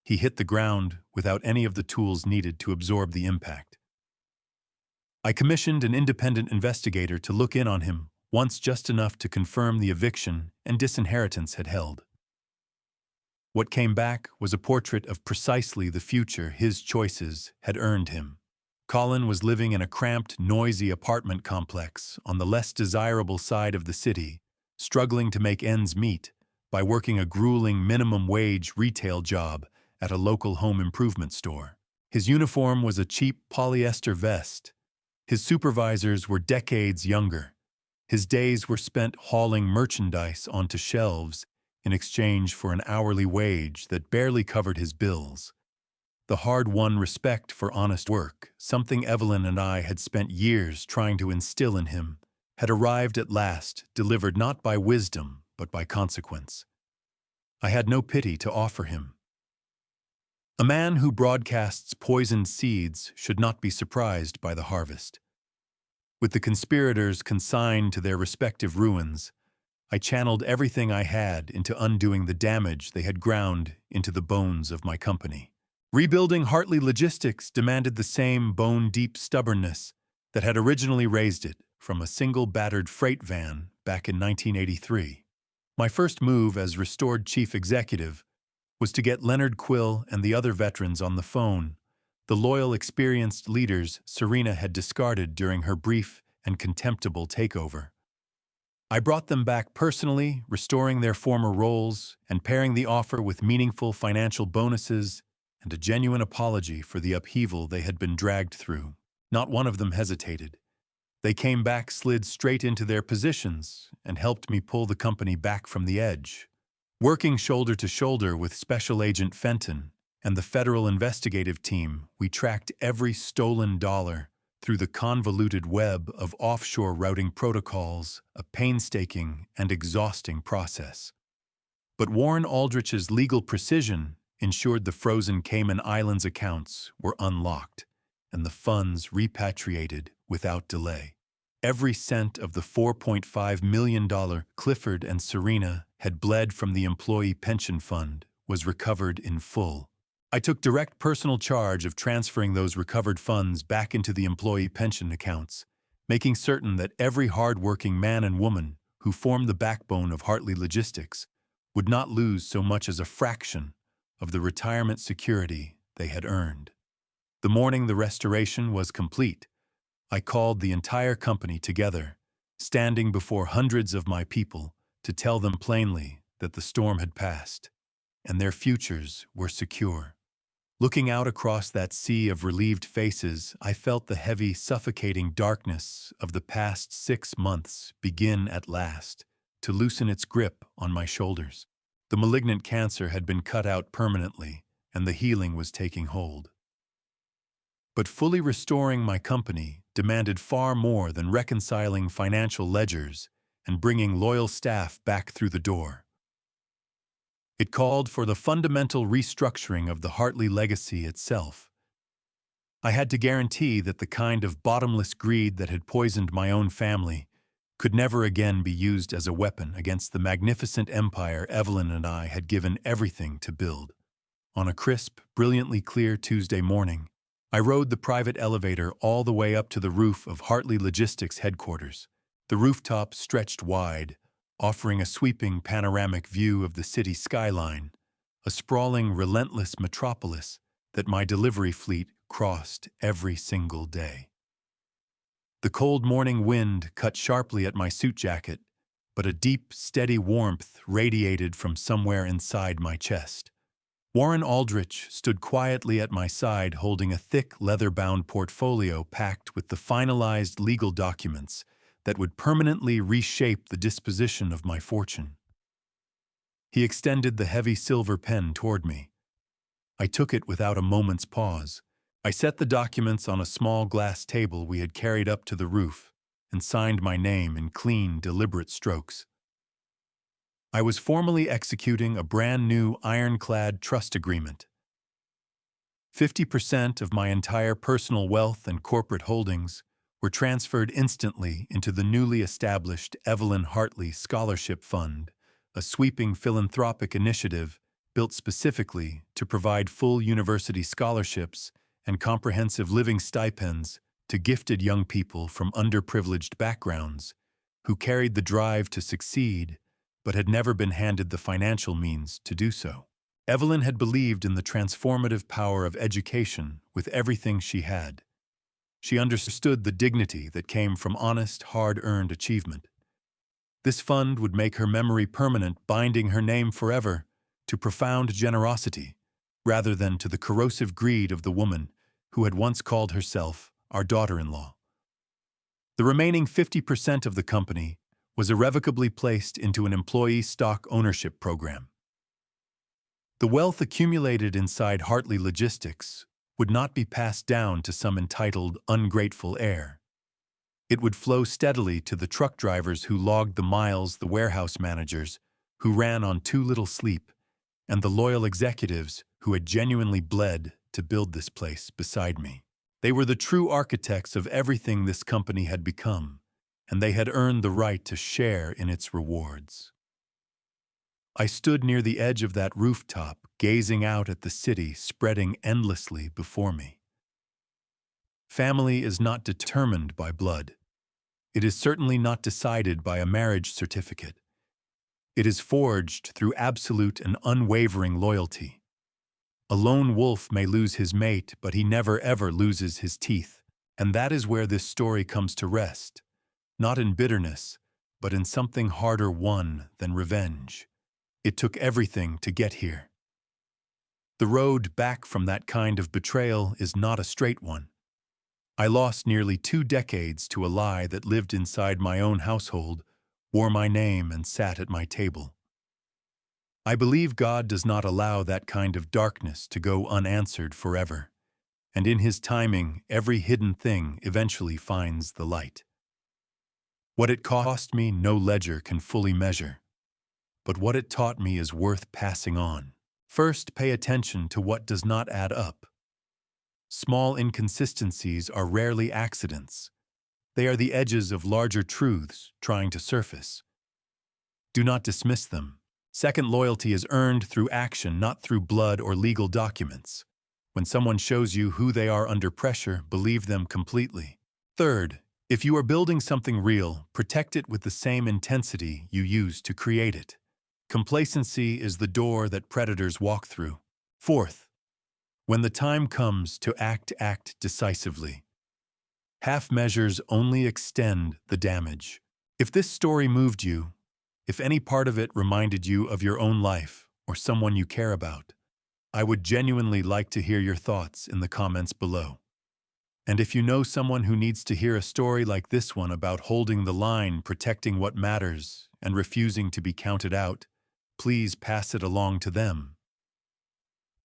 he hit the ground without any of the tools needed to absorb the impact. I commissioned an independent investigator to look in on him once, just enough to confirm the eviction and disinheritance had held. What came back was a portrait of precisely the future his choices had earned him. Colin was living in a cramped, noisy apartment complex on the less desirable side of the city, struggling to make ends meet by working a grueling minimum-wage retail job at a local home improvement store. His uniform was a cheap polyester vest. His supervisors were decades younger. His days were spent hauling merchandise onto shelves in exchange for an hourly wage that barely covered his bills. The hard-won respect for honest work, something Evelyn and I had spent years trying to instill in him, had arrived at last, delivered not by wisdom, but by consequence. I had no pity to offer him. A man who broadcasts poisoned seeds should not be surprised by the harvest. With the conspirators consigned to their respective ruins, I channeled everything I had into undoing the damage they had ground into the bones of my company. Rebuilding Hartley Logistics demanded the same bone-deep stubbornness that had originally raised it from a single battered freight van back in 1983. My first move as restored chief executive was to get Leonard Quill and the other veterans on the phone, the loyal, experienced leaders Serena had discarded during her brief and contemptible takeover. I brought them back personally, restoring their former roles and pairing the offer with meaningful financial bonuses and a genuine apology for the upheaval they had been dragged through. Not one of them hesitated. They came back, slid straight into their positions, and helped me pull the company back from the edge. Working shoulder to shoulder with Special Agent Fenton and the federal investigative team, we tracked every stolen dollar through the convoluted web of offshore routing protocols, a painstaking and exhausting process. But Warren Aldrich's legal precision ensured the frozen Cayman Islands accounts were unlocked and the funds repatriated without delay. Every cent of the $4.5 million Clifford and Serena had bled from the employee pension fund was recovered in full. I took direct personal charge of transferring those recovered funds back into the employee pension accounts, making certain that every hard-working man and woman who formed the backbone of Hartley Logistics would not lose so much as a fraction of the retirement security they had earned. The morning the restoration was complete, I called the entire company together, standing before hundreds of my people to tell them plainly that the storm had passed and their futures were secure. Looking out across that sea of relieved faces, I felt the heavy, suffocating darkness of the past 6 months begin at last to loosen its grip on my shoulders. The malignant cancer had been cut out permanently, and the healing was taking hold. But fully restoring my company demanded far more than reconciling financial ledgers and bringing loyal staff back through the door. It called for the fundamental restructuring of the Hartley legacy itself. I had to guarantee that the kind of bottomless greed that had poisoned my own family could never again be used as a weapon against the magnificent empire Evelyn and I had given everything to build. On a crisp, brilliantly clear Tuesday morning, I rode the private elevator all the way up to the roof of Hartley Logistics headquarters. The rooftop stretched wide, offering a sweeping panoramic view of the city skyline, a sprawling, relentless metropolis that my delivery fleet crossed every single day. The cold morning wind cut sharply at my suit jacket, but a deep, steady warmth radiated from somewhere inside my chest. Warren Aldrich stood quietly at my side, holding a thick, leather-bound portfolio packed with the finalized legal documents that would permanently reshape the disposition of my fortune. He extended the heavy silver pen toward me. I took it without a moment's pause. I set the documents on a small glass table we had carried up to the roof and signed my name in clean, deliberate strokes. I was formally executing a brand-new ironclad trust agreement. 50% of my entire personal wealth and corporate holdings were transferred instantly into the newly established Evelyn Hartley Scholarship Fund, a sweeping philanthropic initiative built specifically to provide full university scholarships and comprehensive living stipends to gifted young people from underprivileged backgrounds who carried the drive to succeed but had never been handed the financial means to do so. Evelyn had believed in the transformative power of education with everything she had. She understood the dignity that came from honest, hard-earned achievement. This fund would make her memory permanent, binding her name forever to profound generosity, rather than to the corrosive greed of the woman who had once called herself our daughter-in-law. The remaining 50% of the company was irrevocably placed into an employee stock ownership program. The wealth accumulated inside Hartley Logistics would not be passed down to some entitled, ungrateful heir. It would flow steadily to the truck drivers who logged the miles, the warehouse managers who ran on too little sleep, and the loyal executives who had genuinely bled to build this place beside me. They were the true architects of everything this company had become, and they had earned the right to share in its rewards. I stood near the edge of that rooftop, gazing out at the city spreading endlessly before me. Family is not determined by blood. It is certainly not decided by a marriage certificate. It is forged through absolute and unwavering loyalty. A lone wolf may lose his mate, but he never ever loses his teeth. And that is where this story comes to rest, not in bitterness, but in something harder won than revenge. It took everything to get here. The road back from that kind of betrayal is not a straight one. I lost nearly 2 decades to a lie that lived inside my own household, wore my name, and sat at my table. I believe God does not allow that kind of darkness to go unanswered forever, and in His timing, every hidden thing eventually finds the light. What it cost me, no ledger can fully measure, but what it taught me is worth passing on. First, pay attention to what does not add up. Small inconsistencies are rarely accidents. They are the edges of larger truths trying to surface. Do not dismiss them. Second, loyalty is earned through action, not through blood or legal documents. When someone shows you who they are under pressure, believe them completely. Third, if you are building something real, protect it with the same intensity you used to create it. Complacency is the door that predators walk through. Fourth, when the time comes to act decisively. Half measures only extend the damage. If this story moved you, if any part of it reminded you of your own life or someone you care about, I would genuinely like to hear your thoughts in the comments below. And if you know someone who needs to hear a story like this one about holding the line, protecting what matters, and refusing to be counted out, please pass it along to them.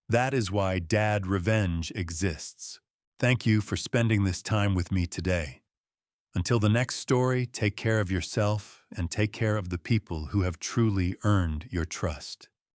That is why Dad Revenge exists. Thank you for spending this time with me today. Until the next story, take care of yourself and take care of the people who have truly earned your trust.